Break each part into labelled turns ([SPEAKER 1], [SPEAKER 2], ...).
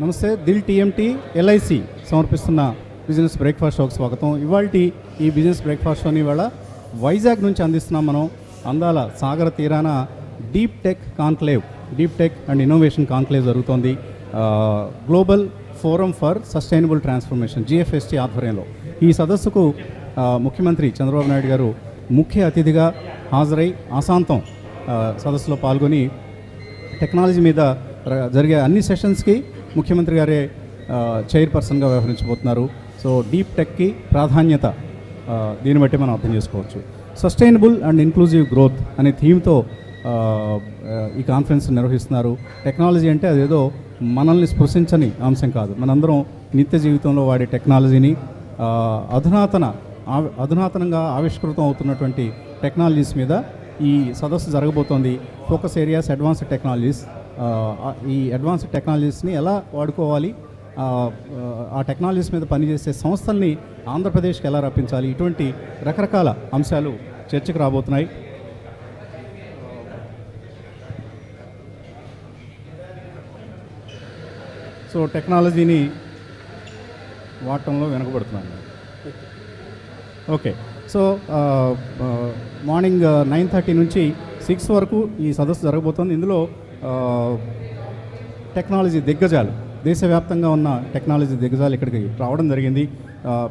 [SPEAKER 1] నమస్తే. Dil TMT LIC సమర్పిస్తున్న business breakfast షోకి స్వాగతం. ఇవాల్టి ఈ బిజినెస్ బ్రేక్ఫాస్ట్ షోని ఇవాళ వైజాగ్ నుంచి అందిస్తున్నాం మనం. అందాల సాగర తీరాన deep tech and innovation conclave జరుగుతోంది. Global forum for sustainable transformation GFST ఆధ్వర్యంలో ఈ సదస్సుకు ముఖ్యమంత్రి చంద్రబాబు నాయుడు గారు ముఖ్య అతిథిగా హాజరై ఆశాంతం సదస్సులో పాల్గొని టెక్నాలజీ మీద జరిగే అన్ని సెషన్స్కి ముఖ్యమంత్రి గారే చైర్పర్సన్గా వ్యవహరించబోతున్నారు. సో డీప్ టెక్కి ప్రాధాన్యత దీన్ని బట్టి మనం అర్థం చేసుకోవచ్చు. సస్టైనబుల్ అండ్ ఇన్క్లూజివ్ గ్రోత్ అనే థీమ్తో ఈ కాన్ఫరెన్స్ నిర్వహిస్తున్నారు. టెక్నాలజీ అంటే అదేదో మనల్ని స్పృశించని అంశం కాదు. మనందరం నిత్య జీవితంలో వాడే టెక్నాలజీని అధునాతనంగా ఆవిష్కృతం అవుతున్నటువంటి టెక్నాలజీస్ మీద ఈ సదస్సు జరగబోతోంది. Focus areas advanced technologies. ఈ అడ్వాన్స్డ్ టెక్నాలజీస్ని ఎలా వాడుకోవాలి, ఆ టెక్నాలజీస్ మీద పనిచేసే సంస్థల్ని ఆంధ్రప్రదేశ్కి ఎలా రప్పించాలి, ఇటువంటి రకరకాల అంశాలు చర్చకు రాబోతున్నాయి. సో టెక్నాలజీని వాడటంలో వెనకబడుతున్నాను. ఓకే. సో మార్నింగ్ 9:30 నుంచి 6 వరకు ఈ సదస్సు జరగబోతోంది. ఇందులో టెక్నాలజీ దిగ్గజాలు, దేశవ్యాప్తంగా ఉన్న టెక్నాలజీ దిగ్గజాలు ఇక్కడికి రావడం జరిగింది.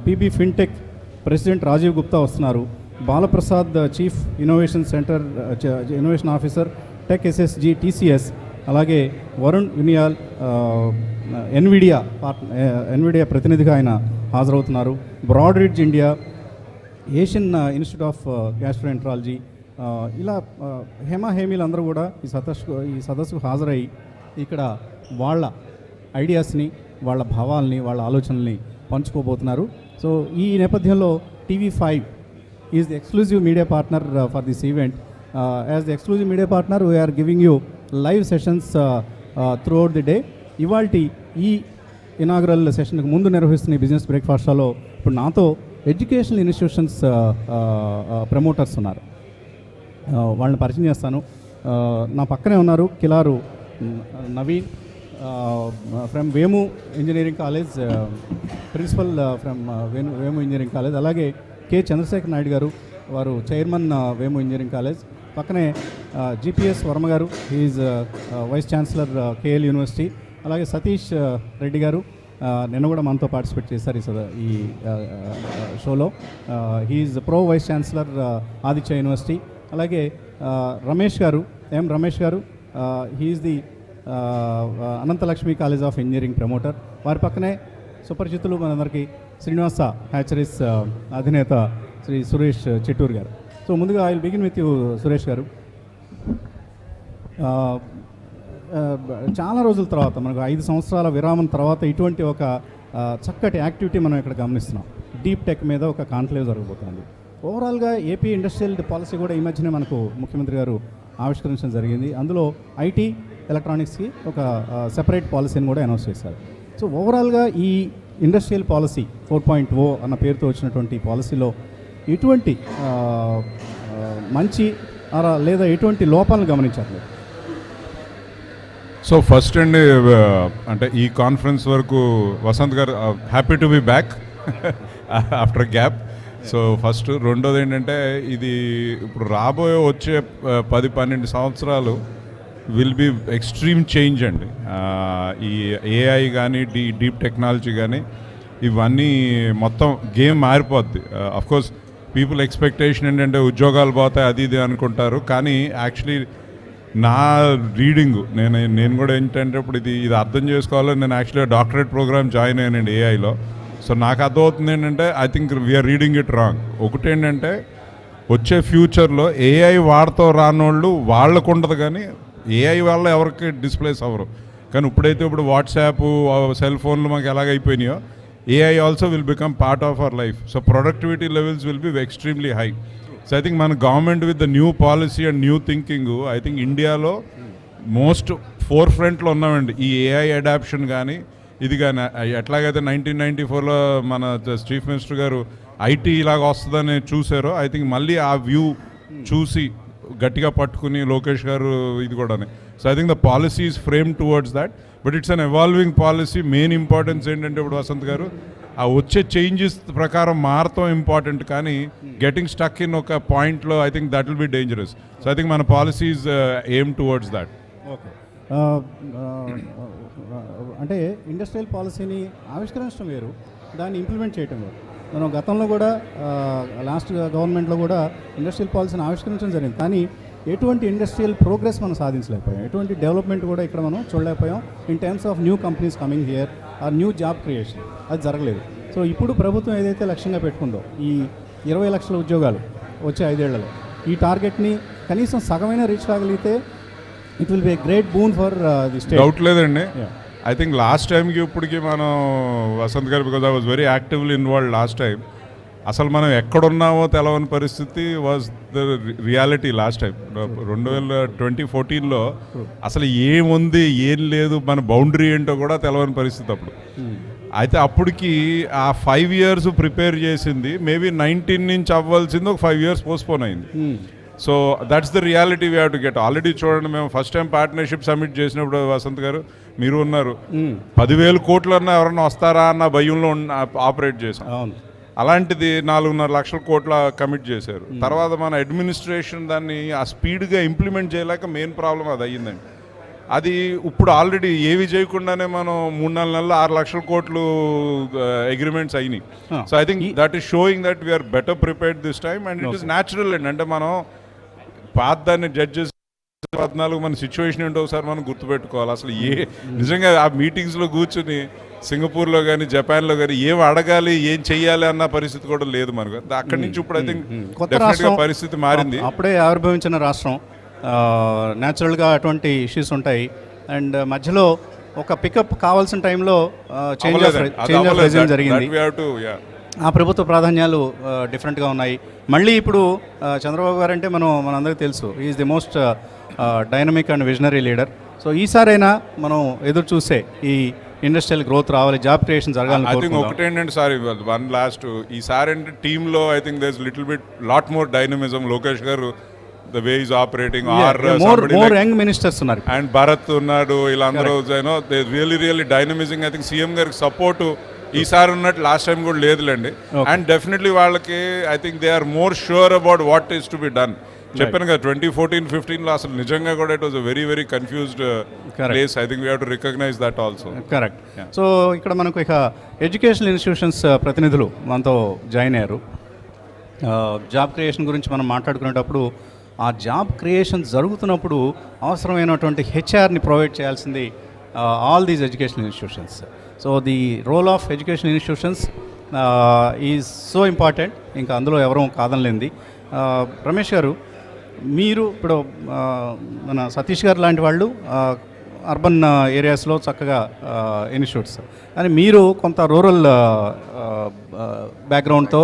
[SPEAKER 1] PB fintech president Rajiv Gupta వస్తున్నారు. Balaprasad chief innovation officer tech SSG TCS, అలాగే వరుణ్ యునియాల్ ఎన్విడియా ప్రతినిధిగా ఆయన హాజరవుతున్నారు. Broadridge India, Asian institute of gastroenterology, ఇలా హేమీలు అందరూ కూడా ఈ సదస్సుకు హాజరై ఇక్కడ వాళ్ళ ఐడియాస్ని, వాళ్ళ భావాల్ని, వాళ్ళ ఆలోచనల్ని పంచుకోబోతున్నారు. సో ఈ నేపథ్యంలో TV5 is the exclusive media partner for this event. As the exclusive media partner we are giving you live sessions throughout the day. ఇవాల్టి ఈ ఇనాగ్రల్ సెషన్కి ముందు నిర్వహిస్తున్న ఈ బిజినెస్ బ్రేక్ఫాస్ట్ షోలో ఇప్పుడు నాతో ఎడ్యుకేషనల్ ఇన్స్టిట్యూషన్స్ ప్రమోటర్స్ ఉన్నారు. వాళ్ళని పరిచయం చేస్తాను. నా పక్కనే ఉన్నారు Kilaru Naveen from Vemu engineering college, principal from Vemu engineering college. అలాగే కె చంద్రశేఖర్ నాయుడు గారు, వారు చైర్మన్ వేము ఇంజనీరింగ్ కాలేజ్. పక్కనే GPS Varma garu, he is vice chancellor KL university. అలాగే సతీష్ రెడ్డి గారు నిన్న కూడా మనతో పార్టిసిపేట్ చేశారు ఈ షోలో. He is pro vice chancellor Aditya university. అలాగే Ramesh garu, Ramesh garu, he is the Anantalakshmi college of engineering promoter. వారి పక్కనే సుపరిచితులు మనందరికీ శ్రీనివాస హ్యాచరీస్ అధినేత శ్రీ సురేష్ చిట్టూరు గారు. సో ముందుగా I will begin with you Suresh గారు. చాలా రోజుల తర్వాత, మనకు 5 సంవత్సరాల విరామం తర్వాత ఇటువంటి ఒక చక్కటి యాక్టివిటీ మనం ఇక్కడ గమనిస్తున్నాం. డీప్ టెక్ మీద ఒక కాన్క్లేవ్ జరగబోతుంది. ఓవరాల్గా ఏపీ ఇండస్ట్రియల్ పాలసీ కూడా ఈ మధ్యనే మనకు ముఖ్యమంత్రి గారు ఆవిష్కరించడం జరిగింది. అందులో IT ఎలక్ట్రానిక్స్కి ఒక సెపరేట్ పాలసీని కూడా అనౌన్స్ చేశారు. సో ఓవరాల్గా ఈ ఇండస్ట్రియల్ పాలసీ 4.0 అన్న పేరుతో వచ్చినటువంటి పాలసీలో ఎటువంటి మంచి లేదా ఎటువంటి లోపాలను గమనించారు?
[SPEAKER 2] సో ఫస్ట్ అండి, అంటే ఈ కాన్ఫరెన్స్ వరకు వసంత్ గారు happy to be back after gap. So first. రెండోది ఏంటంటే, ఇది ఇప్పుడు వచ్చే 10-12 సంవత్సరాలు విల్ బి ఎక్స్ట్రీమ్ చేంజ్ అండి. ఈ AI కానీ డీప్ టెక్నాలజీ కానీ ఇవన్నీ మొత్తం గేమ్ మారిపోద్ది. అఫ్కోర్స్ పీపుల్ ఎక్స్పెక్టేషన్ ఏంటంటే ఉద్యోగాలు పోతాయి అది ఇది అనుకుంటారు, కానీ యాక్చువల్లీ నా రీడింగ్ నేను కూడా ఏంటంటే ఇప్పుడు ఇది అర్థం చేసుకోవాలని నేను యాక్చువల్గా డాక్టరేట్ ప్రోగ్రామ్ జాయిన్ అయ్యానండి AIలో. సో నాకు అర్థమవుతుంది ఏంటంటే, I think we are reading it wrong. ఒకటి ఏంటంటే, వచ్చే ఫ్యూచర్లో AI వాడుతూ రానోళ్ళు వాళ్ళకు ఉండదు, కానీ AI వల్ల ఎవరికి డిస్ప్లేస్ అవ్వరు. కానీ ఇప్పుడు వాట్సాప్, సెల్ ఫోన్లు మాకు ఎలాగైపోయినాయో, AI also will become part of our life. So productivity levels will be extremely high. So I think మన government with the new policy and new thinking, I think ఇండియాలో most ఫోర్ ఫ్రంట్లో ఉన్నామండి. ఈ AI adoption కానీ ఇది కానీ ఎట్లాగైతే 1994లో మన చీఫ్ మినిస్టర్ గారు IT ఇలాగ వస్తుందని చూసారో, ఐ థింక్ మళ్ళీ ఆ వ్యూ చూసి గట్టిగా పట్టుకుని లోకేష్ గారు ఇది కూడా. So I think the policy is frame towards that. But it's an evolving policy. Main importance ఏంటంటే ఇప్పుడు వసంత్ గారు ఆ వచ్చే చేంజెస్ ప్రకారం మారటం ఇంపార్టెంట్, కానీ గెటింగ్ స్టక్ ఇన్ ఒక పాయింట్లో I think that will be dangerous. So I think మన policies aim towards that.
[SPEAKER 1] Okay, అంటే ఇండస్ట్రియల్ పాలసీని ఆవిష్కరించడం వేరు, దాన్ని ఇంప్లిమెంట్ చేయటం వేరు. మనం గతంలో కూడా లాస్ట్ గవర్నమెంట్లో కూడా ఇండస్ట్రియల్ పాలసీని ఆవిష్కరించడం జరిగింది, కానీ ఎటువంటి ఇండస్ట్రియల్ ప్రోగ్రెస్ మనం సాధించలేకపోయాం, ఎటువంటి డెవలప్మెంట్ కూడా ఇక్కడ మనం చూడలేకపోయాం in terms of new companies coming here or new job creation. అది జరగలేదు. సో ఇప్పుడు ప్రభుత్వం ఏదైతే లక్ష్యంగా పెట్టుకుందో ఈ 20 లక్షల ఉద్యోగాలు వచ్చే 5 ఏళ్లలో, ఈ టార్గెట్ని కనీసం సగమైనా రీచ్ కాగలిగితే it will be a great boon for the state.
[SPEAKER 2] Doubt లేదండి. ఐ థింక్ లాస్ట్ టైంకి ఇప్పటికి మనం Vasanth garu, because I was very actively involved last time, అసలు మనం ఎక్కడున్నామో తెలవని పరిస్థితి was the reality last time. 2014లో అసలు ఏముంది ఏం లేదు, మన బౌండరీ ఏంటో కూడా తెలవని పరిస్థితి అప్పుడు. అయితే అప్పటికి ఆ 5 years ప్రిపేర్ చేసింది మేబీ 19 నుంచి అవ్వాల్సింది ఒక 5 years పోస్ట్పోన్ అయింది. So that's the reality we have to get. Already చూడండి, మేము ఫస్ట్ టైం పార్ట్నర్షిప్ సబ్మిట్ చేసినప్పుడు వసంత్ గారు మీరు ఉన్నారు, 10,000 కోట్లన్నా ఎవరన్నా వస్తారా అన్న భయంలో ఆపరేట్ చేసాం. అలాంటిది 4.5 లక్షల కోట్ల కమిట్ చేశారు. తర్వాత మన అడ్మినిస్ట్రేషన్ దాన్ని ఆ స్పీడ్గా ఇంప్లిమెంట్ చేయలేక మెయిన్ ప్రాబ్లం అది అయ్యిందండి. అది ఇప్పుడు ఆల్రెడీ ఏవి చేయకుండానే మనం 3-4 నెలలు 6 లక్షల కోట్లు అగ్రిమెంట్స్ అయినాయి. So I think that is showing that we are better prepared this time and it is natural అండి. అంటే మనం పాత దాన్ని జడ్జ్ చేసి 14 మన సిచ్యువేషన్ ఏంటో ఒకసారి మనం గుర్తుపెట్టుకోవాలి. అసలు నిజంగా ఆ మీటింగ్స్లో కూర్చుని సింగపూర్లో కానీ జపాన్లో కానీ ఏం అడగాలి ఏం చెయ్యాలి అన్న పరిస్థితి కూడా లేదు మనకు. అక్కడి నుంచి ఇప్పుడు ఐ థింక్ డెఫినెట్గా పరిస్థితి మారింది.
[SPEAKER 1] అప్పుడే ఆవిర్భవించిన రాష్ట్రం, న్యాచురల్గా అటువంటి ఇష్యూస్ ఉంటాయి అండ్ మధ్యలో ఒక పికప్ కావాల్సిన టైంలో చేంజ్ ఆఫ్ రెజ్యూమ్ జరిగింది. ఆ ప్రభుత్వ ప్రాధాన్యాలు డిఫరెంట్గా ఉన్నాయి. మళ్ళీ ఇప్పుడు చంద్రబాబు గారు అంటే మనందరికీ తెలుసు, is the most dynamic and visionary leader. So ఈసారైనా మనం ఎదురు చూసే ఈ ఇండస్ట్రియల్ గ్రోత్ రావాలి, జాబ్ క్రియేషన్ జరగాలని.
[SPEAKER 2] ఐ థింక్ ఒకటేంటంటే సారీ వన్ లాస్ట్ ఈసారి అంటే టీంలో I think there is little bit lot more dynamism. Lokesh garu the way is operating
[SPEAKER 1] more young ministers ఉన్నారు
[SPEAKER 2] అండ్ భరత్ ఉన్నాడు, వీళ్ళందరూ they really dynamising. I think CM గారికి సపోర్టు ఈసారి ఉన్నట్టు లాస్ట్ టైం కూడా లేదులేండి. అండ్ డెఫినెట్లీ వాళ్ళకి I think they are more sure about what is to be done. చెప్పాను కదా 2014-15లో అసలు నిజంగా కూడా it was a very very confused place. I think we have to recognise that also.
[SPEAKER 1] Correct. So ఇక్కడ మనకు ఇక ఎడ్యుకేషనల్ ఇన్స్టిట్యూషన్స్ ప్రతినిధులు మనతో జాయిన్ అయ్యారు. జాబ్ క్రియేషన్ గురించి మనం మాట్లాడుకునేటప్పుడు ఆ జాబ్ క్రియేషన్ జరుగుతున్నప్పుడు అవసరమైనటువంటి హెచ్ఆర్ని ప్రొవైడ్ చేయాల్సింది all these educational institutions. So the role of educational institutions is so important, ఇంకా అందులో ఎవరూ కాదనలేంది. రమేష్ గారు, మీరు ఇప్పుడు మన సతీష్ గారు లాంటి వాళ్ళు అర్బన్ ఏరియాస్లో చక్కగా ఇన్స్టిట్యూట్స్, అని మీరు కొంత రూరల్ బ్యాక్గ్రౌండ్తో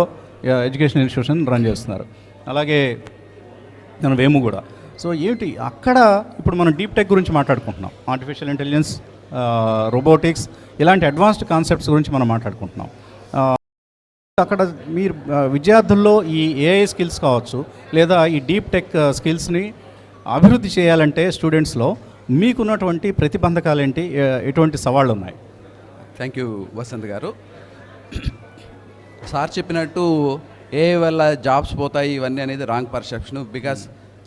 [SPEAKER 1] ఎడ్యుకేషన్ ఇన్స్టిట్యూషన్ రన్ చేస్తున్నారు, అలాగే మన వేము కూడా. సో ఏంటి అక్కడ ఇప్పుడు మనం డీప్ టెక్ గురించి మాట్లాడుకుంటున్నాం, ఆర్టిఫిషియల్ ఇంటెలిజెన్స్, రోబోటిక్స్, ఇలాంటి అడ్వాన్స్డ్ కాన్సెప్ట్స్ గురించి మనం మాట్లాడుకుంటున్నాం. అక్కడ మీరు విద్యార్థుల్లో ఈ ఏఐ స్కిల్స్ కావచ్చు లేదా ఈ డీప్ టెక్ స్కిల్స్ని అభివృద్ధి చేయాలంటే స్టూడెంట్స్లో మీకున్నటువంటి ప్రతిబంధకాలు ఏంటి, ఎటువంటి సవాళ్ళు ఉన్నాయి?
[SPEAKER 3] థ్యాంక్ యూ వసంత్ గారు. సార్ చెప్పినట్టు ఏఐ వల్ల జాబ్స్ పోతాయి ఇవన్నీ అనేది రాంగ్ పర్సెప్షన్. బికాస్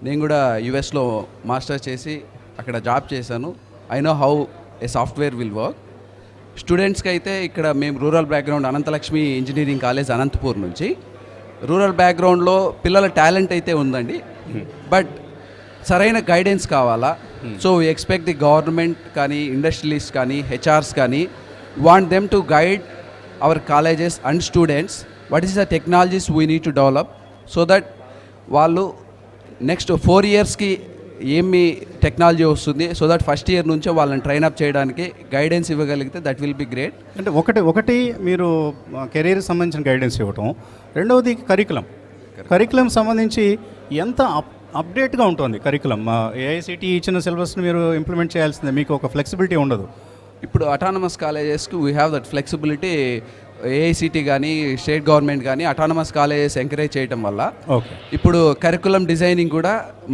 [SPEAKER 3] నేను కూడా యుఎస్లో మాస్టర్స్ చేసి అక్కడ జాబ్ చేశాను. I know how a software will work. స్టూడెంట్స్కి అయితే ఇక్కడ మేము rural background, Anantalakshmi engineering college Anantapur నుంచి. రూరల్ బ్యాక్గ్రౌండ్లో పిల్లల టాలెంట్ అయితే ఉందండి, బట్ సరైన గైడెన్స్ కావాలా. So we expect the government కానీ ఇండస్ట్రియలిస్ట్ కానీ హెచ్ఆర్స్ కానీ want them to guide our colleges and students what is the technologies we need to develop, so that వాళ్ళు నెక్స్ట్ 4 yearsకి ఏమి టెక్నాలజీ వస్తుంది, సో దట్ ఫస్ట్ ఇయర్ నుంచే వాళ్ళని ట్రైన్అప్ చేయడానికి గైడెన్స్ ఇవ్వగలిగితే దట్ విల్ బి గ్రేట్.
[SPEAKER 1] అంటే ఒకటి మీరు కెరీర్కి సంబంధించిన గైడెన్స్ ఇవ్వటం, రెండవది కరికులం సంబంధించి ఎంత అప్డేట్గా ఉంటుంది కరికులం. ఏఐసిటి ఇచ్చిన సిలబస్ని మీరు ఇంప్లిమెంట్ చేయాల్సిందే, మీకు ఒక ఫ్లెక్సిబిలిటీ ఉండదు.
[SPEAKER 3] ఇప్పుడు అటానమస్ కాలేజెస్కి we have that flexibility. AICTE కానీ స్టేట్ గవర్నమెంట్ కానీ అటానమస్ కాలేజెస్ ఎంకరేజ్ చేయడం వల్ల ఇప్పుడు కరికులం డిజైనింగ్ కూడా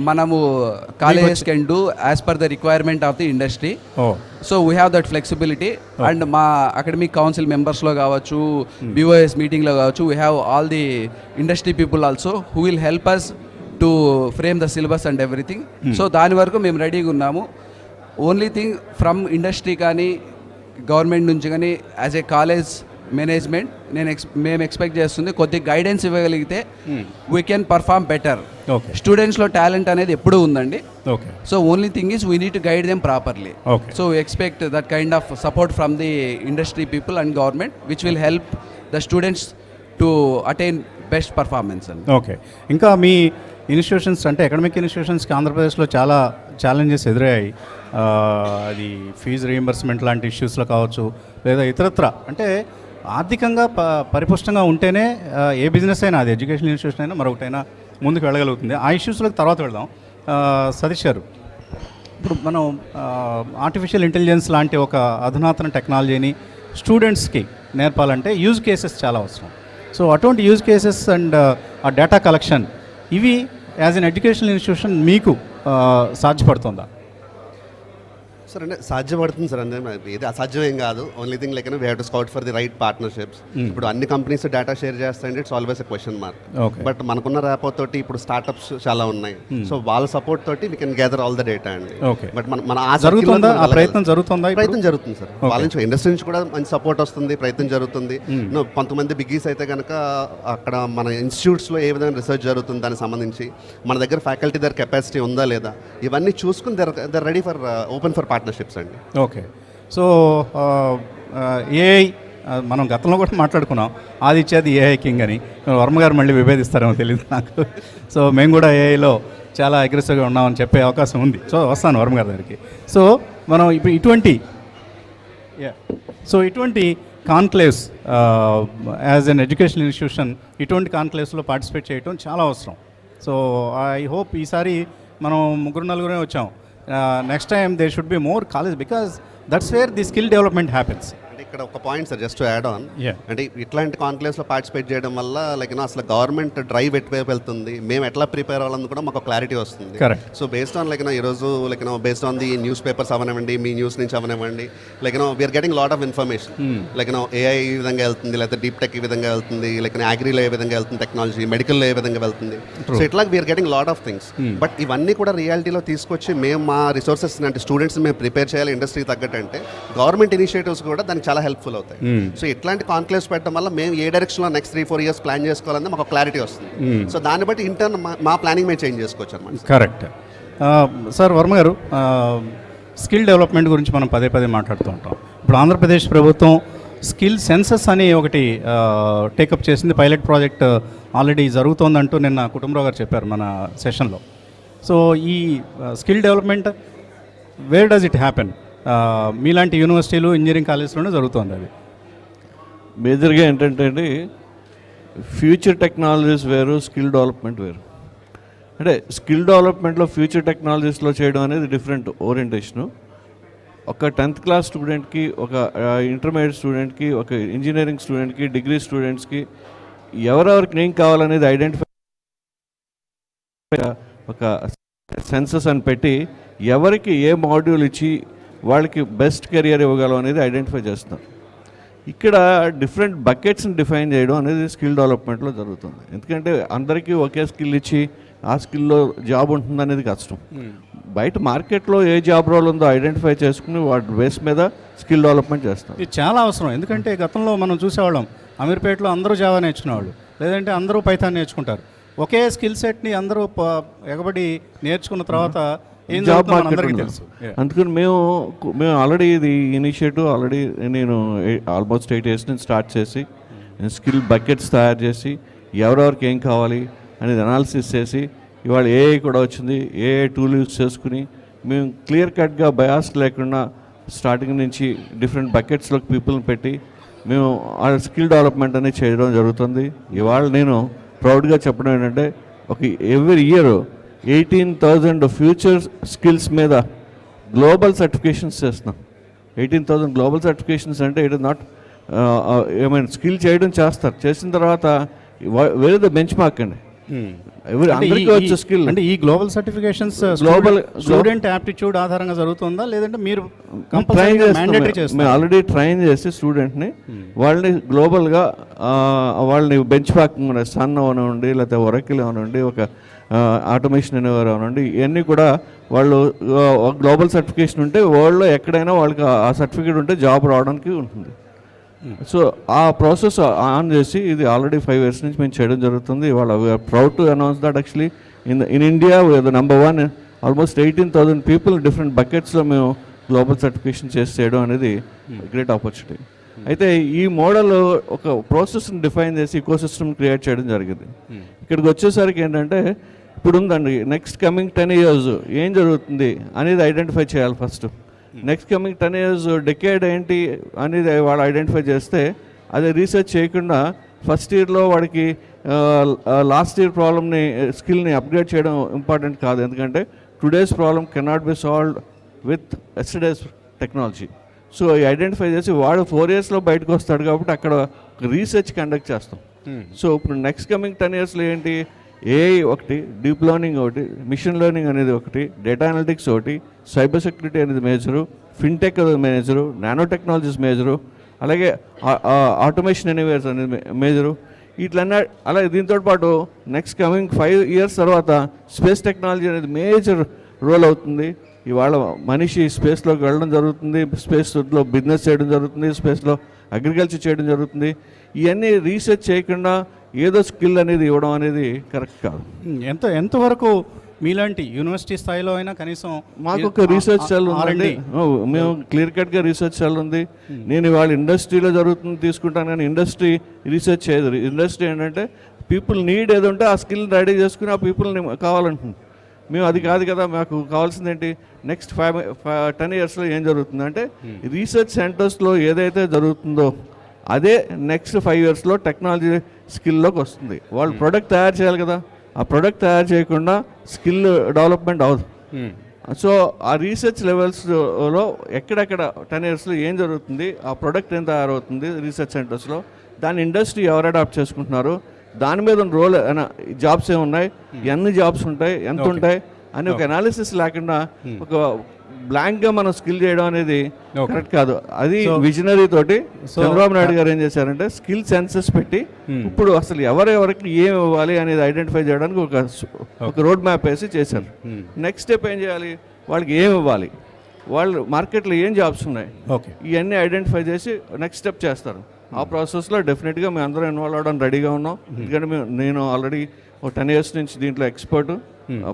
[SPEAKER 3] మనము colleges can do as per the requirement of the industry. So we have that flexibility. And మా అకాడమిక్ కౌన్సిల్ మెంబర్స్లో కావచ్చు, BOS మీటింగ్లో కావచ్చు, we have all the industry people also who will help us to frame the syllabus and everything. So దాని వరకు మేము రెడీగా ఉన్నాము. ఓన్లీ థింగ్ ఫ్రమ్ ఇండస్ట్రీ కానీ గవర్నమెంట్ నుంచి కానీ యాజ్ ఏ కాలేజ్ మేనేజ్మెంట్ మేము ఎక్స్పెక్ట్ చేస్తుంది కొద్దిగా గైడెన్స్ ఇవ్వగలిగితే we can perform better.
[SPEAKER 1] Okay,
[SPEAKER 3] స్టూడెంట్స్లో టాలెంట్ అనేది ఎప్పుడూ ఉందండి.
[SPEAKER 1] Okay,
[SPEAKER 3] so only thing is we need to guide them properly.
[SPEAKER 1] Okay.
[SPEAKER 3] So expect that kind of support from the industry people and government which will help the students to attain best performance అండి.
[SPEAKER 1] Okay, ఇంకా మీ institutions అంటే academic ఇన్స్టిట్యూషన్స్కి ఆంధ్రప్రదేశ్లో చాలా challenges ఎదురయ్యాయి. అది fee reimbursement లాంటి ఇష్యూస్లో కావచ్చు, లేదా ఇతరత్ర అంటే ఆర్థికంగా పరిపుష్టంగా ఉంటేనే ఏ బిజినెస్ అయినా, అది ఎడ్యుకేషన్ ఇన్స్టిట్యూషన్ అయినా మరొకటైనా ముందుకు వెళ్ళగలుగుతుంది. ఆ ఇష్యూస్లోకి తర్వాత వెళ్దాం. సతీష్ గారు, ఇప్పుడు మనం ఆర్టిఫిషియల్ ఇంటెలిజెన్స్ లాంటి ఒక అధునాతన టెక్నాలజీని స్టూడెంట్స్కి నేర్పాలంటే యూజ్ కేసెస్ చాలా అవసరం. సో అటువంటి యూజ్ కేసెస్ అండ్ ఆ డేటా కలెక్షన్ ఇవి యాజ్ ఎన్ ఎడ్యుకేషనల్ ఇన్స్టిట్యూషన్ మీకు సాధ్యపడుతుందా?
[SPEAKER 4] సార్ అంటే సాధ్యపడుతుంది సార్, అంటే ఏది అసాధ్యం ఏం కాదు. Only thing like we have to scout for the right partnerships. ఇప్పుడు అన్ని కంపెనీస్ డేటా షేర్ చేస్తాయంటే it's always a question mark. But మనకున్న ర్యాపో తోటి ఇప్పుడు స్టార్ట్అప్స్ చాలా ఉన్నాయి. సో వాళ్ళ సపోర్ట్ తోటి we can gather all the data అండి.
[SPEAKER 1] బట్ మన జరుగుతుందా, ఆ ప్రయత్నం జరుగుతుందా?
[SPEAKER 4] ప్రయత్నం జరుగుతుంది సార్. వాళ్ళ నుంచి ఇండస్ట్రీ నుంచి కూడా మంచి సపోర్ట్ వస్తుంది, ప్రయత్నం జరుగుతుంది. కొంతమంది బిగ్గీస్ అయితే కనుక అక్కడ మన ఇన్స్టిట్యూట్స్లో ఏ విధంగా రీసెర్చ్ జరుగుతుంది దానికి సంబంధించి, మన దగ్గర ఫ్యాకల్టీ దగ్గర కెపాసిటీ ఉందా లేదా, ఇవన్నీ చూసుకుని they're ready for open for partnerships అండి.
[SPEAKER 1] ఓకే, సో ఏఐ మనం గతంలో కూడా మాట్లాడుకున్నాం, ఆదిత్యది ఏఐ కింగ్ అని. వర్మ గారు మళ్ళీ విభేదిస్తారేమో తెలియదు నాకు. సో మేము కూడా ఏఐలో చాలా అగ్రెసివ్గా ఉన్నామని చెప్పే అవకాశం ఉంది. సో వస్తాను వర్మ గారి దగ్గరికి. సో మనం ఇప్పుడు ఇటువంటి కాన్క్లేవ్స్ యాజ్ ఎన్ ఎడ్యుకేషనల్ ఇన్స్టిట్యూషన్ ఇటువంటి కాన్క్లేవ్స్లో పార్టిసిపేట్ చేయడం చాలా అవసరం. సో ఐ హోప్ ఈసారి మనం 3-4 వచ్చాం. Next time they should be more college because that's where the skill development happens.
[SPEAKER 4] ఇక్కడ ఒక point sir, just to add on, అంటే ఇట్లాంటి కాన్క్లేవ్స్లో పార్టిసిపేట్ చేయడం వల్ల లైక్ అసలు గవర్నమెంట్ డ్రైవ్ ఎటువైపు వెళ్తుంది, మేము ఎట్లా ప్రిపేర్ అవ్వాలని కూడా మాకు క్లారిటీ వస్తుంది.
[SPEAKER 1] Correct.
[SPEAKER 4] So based on like ఈరోజు like based on the news papers అవనివ్వండి, మీ న్యూస్ నుంచి అవనివ్వండి, like we are getting lot of information. Like AI ఈ విధంగా వెళ్తుంది, లేకపోతే డీప్ టెక్ ఈ విధంగా వెళ్తుంది, లైక్ అగ్రీలో ఏ విధంగా వెళ్తుంది టెక్నాలజీ, మెడికల్లో ఏ విధంగా వెళ్తుంది. సో ఇట్లా we're getting lot of things. But ఇవన్నీ కూడా రియాలిటీలో తీసుకొచ్చి మేము మా రిసోర్సెస్ అంటే స్టూడెంట్స్ మేము ప్రిపేర్ చేయాలి ఇండస్ట్రీ తగ్గట్టు అంటే గవర్నమెంట్ ఇనిషియేటివ్స్ కూడా దానికి చాలా హెల్ప్ఫుల్ అవుతాయి. సో ఇట్లాంటి కాన్క్లేవ్స్ పెట్టడం వల్ల మేము ఏ డైరెక్షన్లో నెక్స్ట్ 3-4 ఇయర్స్ ప్లాన్ చేసుకోవాలని మాకు క్లారిటీ వస్తుంది. సో దాన్ని బట్టి ఇంటర్న్ మా ప్లానింగ్ మేము చేంజ్ చేసుకోవచ్చు అనమాట.
[SPEAKER 1] కరెక్ట్. సార్ వర్మ గారు, స్కిల్ డెవలప్మెంట్ గురించి మనం పదే మాట్లాడుతూ ఉంటాం. ఇప్పుడు ఆంధ్రప్రదేశ్ ప్రభుత్వం స్కిల్ సెన్సస్ అని ఒకటి టేకప్ చేసింది. పైలట్ ప్రాజెక్ట్ ఆల్రెడీ జరుగుతోందంటూ నిన్న కుటుంబరావు గారు చెప్పారు మన సెషన్లో. సో ఈ skill development where does it happen? మీలాంటి యూనివర్సిటీలు, ఇంజనీరింగ్ కాలేజెస్లోనే జరుగుతుంది అది.
[SPEAKER 5] మేజర్గా ఏంటంటే అండి, ఫ్యూచర్ టెక్నాలజీస్ వేరు, స్కిల్ డెవలప్మెంట్ వేరు. అంటే స్కిల్ డెవలప్మెంట్లో ఫ్యూచర్ టెక్నాలజీస్లో చేయడం అనేది డిఫరెంట్ ఓరియంటేషను. ఒక 10th క్లాస్ స్టూడెంట్కి, ఒక ఇంటర్మీడియట్ స్టూడెంట్కి, ఒక ఇంజనీరింగ్ స్టూడెంట్కి, డిగ్రీ స్టూడెంట్స్కి ఎవరెవరికి ఏం కావాలనేది ఐడెంటిఫై ఒక సెన్సస్ అని పెట్టి ఎవరికి ఏ మాడ్యూల్ ఇచ్చి వాళ్ళకి బెస్ట్ కెరియర్ ఇవ్వగలం అనేది ఐడెంటిఫై చేస్తాం. ఇక్కడ డిఫరెంట్ బకెట్స్ని డిఫైన్ చేయడం అనేది స్కిల్ డెవలప్మెంట్లో జరుగుతుంది. ఎందుకంటే అందరికీ ఒకే స్కిల్ ఇచ్చి ఆ స్కిల్లో జాబ్ ఉంటుంది అనేది కష్టం. బయట మార్కెట్లో ఏ జాబ్ రోల్ ఉందో ఐడెంటిఫై చేసుకుని వాటి బేస్ మీద స్కిల్ డెవలప్మెంట్ చేస్తాం.
[SPEAKER 1] ఇది చాలా అవసరం. ఎందుకంటే గతంలో మనం చూసేవాళ్ళం, అమీర్పేటలో అందరూ జావా నేర్చుకునేవాళ్ళు, లేదంటే అందరూ పైథాన్ నేర్చుకుంటారు. ఒకే స్కిల్ సెట్ని అందరూ ఎగబడి నేర్చుకున్న తర్వాత
[SPEAKER 5] జాబ్ మార్కెట్ తెలుసు. అందుకని మేము ఆల్రెడీ ఇది ఇనిషియేటివ్ ఆల్రెడీ నేను ఆల్మోస్ట్ 8 years నుంచి స్టార్ట్ చేసి స్కిల్ బకెట్స్ తయారు చేసి ఎవరెవరికి ఏం కావాలి అనేది అనాలిసిస్ చేసి ఇవాళ ఏఐ కూడా వచ్చింది. ఏఐ టూల్ యూజ్ చేసుకుని మేము క్లియర్ కట్గా బయాస్ లేకుండా స్టార్టింగ్ నుంచి డిఫరెంట్ బకెట్స్లోకి పీపుల్ని పెట్టి మేము ఆ స్కిల్ డెవలప్మెంట్ అనేది చేయడం జరుగుతుంది. ఇవాళ నేను ప్రౌడ్గా చెప్పడం ఏంటంటే ఒక ఎవ్రీ ఇయర్ 18,000 ఫ్యూచర్ స్కిల్స్ మీద గ్లోబల్ సర్టిఫికేషన్స్ చేస్తున్నాం. 18,000 గ్లోబల్ సర్టిఫికేషన్స్ అంటే ఇట్ ఇస్ నాట్ ఏమైనా స్కిల్ చేయడం చేస్తారు. చేసిన తర్వాత వేరే ద బెంచ్ మార్క్ అండి. అందరికీ వచ్చే స్కిల్.
[SPEAKER 1] అంటే ఈ గ్లోబల్ సర్టిఫికేషన్స్ స్టూడెంట్ యాప్టిట్యూడ్ ఆధారంగా జరుగుతుందా, లేదంటే మీరు మ్యాండేటరీ చేస్తారు?
[SPEAKER 5] మేము ఆల్రెడీ ట్రైన్ చేసి స్టూడెంట్ని వాళ్ళని గ్లోబల్గా వాళ్ళని బెంచ్ మార్కింగ్ సన్ అవనండి, లేకపోతే ఒరకిల్ అవనండి, ఒక ఆటోమేషన్ అనేవారు అవనండి, ఇవన్నీ కూడా వాళ్ళు గ్లోబల్ సర్టిఫికేషన్ ఉంటే వరల్డ్లో ఎక్కడైనా వాళ్ళకి ఆ సర్టిఫికేట్ ఉంటే జాబ్ రావడానికి ఉంటుంది. సో ఆ ప్రాసెస్ ఆన్ చేసి ఇది ఆల్రెడీ 5 years నుంచి మేము చేయడం జరుగుతుంది. వాళ్ళ we are proud to announce that actually in India we are the number 1. Almost 18,000 people different బకెట్స్లో మేము గ్లోబల్ సర్టిఫికేషన్ చేసి చేయడం అనేది గ్రేట్ ఆపర్చునిటీ. అయితే ఈ మోడల్ ఒక ప్రాసెస్ని డిఫైన్ చేసి ఈకోసిస్టమ్ క్రియేట్ చేయడం జరిగింది. ఇక్కడికి వచ్చేసరికి ఏంటంటే ఇప్పుడు ఉందండి, నెక్స్ట్ కమింగ్ 10 years ఏం జరుగుతుంది అనేది ఐడెంటిఫై చేయాలి first. Next coming 10 years decade ఏంటి అనేది వాడు ఐడెంటిఫై చేస్తే అది రీసెర్చ్ చేయకుండా ఫస్ట్ ఇయర్లో వాడికి లాస్ట్ ఇయర్ ప్రాబ్లమ్ని స్కిల్ని అప్గ్రేడ్ చేయడం ఇంపార్టెంట్ కాదు. ఎందుకంటే today's problem cannot be solved with yesterday's technology. So identify చేసి వాడు 4 yearsలో బయటకు వస్తాడు కాబట్టి అక్కడ రీసెర్చ్ కండక్ట్ చేస్తాం. సో ఇప్పుడు నెక్స్ట్ కమింగ్ 10 yearsలో ఏంటి, ఏఐ ఒకటి, డీప్ లెర్నింగ్ ఒకటి, మిషన్ లెర్నింగ్ అనేది ఒకటి, డేటా అనలిటిక్స్ ఒకటి, సైబర్ సెక్యూరిటీ అనేది major, fintech major, nano technologies major, అలాగే ఆటోమేషన్ ఎనీవేర్స్ అనేది మేజరు. ఇట్లన్నా అలాగే దీంతో పాటు నెక్స్ట్ కమింగ్ 5 years తర్వాత స్పేస్ టెక్నాలజీ అనేది మేజర్ రోల్ అవుతుంది. ఇవాళ మనిషి స్పేస్లోకి వెళ్ళడం జరుగుతుంది, స్పేస్లో బిజినెస్ చేయడం జరుగుతుంది, స్పేస్లో అగ్రికల్చర్ చేయడం జరుగుతుంది. ఇవన్నీ రీసెర్చ్ చేయకుండా ఏదో స్కిల్ అనేది ఇవ్వడం అనేది కరెక్ట్ కాదు.
[SPEAKER 1] ఎంతవరకు మీలాంటి యూనివర్సిటీ స్థాయిలో అయినా కనీసం
[SPEAKER 5] మాకు ఒక రీసెర్చ్ సెల్ ఉందండి, మేము క్లియర్ కట్గా రీసెర్చ్ సెల్ ఉంది. నేను ఇవాళ ఇండస్ట్రీలో జరుగుతుంది తీసుకుంటాను, కానీ ఇండస్ట్రీ రీసెర్చ్ చేయదు. ఇండస్ట్రీ ఏంటంటే పీపుల్ నీడ్ ఏదో ఉంటే ఆ స్కిల్ రెడీ చేసుకుని ఆ పీపుల్ని కావాలంటుంది. మేము అది కాదు కదా, మాకు కావాల్సింది ఏంటి, నెక్స్ట్ 10 yearsలో ఏం జరుగుతుంది అంటే రీసెర్చ్ సెంటర్స్లో ఏదైతే జరుగుతుందో అదే నెక్స్ట్ 5 yearsలో టెక్నాలజీ స్కిల్లోకి వస్తుంది. వాళ్ళు ప్రొడక్ట్ తయారు చేయాలి కదా, ఆ ప్రొడక్ట్ తయారు చేయకుండా స్కిల్ డెవలప్మెంట్ అవ్వదు. సో ఆ రీసెర్చ్ లెవెల్స్లో ఎక్కడెక్కడ 10 yearsలో ఏం జరుగుతుంది, ఆ ప్రొడక్ట్ ఏం తయారవుతుంది రీసెర్చ్ సెంటర్స్లో, దాని ఇండస్ట్రీ ఎవరు అడాప్ట్ చేసుకుంటున్నారు, దాని మీద రోల్ జాబ్స్ ఏమున్నాయి, ఎన్ని జాబ్స్ ఉంటాయి, ఎంత ఉంటాయి అని ఒక అనాలిసిస్ లేకుండా ఒక బ్లాంక్గా మనం స్కిల్ చేయడం అనేది కరెక్ట్ కాదు. అది విజనరీ తోటి చంద్రబాబు నాయుడు గారు ఏం చేశారంటే స్కిల్ సెన్సెస్ పెట్టి ఇప్పుడు అసలు ఎవరెవరికి ఏమి ఇవ్వాలి అనేది ఐడెంటిఫై చేయడానికి ఒక రోడ్ మ్యాప్ వేసి చేశారు. నెక్స్ట్ స్టెప్ ఏం చేయాలి, వాళ్ళకి ఏమి ఇవ్వాలి, వాళ్ళు మార్కెట్లో ఏం జాబ్స్ ఉన్నాయి, ఇవన్నీ ఐడెంటిఫై చేసి నెక్స్ట్ స్టెప్ చేస్తారు. ఆ ప్రాసెస్లో డెఫినెట్గా మేము అందరం ఇన్వాల్వ్ అవ్వడానికి రెడీగా ఉన్నాం. ఎందుకంటే నేను ఆల్రెడీ ఒక 10 years నుంచి దీంట్లో ఎక్స్పర్ట్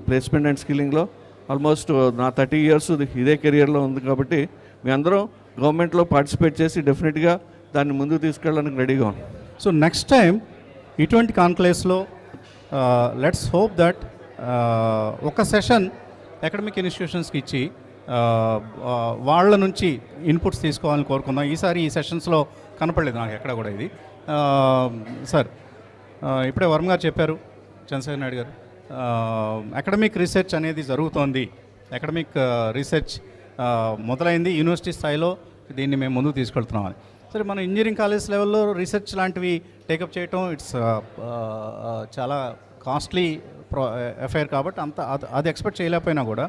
[SPEAKER 5] ప్లేస్మెంట్ అండ్ స్కిల్లింగ్లో. ఆల్మోస్ట్ నా 30 years ఇదే కెరియర్లో ఉంది కాబట్టి మీ అందరం గవర్నమెంట్లో పార్టిసిపేట్ చేసి డెఫినెట్గా దాన్ని ముందుకు తీసుకెళ్ళడానికి రెడీగా ఉన్నాం.
[SPEAKER 1] సో నెక్స్ట్ టైం ఇటువంటి కాన్క్లేవ్స్లో లెట్స్ హోప్ దట్ ఒక సెషన్ అకాడమిక్ ఇన్స్టిట్యూషన్స్కి ఇచ్చి వాళ్ళ నుంచి ఇన్పుట్స్ తీసుకోవాలని కోరుకుందాం. ఈసారి ఈ సెషన్స్లో కనపడలేదు నాకు ఎక్కడ కూడా ఇది. సార్ ఇప్పుడే వర్మ గారు చెప్పారు, చంద్రశేఖర్ నాయుడు గారు, అకాడమిక్ రీసెర్చ్ అనేది జరుగుతోంది, అకాడమిక్ రీసెర్చ్ మొదలైంది, యూనివర్సిటీ స్థాయిలో దీన్ని మేము ముందుకు తీసుకెళ్తున్నామని. సరే, మన ఇంజనీరింగ్ కాలేజ్ లెవెల్లో రీసెర్చ్ లాంటివి టేకప్ చేయటం ఇట్స్ చాలా కాస్ట్లీ అఫైర్ కాబట్టి అది ఎక్స్పెక్ట్ చేయలేకపోయినా కూడా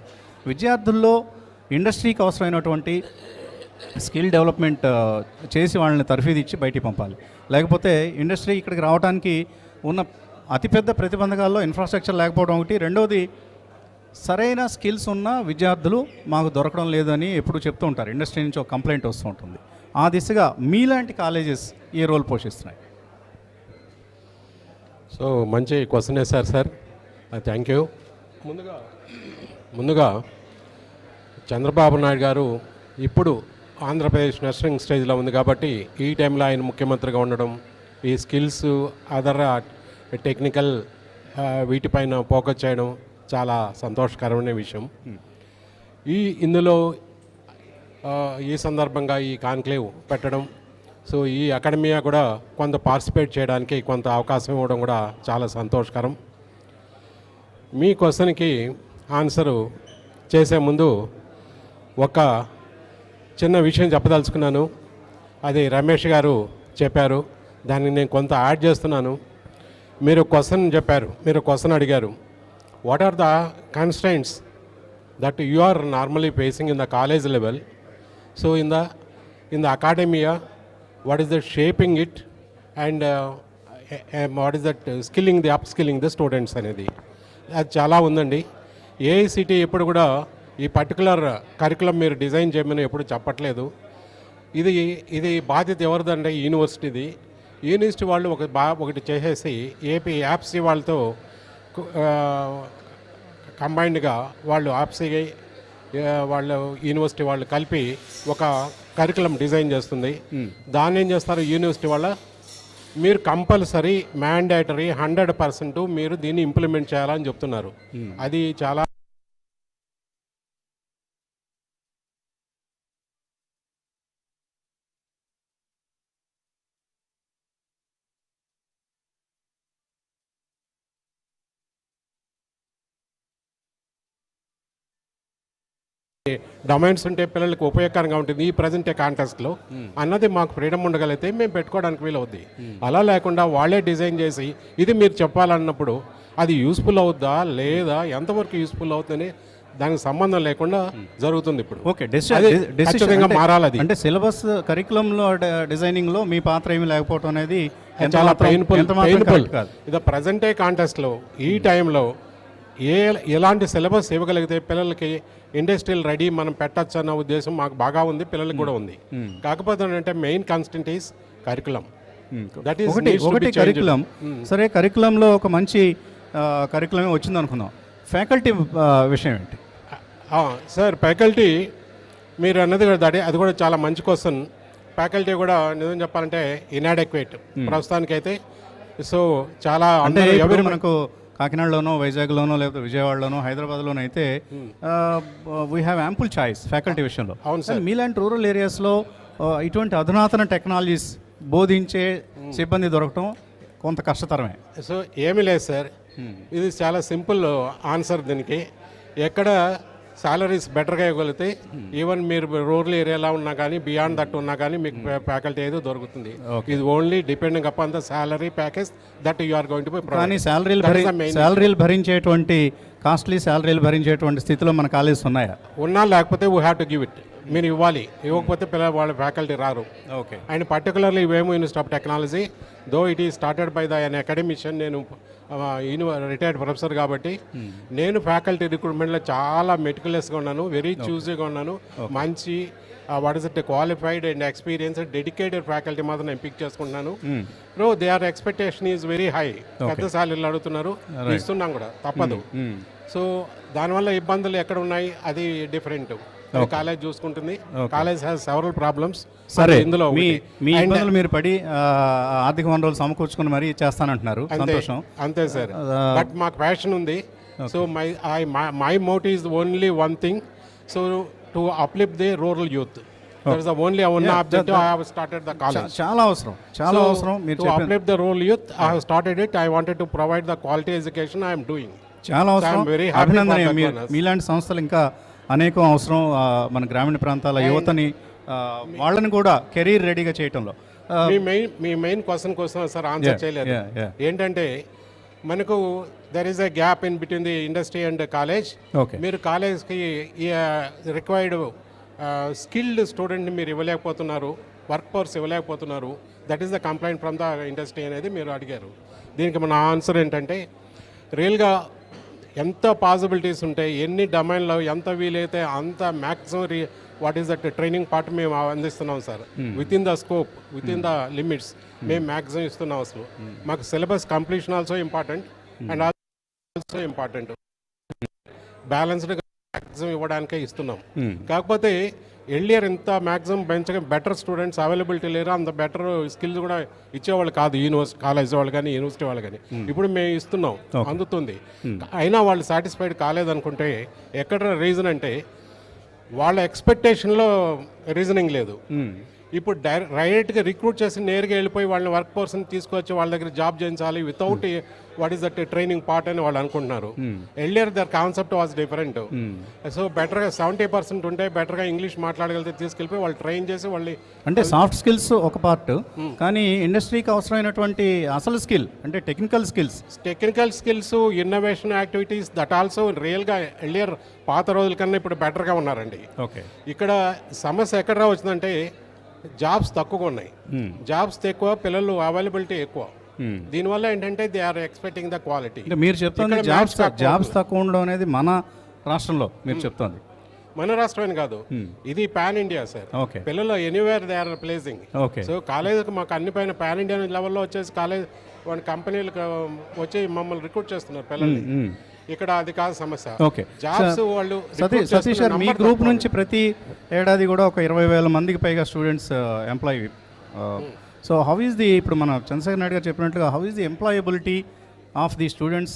[SPEAKER 1] విద్యార్థుల్లో ఇండస్ట్రీకి అవసరమైనటువంటి స్కిల్ డెవలప్మెంట్ చేసి వాళ్ళని తర్ఫీదు ఇచ్చి బయటికి పంపాలి. లేకపోతే ఇండస్ట్రీ ఇక్కడికి రావడానికి ఉన్న అతిపెద్ద ప్రతిబంధకాల్లో ఇన్ఫ్రాస్ట్రక్చర్ లేకపోవడం ఒకటి, రెండవది సరైన స్కిల్స్ ఉన్న విద్యార్థులు మాకు దొరకడం లేదని ఎప్పుడు చెప్తూ ఉంటారు. ఇండస్ట్రీ నుంచి ఒక కంప్లైంట్ వస్తూ ఉంటుంది. ఆ దిశగా మీలాంటి కాలేజెస్ ఏ రోల్ పోషిస్తున్నాయి?
[SPEAKER 6] సో మంచి క్వశ్చన్ వేశారు సార్, థ్యాంక్ యూ. ముందుగా చంద్రబాబు నాయుడు గారు ఇప్పుడు ఆంధ్రప్రదేశ్ నర్సింగ్ స్టేజ్లో ఉంది కాబట్టి ఈ టైంలో ఆయన ముఖ్యమంత్రిగా ఉండడం, ఈ స్కిల్స్ అదర్ టెక్నికల్ వీటిపైన ఫోకస్ చేయడం చాలా సంతోషకరమైన విషయం. ఇందులో ఈ సందర్భంగా ఈ కాన్క్లేవ్ పెట్టడం, సో ఈ అకాడమియా కూడా కొంత పార్టిసిపేట్ చేయడానికి కొంత అవకాశం ఇవ్వడం కూడా చాలా సంతోషకరం. మీ క్వశ్చన్కి ఆన్సరు చేసే ముందు ఒక చిన్న విషయం చెప్పదలుచుకున్నాను. అది రమేష్ గారు చెప్పారు, దాన్ని నేను కొంత యాడ్ చేస్తున్నాను. మీరు క్వశ్చన్ చెప్పారు, మీరు క్వశ్చన్ అడిగారు, what are the constraints that you are normally facing in the college level, so in the academia, what is the shaping it and what is that skilling the up skilling the students అనేది అది చాలా ఉందండి. AICTE ఎప్పుడు కూడా ఈ particular curriculum మీరు design చేయమని ఎప్పుడు చెప్పట్లేదు. ఇది బాధ్యత ఎవరిదంటే యూనివర్సిటీది. యూనివర్సిటీ వాళ్ళు ఒకటి చేసేసి ఏపీ యాప్సీ వాళ్ళతో కంబైన్డ్గా వాళ్ళు యాప్సీ వాళ్ళు యూనివర్సిటీ వాళ్ళు కలిపి ఒక కరికులం డిజైన్ చేస్తుంది. దాన్ని ఏం చేస్తారు యూనివర్సిటీ వాళ్ళ, మీరు కంపల్సరీ మ్యాండేటరీ 100% మీరు దీన్ని ఇంప్లిమెంట్ చేయాలని చెప్తున్నారు. అది చాలా డొమైన్స్ ఉంటే పిల్లలకు ఉపయోగకరంగా ఉంటుంది ఈ ప్రజెంట్ కాంటెస్ట్లో అన్నది మాకు ఫ్రీడమ్ ఉండగలిగితే మేము పెట్టుకోవడానికి వీలవుద్ది. అలా లేకుండా వాళ్ళే డిజైన్ చేసి ఇది మీరు చెప్పాలన్నప్పుడు అది యూస్ఫుల్ అవుద్దా లేదా, ఎంతవరకు యూస్ఫుల్ అవుతుందని దానికి సంబంధం లేకుండా జరుగుతుంది ఇప్పుడు.
[SPEAKER 1] ఓకే,
[SPEAKER 6] ఖచ్చితంగా మారాలి అది.
[SPEAKER 1] అంటే సిలబస్ కరికులంలో డిజైనింగ్లో మీ పాత్ర ఏమి లేకపోవడం అనేది
[SPEAKER 6] చాలా పెయిన్ఫుల్.
[SPEAKER 1] కాదు.
[SPEAKER 6] ఇది ప్రజెంటే కాంటెస్ట్లో ఈ టైంలో ఎలాంటి సిలబస్ ఇవ్వగలిగితే పిల్లలకి ఇండస్ట్రియల్ రెడీ మనం పెట్టచ్చు అన్న ఉద్దేశం మాకు బాగా ఉంది, పిల్లలకి కూడా ఉంది. కాకపోతే ఏంటంటే main constant is curriculum. That is
[SPEAKER 1] ఒకటి కరికులం. సరే, కరికులంలో ఒక మంచి కరికులమే వచ్చింది అనుకుందాం. ఫ్యాకల్టీ విషయం ఏంటి
[SPEAKER 6] సార్? ఫ్యాకల్టీ మీరు అన్నది కూడా అది కూడా చాలా మంచి క్వశ్చన్. ఫ్యాకల్టీ కూడా నిజం చెప్పాలంటే ఇన్అడెక్వేట్ ప్రస్తుతానికైతే. సో చాలా
[SPEAKER 1] అంటే మనకు కాకినాడలోనో, వైజాగ్లోనో, లేకపోతే విజయవాడలోనో, హైదరాబాద్లోనో అయితే we have ample choice faculty విషయంలో.
[SPEAKER 6] అవును సార్.
[SPEAKER 1] మీలాంటి రూరల్ ఏరియాస్లో ఇటువంటి అధునాతన టెక్నాలజీస్ బోధించే సిబ్బంది దొరకటం కొంత కష్టతరమే.
[SPEAKER 6] సో ఏమీ లేదు సార్, ఇది చాలా సింపుల్ ఆన్సర్ దీనికి. ఎక్కడ సాలరీస్ బెటర్గా ఇవ్వగలిగితే ఈవెన్ మీరు రూరల్ ఏరియాలో ఉన్నా కానీ బియాండ్ దట్ ఉన్నా కానీ మీకు ఫ్యాకల్టీ ఏదో దొరుకుతుంది. ఇది only depending upon the salary package that you are going to be.
[SPEAKER 1] కానీ శాలరీలు భరించేటువంటి కాస్ట్లీ శాలరీలు భరించేటువంటి స్థితిలో మన కాలేజెస్ ఉన్నాయా?
[SPEAKER 6] ఉన్నా లేకపోతే we have to give it. మీరు ఇవ్వాలి, ఇవ్వకపోతే వాళ్ళ ఫ్యాకల్టీ రారు.
[SPEAKER 1] Okay.
[SPEAKER 6] And particularly Vemu institute of technology though it is started by the an academician. నేను రిటైర్డ్ ప్రొఫెసర్ కాబట్టి నేను ఫ్యాకల్టీ రిక్రూట్మెంట్లో చాలా మెటికులస్గా ఉన్నాను, వెరీ చూజీగా ఉన్నాను. మంచి what is it qualified and experience dedicated faculty మాత్రం నేను పిక్ చేసుకుంటున్నాను. Bro they are expectation is very high. పెద్ద సాలరీలు అడుగుతున్నారు, ఇస్తున్నాం కూడా తప్పదు. సో దానివల్ల ఇబ్బందులు ఎక్కడ ఉన్నాయి అది డిఫరెంట్. కాలేజ్ చూసుకుంటుంది. College has several problems.
[SPEAKER 1] సరే, ఇందులో మీ ఇబ్బందులు మీరు పడి ఆర్థిక వనరులు సమకూర్చుకుని మరీ చేస్తానంటున్నారు. సంతోషం.
[SPEAKER 6] అంతే సార్, బట్ మాకు ప్యాషన్ ఉంది. So my motive is only one thing, so to uplift the rural youth. That is the only one objective. I have started the college.
[SPEAKER 1] చాలా అవసరం మీరు
[SPEAKER 6] to uplift the rural youth. I have started it. I wanted to provide the quality education I am doing.
[SPEAKER 1] చాలా అవసరం. అభినందనీయం. మీలాంటి సంస్థలు ఇంకా అనేకం అవసరం మన గ్రామీణ ప్రాంతాల యువతని వాళ్ళని కూడా కెరీర్ రెడీగా చేయటంలో.
[SPEAKER 6] మీ మెయిన్ క్వశ్చన్ కోసం సార్ ఆన్సర్ చేయలేదు. ఏంటంటే మనకు there is a gap in between the industry and college. మీరు కాలేజ్కి రిక్వైర్డ్ స్కిల్డ్ స్టూడెంట్ని మీరు ఇవ్వలేకపోతున్నారు, వర్క్ ఫోర్స్ ఇవ్వలేకపోతున్నారు. That is the complaint from the industry అనేది మీరు అడిగారు. దీనికి మన ఆన్సర్ ఏంటంటే రియల్గా ఎంత పాసిబిలిటీస్ ఉంటాయి, ఎన్ని డొమైన్లో ఎంత వీలైతే అంత maximum what is that training part మేము అందిస్తున్నాం sir. With in the scope, with in the limits మేము మ్యాక్సిమం ఇస్తున్నాం. అసలు మాకు syllabus completion also important and also important. బ్యాలెన్స్డ్గా మ్యాక్సిమం ఇవ్వడానికే ఇస్తున్నాం. కాకపోతే ఎర్లియర్ ఇంత మ్యాక్సిమం పెంచగా బెటర్ స్టూడెంట్స్ అవైలబిలిటీ లేరు, అంత బెటర్ స్కిల్స్ కూడా ఇచ్చేవాళ్ళు కాదు యూనివర్సిటీ కాలేజ్ వాళ్ళు కానీ యూనివర్సిటీ వాళ్ళు కానీ. ఇప్పుడు మేము ఇస్తున్నాం, అందుతుంది. అయినా వాళ్ళు సాటిస్ఫైడ్ కాలేదనుకుంటే ఎక్కడ రీజన్ అంటే వాళ్ళ ఎక్స్పెక్టేషన్లో రీజనింగ్ లేదు. ఇప్పుడు డైరెక్ట్గా రిక్రూట్ చేసి నేరుగా వెళ్ళిపోయి వాళ్ళని వర్క్ పర్సన్ తీసుకొచ్చి వాళ్ళ దగ్గర జాబ్ చేయించాలి without what is that training part అని వాళ్ళు అనుకుంటున్నారు. Earlier their concept was different. So బెటర్గా 70% ఉంటే బెటర్గా ఇంగ్లీష్ మాట్లాడగలిగితే తీసుకెళ్ళిపోయి వాళ్ళు ట్రైన్ చేసి వాళ్ళు
[SPEAKER 1] అంటే సాఫ్ట్ స్కిల్స్ ఒక పార్ట్, కానీ ఇండస్ట్రీకి అవసరమైనటువంటి అసలు స్కిల్ అంటే technical skills, innovation activities that also రియల్గా ఎర్లియర్ పాత రోజుల కన్నా ఇప్పుడు బెటర్గా ఉన్నారండి.
[SPEAKER 2] ఓకే.
[SPEAKER 6] ఇక్కడ సమస్య ఎక్కడ వచ్చిందంటే జాబ్స్ తక్కువగా ఉన్నాయి, జాబ్స్ ఎక్కువ, పిల్లలు అవైలబిలిటీ ఎక్కువ. దీనివల్ల ఏంటంటే they are expecting the quality.
[SPEAKER 1] అంటే మీరు చెప్తుంది జాబ్స్ తక్కువ ఉండడం అనేది మన రాష్ట్రంలో మీరు చెప్తుంది.
[SPEAKER 6] మన రాష్ట్రమే కాదు, ఇది పాన్ ఇండియా సార్.
[SPEAKER 1] ఓకే.
[SPEAKER 6] పిల్లలు anywhere they are placing.
[SPEAKER 1] Okay.
[SPEAKER 6] So కాలేజీకి మాకు అన్ని పైన పాన్ ఇండియా లెవెల్లో వచ్చేసి కాలేజ్ వాళ్ళ కంపెనీలకు వచ్చి మమ్మల్ని రిక్రూట్ చేస్తున్నారు పిల్లల్ని. ఇక్కడ అది కాదు సమస్య.
[SPEAKER 1] ఓకే.
[SPEAKER 6] జాబ్స్ వాళ్ళు
[SPEAKER 1] సతీష్ గారు, మీ గ్రూప్ నుంచి ప్రతి ఏడాది కూడా ఒక 20,000 మందికి పైగా students employ. So how is the, ఇప్పుడు మన చంద్రశేఖర్ నాయుడు గారు చెప్పినట్లుగా, how is the employability of the students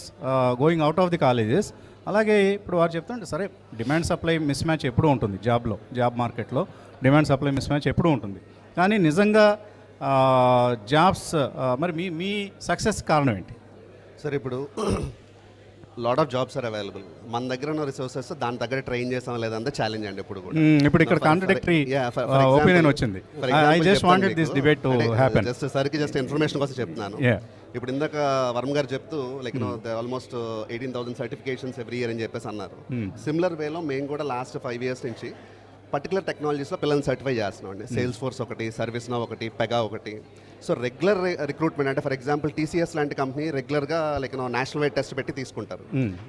[SPEAKER 1] going out of the colleges? అలాగే ఇప్పుడు వారు చెప్తుంటే సరే డిమాండ్ సప్లై మిస్ మ్యాచ్ ఎప్పుడూ ఉంటుంది, జాబ్ మార్కెట్లో డిమాండ్ సప్లై మిస్ మ్యాచ్ ఎప్పుడూ ఉంటుంది. కానీ నిజంగా జాబ్స్ మరి మీ సక్సెస్ కారణం ఏంటి?
[SPEAKER 4] సార్ ఇప్పుడు lot of jobs are available. మన దగ్గర ఉన్న రిసోర్సెస్ దాని దగ్గర ట్రైన్ చేసాం లేదంటే ఛాలెంజ్ అండి ఇప్పుడు కూడా.
[SPEAKER 1] ఇప్పుడు ఇక్కడ కాంట్రడిక్టరీ ఒపీనియన్ వచ్చింది. I just wanted this debate to happen.
[SPEAKER 4] Just information కోసం చెప్తున్నాను. ఇప్పుడు ఇందాక వర్మ గారు చెప్తూ like almost 18,000 certifications every year అని చెప్పేసి అన్నారు. సిమిలర్ వేలో మేము కూడా లాస్ట్ 5 years నుంచి పర్టికులర్ టెక్నాలజీస్లో పిల్లల్ని సర్టిఫై చేస్తున్నాం అండి. సేల్స్ ఫోర్స్ ఒకటి, సర్వీస్ నౌ ఒకటి, పెగా ఒకటి. సో రెగ్యులర్ రిక్రూట్మెంట్ అంటే ఫర్ ఎగ్జాంపుల్ టీసీఎస్ లాంటి కంపెనీ రెగ్యులర్గా లైక్ నేషనల్ వైడ్ టెస్ట్ పెట్టి తీసుకుంటారు.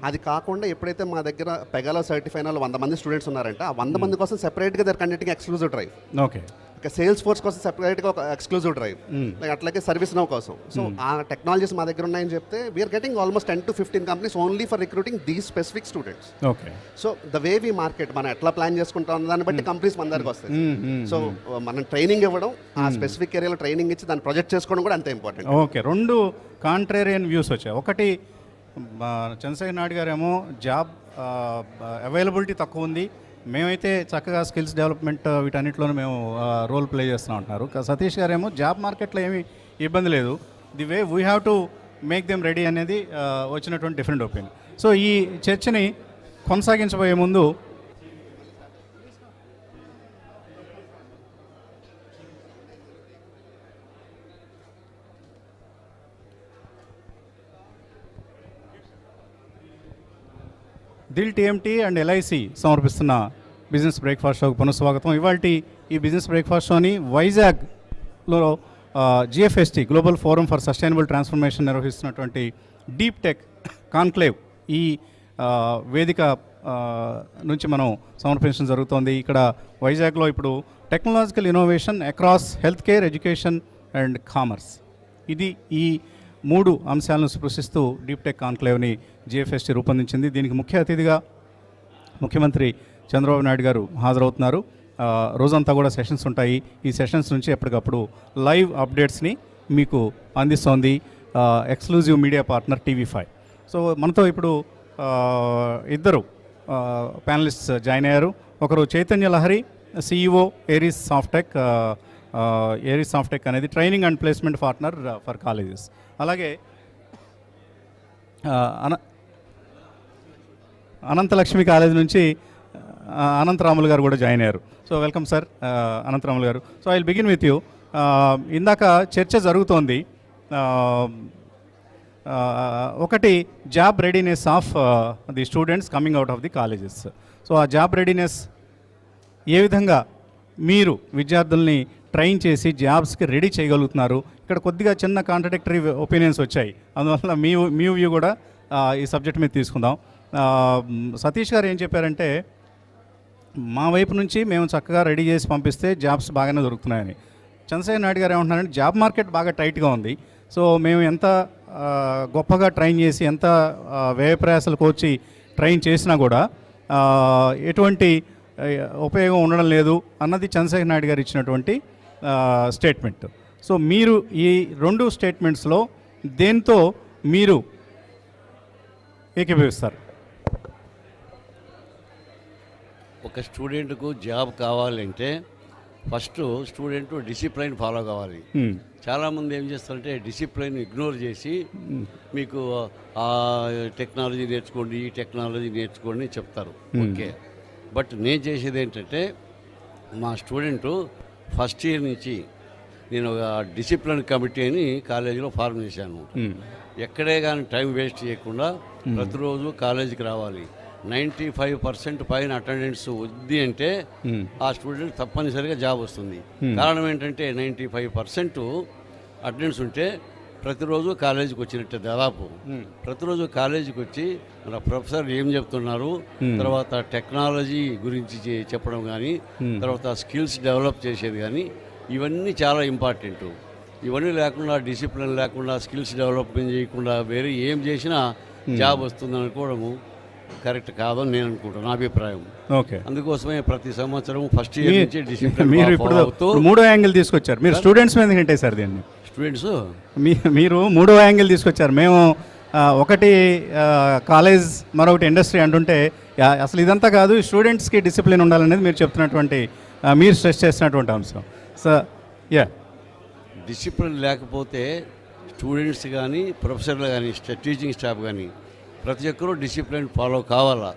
[SPEAKER 4] అది కాకుండా ఎప్పుడైతే మా దగ్గర పెగాలో సర్టిఫై అయిన 100 మంది స్టూడెంట్స్ ఉన్నారంటే ఆ 100 మంది కోసం సెపరేట్గా they're conducting exclusive drive.
[SPEAKER 1] Okay.
[SPEAKER 4] Sales force కోసం సెపరేట్గా ఒక ఎక్స్క్లూజివ్ డ్రైవ్, లైక్ అట్లాగే సర్వీస్ నౌ కోసం. సో ఆ టెక్నాలజీస్ మా దగ్గర ఉన్నాయని చెప్తే we're getting almost 10 to 15 companies only for recruiting these specific students.
[SPEAKER 1] Okay.
[SPEAKER 4] So the way we market మనం ఎట్లా ప్లాన్ చేసుకుంటాం దాన్ని బట్టి కంపెనీస్ మన దగ్గరకు వస్తాయి. సో మనం ట్రైనింగ్ ఇవ్వడం, ఆ స్పెసిఫిక్ ఏరియాలో ట్రైనింగ్ ఇచ్చి దాన్ని ప్రొజెక్ట్ చేసుకోవడం కూడా అంతే ఇంపార్టెంట్.
[SPEAKER 1] ఓకే. 2 కాంట్రేరియన్ వ్యూస్ వచ్చాయి. ఒకటి చంద్రశేఖర్ నాయుడు గారేమో జాబ్ అవైలబిలిటీ తక్కువ ఉంది, మేమైతే చక్కగా స్కిల్స్ డెవలప్మెంట్ వీటన్నిటిలోనూ మేము రోల్ ప్లే చేస్తున్నాం అంటున్నారు. సతీష్ గారేమో జాబ్ మార్కెట్లో ఏమీ ఇబ్బంది లేదు, the way we have to make them ready అనేది వచ్చినటువంటి డిఫరెంట్ ఒపీనియన్. సో ఈ చర్చని కొనసాగించబోయే ముందు దిల్ టీఎంటీ అండ్ ఎల్ఐసి సమర్పిస్తున్న బిజినెస్ బ్రేక్ఫాస్ట్ షోకు పునఃస్వాగతం. ఇవాళ ఈ బిజినెస్ బ్రేక్ఫాస్ట్ షోని వైజాగ్లో జిఎఫ్ఎస్టీ global forum for sustainable transformation నిర్వహిస్తున్నటువంటి డీప్ టెక్ కాన్క్లేవ్ ఈ వేదిక నుంచి మనం సమర్పించడం జరుగుతోంది. ఇక్కడ వైజాగ్లో ఇప్పుడు technological innovation across health care, education and commerce, ఇది ఈ 3 అంశాలను స్పృశిస్తూ డీప్ టెక్ కాన్క్లేవ్ని జిఎఫ్ఎస్టీ రూపొందించింది. దీనికి ముఖ్య అతిథిగా ముఖ్యమంత్రి చంద్రబాబు నాయుడు గారు హాజరవుతున్నారు. రోజంతా కూడా సెషన్స్ ఉంటాయి. ఈ సెషన్స్ నుంచి ఎప్పటికప్పుడు లైవ్ అప్డేట్స్ని మీకు అందిస్తోంది exclusive media partner TV5. So మనతో ఇప్పుడు 2 ప్యానలిస్ట్స్ జాయిన్ అయ్యారు. ఒకరు Chaitanya Lahari, CEO Aries Softech అనేది training and placement partner for colleges. అలాగే అనంతలక్ష్మి కాలేజ్ నుంచి అనంతరాములు గారు కూడా జాయిన్ అయ్యారు. సో వెల్కమ్ సార్ అనంతరాములు గారు. So I will begin with you. ఇందాక చర్చ జరుగుతోంది, ఒకటి job readiness of the students coming out of the colleges. So ఆ జాబ్ రెడీనెస్ ఏ విధంగా మీరు విద్యార్థుల్ని ట్రైన్ చేసి జాబ్స్కి రెడీ చేయగలుగుతున్నారు? ఇక్కడ కొద్దిగా చిన్న కాంట్రడిక్టరీ ఒపీనియన్స్ వచ్చాయి, అందువల్ల మీ వ్యూ కూడా ఈ సబ్జెక్ట్ మీద తీసుకుందాం. సతీష్ గారు ఏం చెప్పారంటే, మా వైపు నుంచి మేము చక్కగా రెడీ చేసి పంపిస్తే జాబ్స్ బాగానే దొరుకుతున్నాయని. చంద్రశేఖర్ నాయుడు గారు ఏమంటున్నారంటే జాబ్ మార్కెట్ బాగా టైట్గా ఉంది, సో మేము ఎంత గొప్పగా ట్రైన్ చేసి ఎంత వ్యయ ప్రయాసాలకు వచ్చి ట్రైన్ చేసినా కూడా ఎటువంటి ఉపయోగం ఉండడం లేదు అన్నది చంద్రశేఖర్ నాయుడు గారు ఇచ్చినటువంటి స్టేట్మెంట్. సో మీరు ఈ 2 స్టేట్మెంట్స్లో దేంతో మీరు ఏకీభవిస్తారు?
[SPEAKER 7] ఒక స్టూడెంట్కు జాబ్ కావాలంటే ఫస్ట్ స్టూడెంట్ డిసిప్లైన్ ఫాలో కావాలి. చాలామంది ఏం చేస్తారంటే డిసిప్లైన్ ఇగ్నోర్ చేసి మీకు ఆ టెక్నాలజీ నేర్చుకోండి, ఈ టెక్నాలజీ నేర్చుకోండి అని చెప్తారు. ఓకే, బట్ నేను చేసేది ఏంటంటే మా స్టూడెంటు ఫస్ట్ ఇయర్ నుంచి నేను ఒక డిసిప్లిన్ కమిటీ అని కాలేజీలో ఫార్మ్ చేశాను. ఎక్కడే కానీ టైం వేస్ట్ చేయకుండా ప్రతిరోజు కాలేజీకి రావాలి. 95% పైన అటెండెన్స్ ఉంది అంటే ఆ స్టూడెంట్ తప్పనిసరిగా జాబ్ వస్తుంది. కారణం ఏంటంటే 95% అటెండెన్స్ ఉంటే ప్రతిరోజు కాలేజీకి వచ్చినట్టే. దాదాపు ప్రతిరోజు కాలేజీకి వచ్చి మన ప్రొఫెసర్ ఏం చెప్తున్నారు, తర్వాత టెక్నాలజీ గురించి చెప్పడం కానీ, తర్వాత స్కిల్స్ డెవలప్ చేసేది కానీ, ఇవన్నీ చాలా ఇంపార్టెంట్. ఇవన్నీ లేకుండా, డిసిప్లిన్ లేకుండా, స్కిల్స్ డెవలప్మెంట్ చేయకుండా వేరే ఏం చేసినా జాబ్ వస్తుంది అనుకోవడము కరెక్ట్ కాదని నేను అనుకుంటాను, నా అభిప్రాయం.
[SPEAKER 1] ఓకే,
[SPEAKER 7] అందుకోసమే ప్రతి సంవత్సరం ఫస్ట్ ఇయర్ నుంచి డిసిప్లిన్
[SPEAKER 1] మీరు ఇప్పుడు మూడో యాంగిల్ తీసుకొచ్చారు. మీరు స్టూడెంట్స్ మీద ఏంటే సార్ దీన్ని?
[SPEAKER 7] స్టూడెంట్స్
[SPEAKER 1] మీరు మూడో యాంగిల్ తీసుకొచ్చారు. మేము ఒకటి కాలేజ్, మరొకటి ఇండస్ట్రీ అంటుంటే అసలు ఇదంతా కాదు, స్టూడెంట్స్కి డిసిప్లిన్ ఉండాలనేది మీరు చెప్తున్నటువంటి, మీరు స్ట్రెస్ చేస్తున్నటువంటి అంశం. సో
[SPEAKER 7] డిసిప్లిన్ లేకపోతే స్టూడెంట్స్ కానీ, ప్రొఫెసర్లు కానీ, టీచింగ్ స్టాఫ్ కానీ ప్రతి ఒక్కరూ డిసిప్లిన్ ఫాలో కావాలా.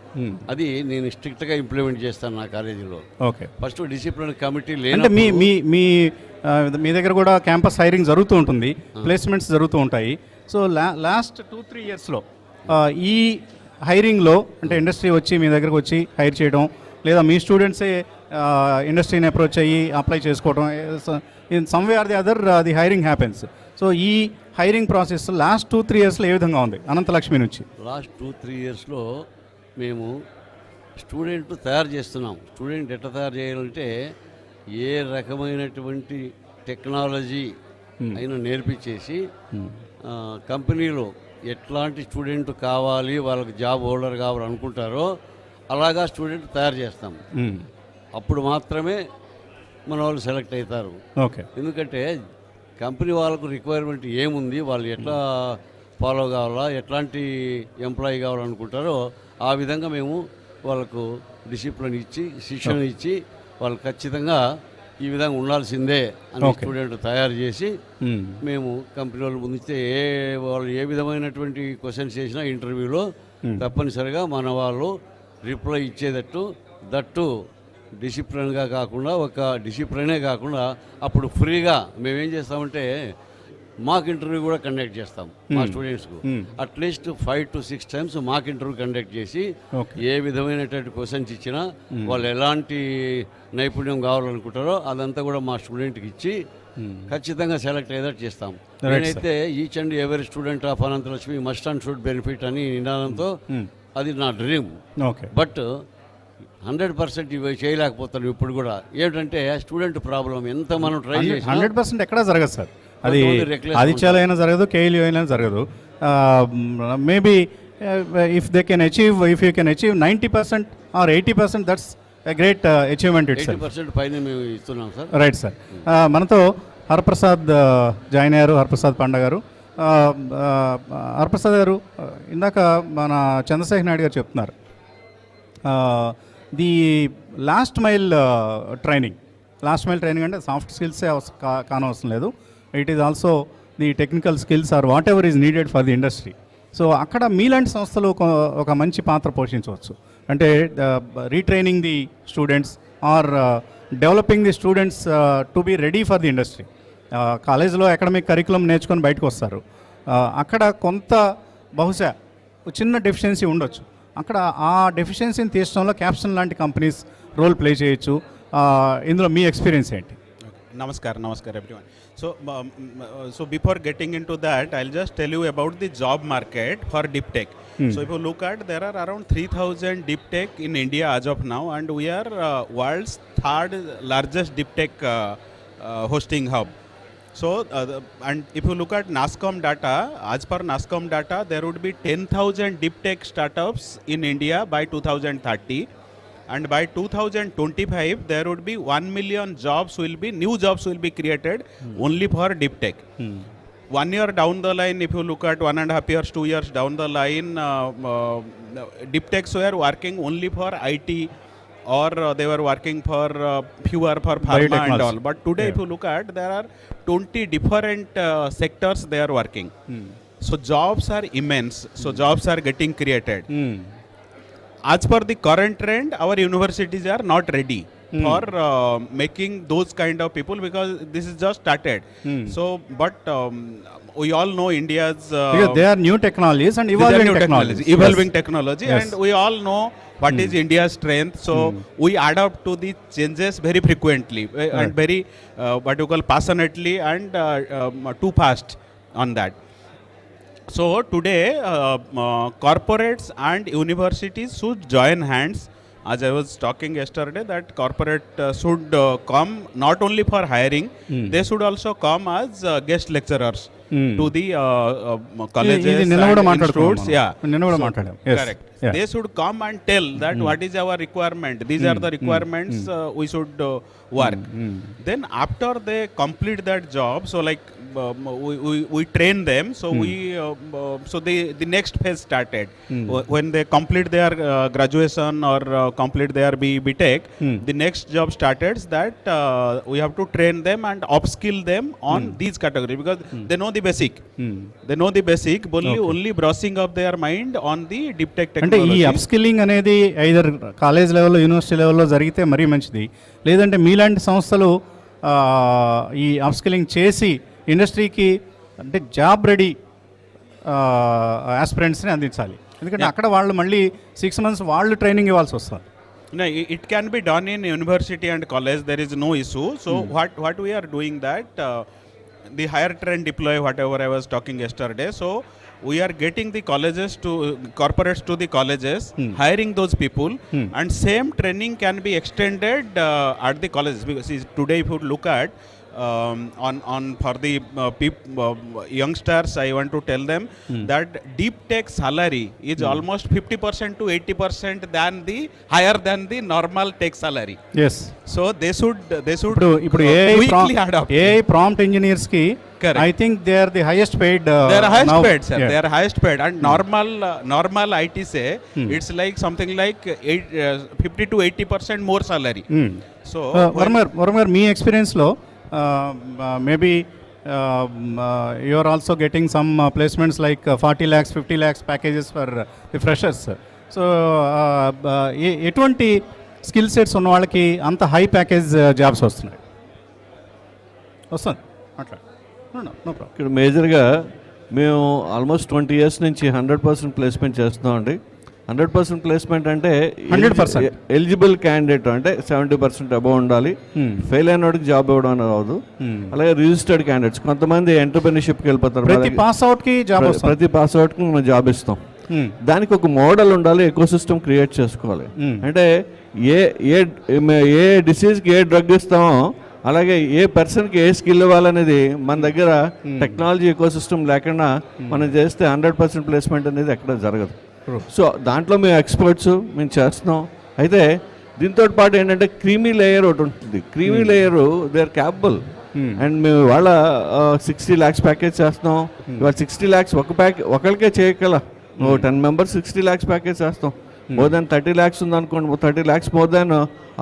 [SPEAKER 7] అది నేను స్ట్రిక్ట్గా ఇంప్లిమెంట్ చేస్తాను నా కాలేజీలో.
[SPEAKER 1] ఓకే,
[SPEAKER 7] ఫస్ట్ డిసిప్లిన్ కమిటీ
[SPEAKER 1] అంటే మీ దగ్గర కూడా క్యాంపస్ హైరింగ్ జరుగుతూ ఉంటుంది, ప్లేస్మెంట్స్ జరుగుతూ ఉంటాయి. సో లాస్ట్ 2-3 ఇయర్స్లో ఈ హైరింగ్లో అంటే ఇండస్ట్రీ వచ్చి మీ దగ్గరకు వచ్చి హైర్ చేయడం, లేదా మీ స్టూడెంట్సే ఇండస్ట్రీని అప్రోచ్ అయ్యి అప్లై చేసుకోవడం, in some way or the other the hiring happens. So ఈ హైరింగ్ ప్రాసెస్ లాస్ట్ 2-3 ఇయర్స్లో ఏ విధంగా ఉంది అనంతలక్ష్మి నుంచి?
[SPEAKER 7] లాస్ట్ 2-3 ఇయర్స్లో మేము స్టూడెంట్ తయారు చేస్తున్నాం. స్టూడెంట్ ఎట్లా తయారు చేయాలంటే ఏ రకమైనటువంటి టెక్నాలజీ అయినా నేర్పించేసి కంపెనీలో ఎట్లాంటి స్టూడెంట్ కావాలి, వాళ్ళకి జాబ్ హోల్డర్ కావాలి అనుకుంటారో అలాగా స్టూడెంట్ తయారు చేస్తాం. అప్పుడు మాత్రమే మన వాళ్ళు సెలెక్ట్ అవుతారు.
[SPEAKER 1] ఓకే,
[SPEAKER 7] ఎందుకంటే కంపెనీ వాళ్ళకు రిక్వైర్మెంట్ ఏముంది, వాళ్ళు ఎట్లా ఫాలో కావాలా, ఎట్లాంటి ఎంప్లాయీ కావాలనుకుంటారో ఆ విధంగా మేము వాళ్ళకు డిసిప్లిన్ ఇచ్చి, శిక్షణ ఇచ్చి, వాళ్ళు ఖచ్చితంగా ఈ విధంగా ఉండాల్సిందే అని స్టూడెంట్ తయారు చేసి మేము కంపెనీ వాళ్ళు ముందుస్తే వాళ్ళు ఏ విధమైనటువంటి క్వశ్చన్స్ చేసినా ఇంటర్వ్యూలో తప్పనిసరిగా మన వాళ్ళు రిప్లై ఇచ్చేటట్టు, దట్టు డిసిప్లిన్గా కాకుండా, ఒక డిసిప్లినే కాకుండా అప్పుడు ఫ్రీగా మేమేం చేస్తామంటే మాక్ ఇంటర్వ్యూ కూడా కండక్ట్ చేస్తాం మా స్టూడెంట్స్కు. At least 5 to 6 times mock interview conduct చేసి ఏ విధమైనటువంటి క్వశ్చన్స్ ఇచ్చినా వాళ్ళు ఎలాంటి నైపుణ్యం కావాలనుకుంటారో అదంతా కూడా మా స్టూడెంట్కి ఇచ్చి ఖచ్చితంగా సెలెక్ట్ అయ్యేటట్టు చేస్తాం. నేనైతే each and every student of Ananthalakshmi must and should benefit అని నినాదంతో, అది నా డ్రీమ్. బట్ 100% ఇవి చేయలేకపోతాను ఇప్పుడు కూడా. ఏంటంటే స్టూడెంట్ ప్రాబ్లం ఎంత మనం ట్రై చేసి
[SPEAKER 1] 100% ఎక్కడా జరగదు సార్. అది ఆదిత్యాలు అయినా జరగదు, కేఎల్యూ అయినా జరగదు. Maybe if they can achieve, if you can achieve 90% or 80%, that's a great achievement.
[SPEAKER 7] 80% పైన మేము ఇస్తున్నాం సార్.
[SPEAKER 1] Right sir. మనతో హరప్రసాద్ జాయిన్ అయ్యారు, హరప్రసాద్ పండ గారు. హరప్రసాద్ గారు, ఇందాక మన చంద్రశేఖర్ నాయుడు గారు చెప్తున్నారు ది లాస్ట్ మైల్ ట్రైనింగ్ అంటే సాఫ్ట్ స్కిల్సే కానవసరం లేదు, it is also the technical skills or whatever is needed for the industry. So అక్కడ మీలాంటి సంస్థలు ఒక మంచి పాత్ర పోషించవచ్చు. అంటే retraining the students or developing the students to be ready for the industry. కాలేజీలో అకాడమిక్ కరికులం నేర్చుకొని బయటకు వస్తారు, అక్కడ కొంత బహుశా చిన్న డెఫిషియన్సీ ఉండొచ్చు. అక్కడ ఆ డెఫిషియన్సీని తీర్చడంలో క్యాప్షన్ లాంటి కంపెనీస్ రోల్ ప్లే చేయొచ్చు. ఇందులో మీ ఎక్స్పీరియన్స్ ఏంటి?
[SPEAKER 8] Namaskar everyone. So before getting into that, I'll just tell you about the job market for deep tech. So if you look at, there are around 3,000 deep tech in India as of now, and we are world's third largest deep tech hosting hub. So and if you look at NASSCOM data, as per NASSCOM data, there would be 10,000 deep tech startups in India by 2030. And by 2025 there would be 1 million new jobs will be created only for deep tech. 1 year down the line, if you look at 1.5 years, 2 years down the line, deep techs were working only for IT or they were working for fewer for pharma and
[SPEAKER 1] Biotechnology.
[SPEAKER 8] all. But today, if you look at, there are 20 different sectors they are working. So jobs are immense. So jobs are getting created. As per the current trend, our universities are not ready for making those kind of people, because this is just started. So, but we all know India's
[SPEAKER 1] Because they are new technologies and
[SPEAKER 8] these are
[SPEAKER 1] evolving
[SPEAKER 8] new
[SPEAKER 1] technologies.
[SPEAKER 8] evolving
[SPEAKER 1] Yes.
[SPEAKER 8] technology,
[SPEAKER 1] Yes.
[SPEAKER 8] and we all know what is India's strength. So we adapt to the changes very frequently and very what you call passionately and too fast on that. So today, corporates and universities should join hands. As I was talking yesterday, that corporate should come not only for hiring, they should also come as guest lecturers to the colleges
[SPEAKER 1] ఇది నిన్న కూడా
[SPEAKER 8] and
[SPEAKER 1] మాట్లాడుకున్నాం
[SPEAKER 8] institutes.
[SPEAKER 1] మనం.
[SPEAKER 8] Yeah,
[SPEAKER 1] నిన్న కూడా మాట్లాడాం. Yes.
[SPEAKER 8] correct.
[SPEAKER 1] Yeah.
[SPEAKER 8] They should come and tell that what is our requirement. These are the requirements we should work. Then after they complete that job, so like we train them. So so the next phase started when they complete their graduation or complete their BTech. The next job started that we have to train them and upskill them on these categories, because they know the basic. They know the basic. Only brushing up their mind on the deep tech
[SPEAKER 1] అంటే ఈ
[SPEAKER 8] technology.
[SPEAKER 1] Upskilling అనేది either college లెవెల్లో university లెవెల్లో జరిగితే మరీ మంచిది, లేదంటే మీలాంటి సంస్థలు ఈ అప్స్కిల్లింగ్ చేసి ఇండస్ట్రీకి అంటే జాబ్ రెడీ ఆస్పిరెంట్స్ని అందించాలి. ఎందుకంటే అక్కడ వాళ్ళు మళ్ళీ 6 months వాళ్ళు ట్రైనింగ్ ఇవ్వాల్సి వస్తుంది.
[SPEAKER 8] No, it can be done in university and college. There is no issue. So what we are doing that the higher trend deploy, whatever I was talking yesterday. So we are getting the colleges to corporates to the colleges, hiring those people, and same training can be extended at the colleges. Because see, today if you look at on for the youngsters, I want to tell them that deep tech salary is almost 50% to 80% than the higher than the normal tech salary.
[SPEAKER 1] Yes.
[SPEAKER 8] So they should
[SPEAKER 1] ఇప్పుడు
[SPEAKER 8] quickly adapt.
[SPEAKER 1] AI prompt ఇంజనీర్స్కి
[SPEAKER 8] Correct.
[SPEAKER 1] I think they are the highest paid.
[SPEAKER 8] They are highest paid, sir. They are highest paid, and normal IT say it's like something like 50 to 80% more salary. So
[SPEAKER 1] Varma గారు, మీ ఎక్స్పీరియన్స్లో maybe you are also getting some placements like 40 lakhs 50 lakhs packages for the freshers. So ఎటువంటి skill sets ఉన్న వాళ్ళకి అంత high package jobs వస్తున్నాయి? వస్తుంది అట్లా. No problem.
[SPEAKER 5] ఇక్కడ మేజర్గా మేము ఆల్మోస్ట్ 20 years నుంచి 100% ప్లేస్మెంట్ చేస్తున్నామండి. 100% ప్లేస్మెంట్ అంటే
[SPEAKER 1] 100%.
[SPEAKER 5] ఎలిజిబుల్ క్యాండిడేట్ అంటే 70% అబౌవ్ ఉండాలి. ఫెయిల్ అయిన వాడికి జాబ్ ఇవ్వడం అనేది అవ్వదు. అలాగే రిజిస్టర్డ్ క్యాండిడేట్స్ కొంతమంది ఎంటర్ప్రెన్యూర్షిప్కి వెళ్ళిపోతారు.
[SPEAKER 1] ప్రతి పాస్ అవుట్కి జాబ్ వస్తుంది.
[SPEAKER 5] ప్రతి పాస్ అవుట్కి మనం జాబ్ ఇస్తాం. దానికి ఒక మోడల్ ఉండాలి, ఎకో సిస్టమ్ క్రియేట్ చేసుకోవాలి. అంటే ఏ డిసీజ్కి ఏ డ్రగ్ ఇస్తామో అలాగే ఏ పర్సన్కి ఏ స్కిల్ ఇవ్వాలనేది మన దగ్గర టెక్నాలజీ ఎకో సిస్టమ్ లేకుండా మనం చేస్తే 100% ప్లేస్మెంట్ అనేది ఎక్కడ జరగదు. సో దాంట్లో మేము ఎక్స్పర్ట్స్ మేము చేస్తున్నాం. అయితే దీంతో పాటు ఏంటంటే క్రీమీ లేయర్ ఒకటి ఉంటుంది. Creamy layer they are capable and మేము వాళ్ళ 60 lakhs ప్యాకేజ్ చేస్తున్నాం. ఇవాళ 60 lakhs ఒకరికే చేయగల 10 members 60 lakhs ప్యాకేజ్ చేస్తాం. మోర్ దాన్ 30 lakhs ఉందనుకోండి, 30 lakhs more than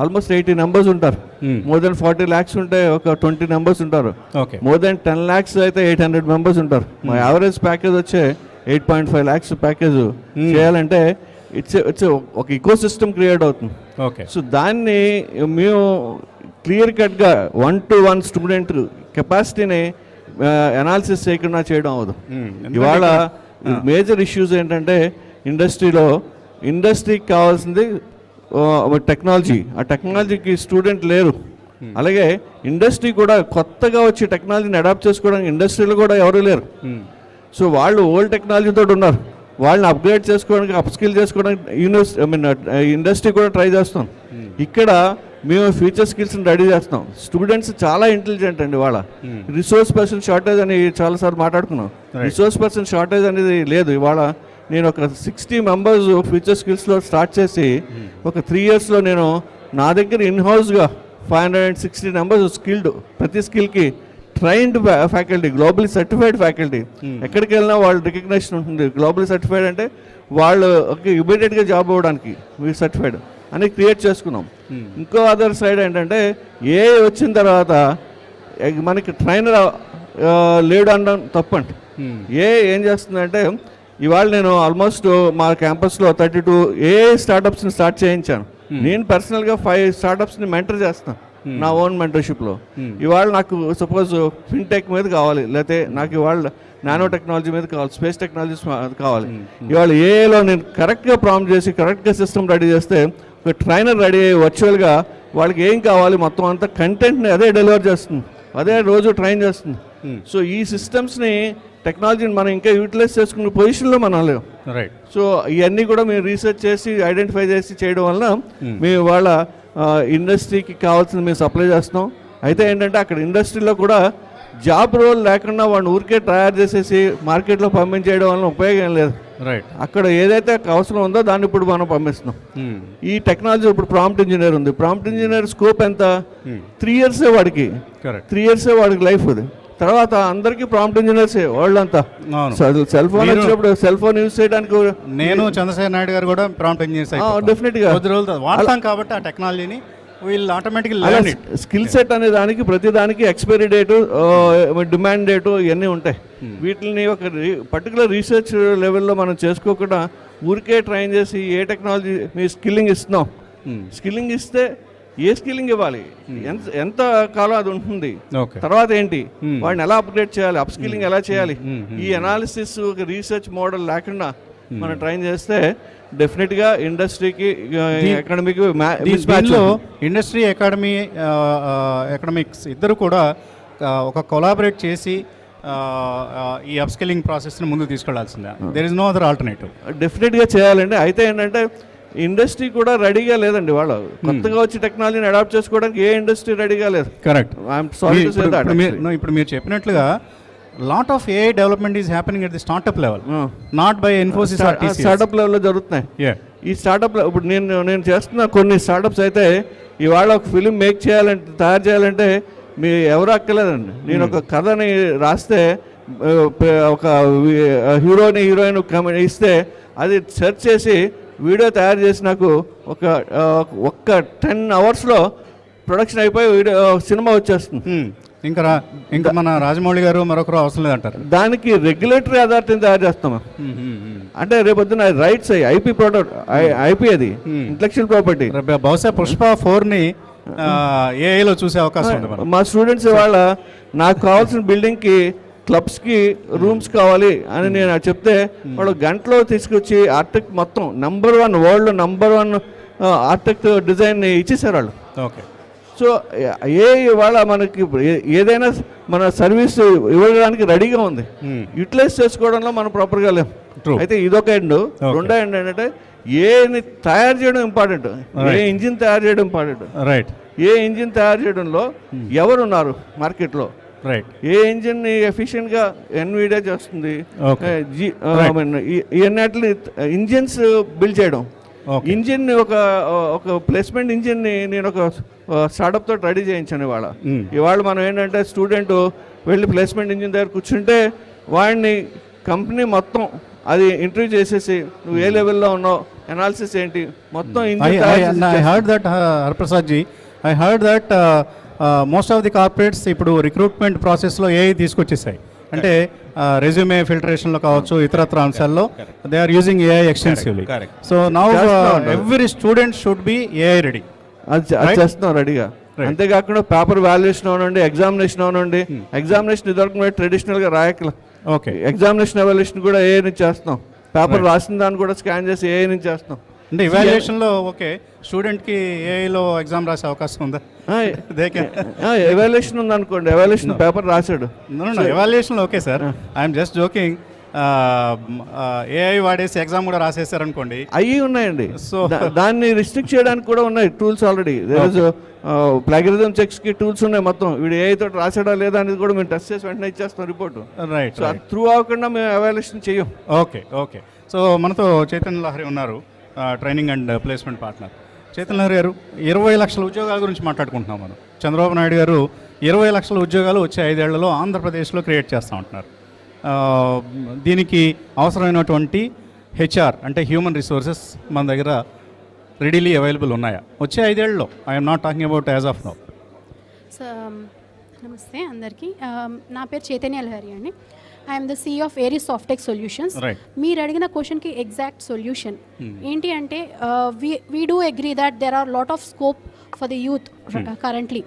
[SPEAKER 5] almost 80 numbers ఉంటారు. మోర్ దాన్ 40 lakhs ఉంటే ఒక 20 numbers ఉంటారు. మోర్ దాన్ 10 lakhs అయితే 800 members ఉంటారు. మా యావరేజ్ ప్యాకేజ్ వచ్చే 8.5 lakhs ప్యాకేజ్ చేయాలంటే ఇట్స్ ఒక ఈకో సిస్టమ్ క్రియేట్ అవుతుంది. సో దాన్ని మేము క్లియర్ కట్గా 1-to-1 స్టూడెంట్ కెపాసిటీని అనాలిసిస్ చేయకుండా చేయడం అవ్వదు. ఇవాళ మేజర్ ఇష్యూస్ ఏంటంటే ఇండస్ట్రీకి కావాల్సింది టెక్నాలజీ. ఆ టెక్నాలజీకి స్టూడెంట్ లేరు. అలాగే ఇండస్ట్రీ కూడా కొత్తగా వచ్చి టెక్నాలజీని అడాప్ట్ చేసుకోవడానికి ఇండస్ట్రీలో కూడా ఎవరు లేరు. సో వాళ్ళు ఓల్డ్ టెక్నాలజీతో ఉన్నారు. వాళ్ళని అప్గ్రేడ్ చేసుకోవడానికి అప్స్కిల్ చేసుకోవడానికి ఇండస్ట్రీ కూడా ట్రై చేస్తాం. ఇక్కడ మేము ఫ్యూచర్ స్కిల్స్ని రెడీ చేస్తాం. స్టూడెంట్స్ చాలా ఇంటెలిజెంట్ అండి. వాళ్ళ రిసోర్స్ పర్సన్ షార్టేజ్ అని చాలాసార్లు మాట్లాడుకున్నాం. రిసోర్స్ పర్సన్ షార్టేజ్ అనేది లేదు. ఇవాళ నేను ఒక 60 members ఫ్యూచర్ స్కిల్స్లో స్టార్ట్ చేసి ఒక 3 yearsలో నేను నా దగ్గర ఇన్హౌస్గా 560 numbers స్కిల్డ్, ప్రతి స్కిల్కి trained faculty, globally certified faculty. ఎక్కడికి వెళ్ళినా వాళ్ళ రికగ్నేషన్ ఉంటుంది. గ్లోబలీ సర్టిఫైడ్ అంటే వాళ్ళు ఇమీడియట్గా జాబ్ అవ్వడానికి వీళ్ళు సర్టిఫైడ్. అని క్రియేట్ చేసుకున్నాం. ఇంకో అదర్ సైడ్ ఏంటంటే ఏఐ వచ్చిన తర్వాత మనకి ట్రైనర్ లేడు అనడం తప్పండి. ఏం చేస్తుందంటే ఇవాళ నేను ఆల్మోస్ట్ మా క్యాంపస్లో 32 ఏఐ స్టార్టప్స్ని స్టార్ట్ చేయించాను. నేను పర్సనల్గా 5 స్టార్టప్స్ని మెంటర్ చేస్తాను నా ఓన్ మెంటర్షిప్లో. ఇవాళ నాకు సపోజ్ ఫిన్టెక్ మీద కావాలి, లేకపోతే నాకు ఇవాళ నానో టెక్నాలజీ మీద కావాలి, స్పేస్ టెక్నాలజీస్ కావాలి. ఇవాళ ఏఐలో నేను కరెక్ట్గా ప్రాంప్ట్ చేసి కరెక్ట్గా సిస్టమ్ రెడీ చేస్తే ఒక ట్రైనర్ రెడీ అయ్యి వర్చువల్గా వాళ్ళకి ఏం కావాలి మొత్తం అంతా కంటెంట్ని అదే డెలివర్ చేస్తుంది, అదే రోజు ట్రైన్ చేస్తుంది. సో ఈ సిస్టమ్స్ని టెక్నాలజీని మనం ఇంకా యూటిలైజ్ చేసుకునే పొజిషన్లో మనం లేవు.
[SPEAKER 1] రైట్.
[SPEAKER 5] సో ఇవన్నీ కూడా మేము రీసెర్చ్ చేసి ఐడెంటిఫై చేసి చేయడం వలన మేము వాళ్ళ ఇండస్ట్రీకి కావాల్సింది మేము సప్లై చేస్తున్నాం. అయితే ఏంటంటే అక్కడ ఇండస్ట్రీలో కూడా జాబ్ రోల్ లేకుండా వాడిని ఊరికే తయారు చేసేసి మార్కెట్లో పంపించేయడం వలన ఉపయోగం లేదు.
[SPEAKER 1] రైట్.
[SPEAKER 5] అక్కడ ఏదైతే అవసరం ఉందో దాన్ని ఇప్పుడు మనం పంపిస్తున్నాం. ఈ టెక్నాలజీ ఇప్పుడు ప్రాంప్ట్ ఇంజనీర్ ఉంది. ప్రాంప్ట్ ఇంజనీర్ స్కోప్ ఎంత? 3 years వాడికి.
[SPEAKER 1] కరెక్ట్.
[SPEAKER 5] 3 years వాడికి లైఫ్ అది. తర్వాత అందరికీ ప్రాంప్ట్ ఇంజనీర్సే వరల్డ్ అంతా. సెల్ ఫోన్ వచ్చినప్పుడు సెల్ ఫోన్ యూజ్ చేయడానికి
[SPEAKER 1] నేను చంద్రశేఖర్ నాయుడు గారు కూడా ప్రాంప్ట్ ఇంజనీర్స్
[SPEAKER 5] డెఫినెట్గా
[SPEAKER 1] కొద్ది రోజులు వాడతాం కాబట్టి ఆ టెక్నాలజీని వీళ్ళు ఆటోమేటిక్గా
[SPEAKER 5] స్కిల్ సెట్ అనే దానికి ప్రతి దానికి ఎక్స్పైరీ డేటు, డిమాండ్ డేటు ఇవన్నీ ఉంటాయి. వీటిని ఒక పర్టికులర్ రీసెర్చ్ లెవెల్లో మనం చేసుకోకుండా ఊరికే ట్రైన్ చేసి ఏ టెక్నాలజీ మీ స్కిల్లింగ్ ఇస్తున్నాం, స్కిల్లింగ్ ఇస్తే ఏ స్కిల్లింగ్ ఇవ్వాలి, ఎంత కాలం అది ఉంటుంది, తర్వాత ఏంటి వాడిని ఎలా అప్గ్రేడ్ చేయాలి, అప్ స్కిల్లింగ్ ఎలా చేయాలి, ఈ అనాలిసిస్ ఒక రీసెర్చ్ మోడల్ లేకుండా మనం ట్రైన్ చేస్తే డెఫినెట్గా ఇండస్ట్రీకి అకాడమీకి
[SPEAKER 1] ఇండస్ట్రీ అకాడమిక్స్ ఇద్దరు కూడా ఒక కొలాబరేట్ చేసి ఈ అప్స్కిల్లింగ్ ప్రాసెస్ని ముందుకు తీసుకెళ్లాల్సిందే. There is no other alternative.
[SPEAKER 5] డెఫినెట్గా చేయాలండి. అయితే ఏంటంటే ఇండస్ట్రీ కూడా రెడీగా లేదండి. వాళ్ళు కొత్తగా వచ్చి టెక్నాలజీని అడాప్ట్ చేసుకోవడానికి ఏ ఇండస్ట్రీ రెడీగా లేదు.
[SPEAKER 1] కరెక్ట్.
[SPEAKER 5] ఇప్పుడు
[SPEAKER 1] మీరు చెప్పినట్లుగా lot of AI development is happening at the startup level, not by Infosys or TCS.
[SPEAKER 5] Startup లెవెల్లో జరుగుతున్నాయి. ఈ స్టార్ట్అప్ ఇప్పుడు నేను చేస్తున్న కొన్ని స్టార్ట్అప్స్ అయితే ఇవాళ ఒక ఫిలిం మేక్ చేయాలంటే, తయారు చేయాలంటే మీ ఎవరు అక్కర్లేదండి. నేను ఒక కథని రాస్తే ఒక హీరోయిన్ ఇస్తే అది సెర్చ్ చేసి వీడియో తయారు చేసి నాకు ఒక్క 10 hours ప్రొడక్షన్ అయిపోయి వీడియో సినిమా వచ్చేస్తుంది.
[SPEAKER 1] ఇంకా మన రాజమౌళి గారు మరొకరు అవసరం లేదంటారు.
[SPEAKER 5] దానికి రెగ్యులేటరీ అథారిటీని తయారు చేస్తాం. అంటే రేపొద్దున రైట్స్ ఐపీ ప్రోడక్ట్, ఐపీ అది ఇంటలెక్చువల్ ప్రాపర్టీ.
[SPEAKER 1] బహుశా పుష్ప 4ని ఏఐలో చూసే అవకాశం ఉంది.
[SPEAKER 5] మా స్టూడెంట్స్ ఇవాళ నాకు కావాల్సిన బిల్డింగ్కి క్లబ్స్కి రూమ్స్ కావాలి అని నేను చెప్తే వాళ్ళు గంటలో తీసుకొచ్చి ఆర్కిటెక్ట్ మొత్తం వరల్డ్ నెంబర్ 1 ఆర్కిటెక్ట్ డిజైన్ ఇచ్చేసారు వాళ్ళు.
[SPEAKER 1] ఓకే.
[SPEAKER 5] సో ఇవాళ మనకి ఏదైనా మన సర్వీస్ ఇవ్వడానికి రెడీగా ఉంది. యూటిలైజ్ చేసుకోవడంలో మనం ప్రాపర్గా లేము. అయితే ఇదొక ఎండ్. రెండో ఎండ్ ఏంటంటే ఏని తయారు చేయడం ఇంపార్టెంట్, ఏ ఇంజిన్ తయారు చేయడం ఇంపార్టెంట్.
[SPEAKER 1] రైట్.
[SPEAKER 5] ఏ ఇంజిన్ తయారు చేయడంలో ఎవరున్నారు మార్కెట్లో,
[SPEAKER 1] రైట్,
[SPEAKER 5] ఏ ఇంజిన్ ఎఫిషియెంట్గా ఎన్విడియా చేస్తుంది, ఇవన్నీ ఇంజిన్స్ బిల్డ్ చేయడం. ఇంజిన్ ఒక ప్లేస్మెంట్ ఇంజిన్ని నేను ఒక స్టార్టప్ తోటి రెడీ చేయించాను. ఇవాళ మనం ఏంటంటే స్టూడెంట్ వెళ్ళి ప్లేస్మెంట్ ఇంజిన్ దగ్గర కూర్చుంటే వాడిని కంపెనీ మొత్తం అది ఇంటర్వ్యూ చేసేసి నువ్వు ఏ లెవెల్లో ఉన్నావు, అనాలిసిస్ ఏంటి మొత్తం engine.
[SPEAKER 1] I heard that Haraprasad ji, I heard that most of the corporates ఇప్పుడు రిక్రూట్మెంట్ ప్రాసెస్లో ఏఐ తీసుకొచ్చేసాయి. అంటే రెజ్యూమే ఫిల్టరేషన్లో కావచ్చు, ఇతరత్ర అంశాల్లో they are using AI extensively. So now every student should be AI ready.
[SPEAKER 5] అది చేస్తున్నాం రెడీగా. అంతేకాకుండా పేపర్ వాల్యుయేషన్ అవనండి, ఎగ్జామినేషన్ అవనండి. ఎగ్జామినేషన్ ఇదివరకు ట్రెడిషనల్గా రాయకల.
[SPEAKER 1] ఓకే.
[SPEAKER 5] ఎగ్జామినేషన్ ఎవాల్యుయేషన్ కూడా ఏఐ నుంచి చేస్తున్నాం. పేపర్ రాసిన దాన్ని కూడా స్కాన్ చేసి ఏఐ నుంచి చేస్తున్నాం.
[SPEAKER 1] అంటే ఇవాల్యుయేషన్లో ఓకే, స్టూడెంట్కి ఏఐలో ఎగ్జామ్ రాసే అవకాశం ఉందా?
[SPEAKER 5] ఎవాల్యుయేషన్ ఉందనుకోండి, ఎవాల్యుయేషన్ పేపర్ రాశాడు.
[SPEAKER 1] ఎవాల్యుయేషన్లో okay sir, I'm just joking. AI వాడేసి ఎగ్జామ్ కూడా రాసేసారనుకోండి,
[SPEAKER 5] అవి ఉన్నాయండి. సో దాన్ని రిస్ట్రిక్ట్ చేయడానికి కూడా ఉన్నాయి టూల్స్ ఆల్రెడీ. ప్లాగరిజం చెక్స్కి టూల్స్ ఉన్నాయి మొత్తం. వీడు ఏఐ తోటి రాసాడా లేదా అనేది కూడా మేము టెస్ట్ చేసి వెంటనే ఇచ్చేస్తాం రిపోర్టు.
[SPEAKER 1] రైట్.
[SPEAKER 5] సో త్రూ అవ్వకుండా మేము ఎవాల్యుయేషన్ చెయ్యం.
[SPEAKER 1] ఓకే. ఓకే. సో మనతో చైతన్య లహరి ఉన్నారు, training and placement partner. Chaitanya Lahari గారు, 20 లక్షల ఉద్యోగాల గురించి మాట్లాడుకుంటున్నాం మనం. చంద్రబాబు నాయుడు గారు 20 లక్షల ఉద్యోగాలు వచ్చే 5 ఏళ్లలో ఆంధ్రప్రదేశ్లో క్రియేట్ చేస్తూ ఉంటున్నారు. దీనికి అవసరమైనటువంటి హెచ్ఆర్ అంటే హ్యూమన్ రిసోర్సెస్ మన దగ్గర రెడీలీ అవైలబుల్ ఉన్నాయా వచ్చే 5 ఏళ్ళలో? I'm not talking about as of now.
[SPEAKER 9] So నమస్తే అందరికీ. నా పేరు చైతన్య లహరి అండి. I'm the CEO of Aeri Softech Solutions.
[SPEAKER 1] Right.
[SPEAKER 9] మీరు అడిగిన క్వశ్చన్కి ఎగ్జాక్ట్ సొల్యూషన్ ఏంటి అంటే we do agree that there are lot of scope for the youth currently.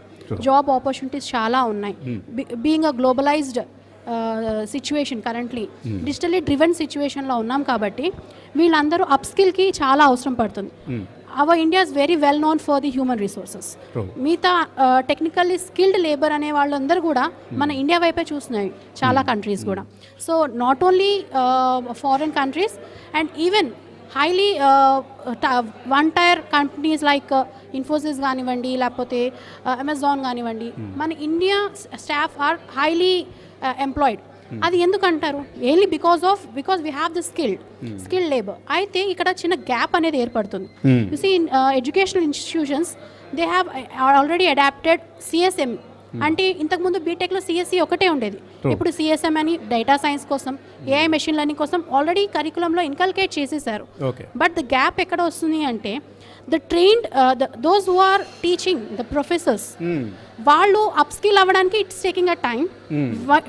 [SPEAKER 9] Job opportunities చాలా ఉన్నాయి. Being a globalized situation currently digitally driven సిచ్యువేషన్లో ఉన్నాం కాబట్టి వీళ్ళందరూ అప్ స్కిల్కి చాలా అవసరం పడుతుంది. Our India is very well known for the human resources. మిగతా టెక్నికల్లీ స్కిల్డ్ లేబర్ అనే వాళ్ళందరూ కూడా మన ఇండియా వైపే చూస్తున్నాయి చాలా కంట్రీస్ కూడా. So not only foreign countries and even highly one tier companies like Infosys కానివ్వండి లేకపోతే అమెజాన్ కానివ్వండి, మన India staff are highly employed. అది ఎందుకంటారు? Only because we have the skilled labour. అయితే ఇక్కడ చిన్న గ్యాప్ అనేది ఏర్పడుతుంది. You see in educational institutions they have already adapted CSM. అంటే ఇంతకుముందు బీటెక్లో CSE ఒకటే ఉండేది. ఇప్పుడు CSM అని డేటా సైన్స్ కోసం, AI మెషిన్ లెర్నింగ్ కోసం ఆల్రెడీ కరికులంలో ఇన్కల్కేట్ చేసేసారు. బట్ ద గ్యాప్ ఎక్కడ వస్తుంది అంటే the trained those who are teaching the professors వాళ్ళు అప్ స్కిల్ అవ్వడానికి ఇట్స్ టేకింగ్ అ టైమ్.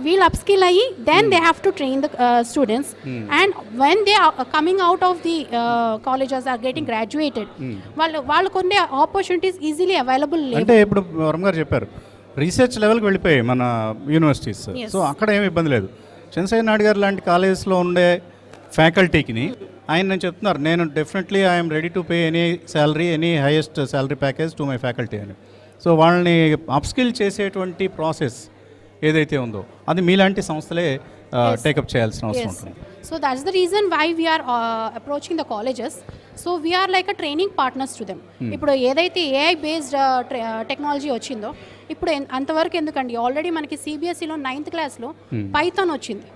[SPEAKER 9] వీళ్ళు అప్ స్కిల్ అయ్యి then they have to train the students and when they coming out of the colleges are getting graduated వాళ్ళు కొన్ని opportunities easily available లేవు.
[SPEAKER 1] అంటే ఇప్పుడు వరం గారు చెప్పారు రీసెర్చ్ లెవెల్కి వెళ్ళిపోయాయి మన యూనివర్సిటీస్. సో అక్కడ ఏమి ఇబ్బంది లేదు. చంద్రశేఖర్ నాయుడు గారు లాంటి కాలేజెస్లో ఉండే ఫ్యాకల్టీకి ఆయన చెప్తున్నారు, నేను definitely I'm ready to pay any salary, any highest salary package to my faculty అని. సో వాళ్ళని అప్స్కిల్ చేసేటువంటి ప్రాసెస్ ఏదైతే ఉందో అది మీలాంటి సంస్థలే టేకప్ చేయాల్సిన అవసరం ఉంటుంది.
[SPEAKER 9] So that's the reason why we are approaching the colleges. So we are like a training partners to them. ఇప్పుడు ఏదైతే AI based టెక్నాలజీ వచ్చిందో ఇప్పుడు అంతవరకు ఎందుకండి, ఆల్రెడీ మనకి CBSEలో 9th క్లాస్లో పైథాన్ వచ్చింది,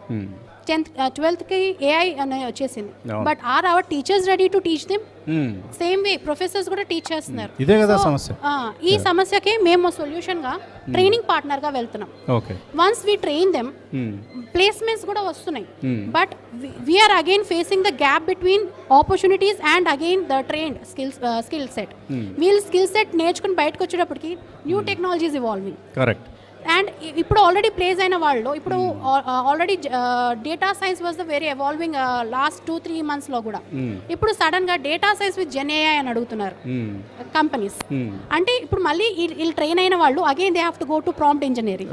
[SPEAKER 9] 12th AI అని వచ్చేసింది. But are our teachers ready to teach them? Same way professors కూడా టీచ్ చేస్తున్నారు.
[SPEAKER 1] ఇదే కదా సమస్య.
[SPEAKER 9] ఈ సమస్యకే మేము సొల్యూషన్గా ట్రైనింగ్ పార్ట్నర్గా వెళ్తున్నాం. Once we train them placements కూడా వస్తున్నాయి. But we're again facing the gap between opportunities and again the trained skill set. వీళ్ళు స్కిల్ సెట్ నేర్చుకుని బయటకు వచ్చేటప్పటికి new technologies evolving.
[SPEAKER 1] Correct.
[SPEAKER 9] And ఇప్పుడు ఆల్రెడీ ప్లేస్ అయిన వాళ్ళు ఇప్పుడు already data science was the very evolving last 2-3 monthsలో కూడా. ఇప్పుడు సడన్గా డేటా సైన్స్ విత్ GenAI అని అడుగుతున్నారు కంపెనీస్. అంటే ఇప్పుడు మళ్ళీ వీళ్ళు ట్రైన్ అయిన వాళ్ళు again they have to go to prompt engineering.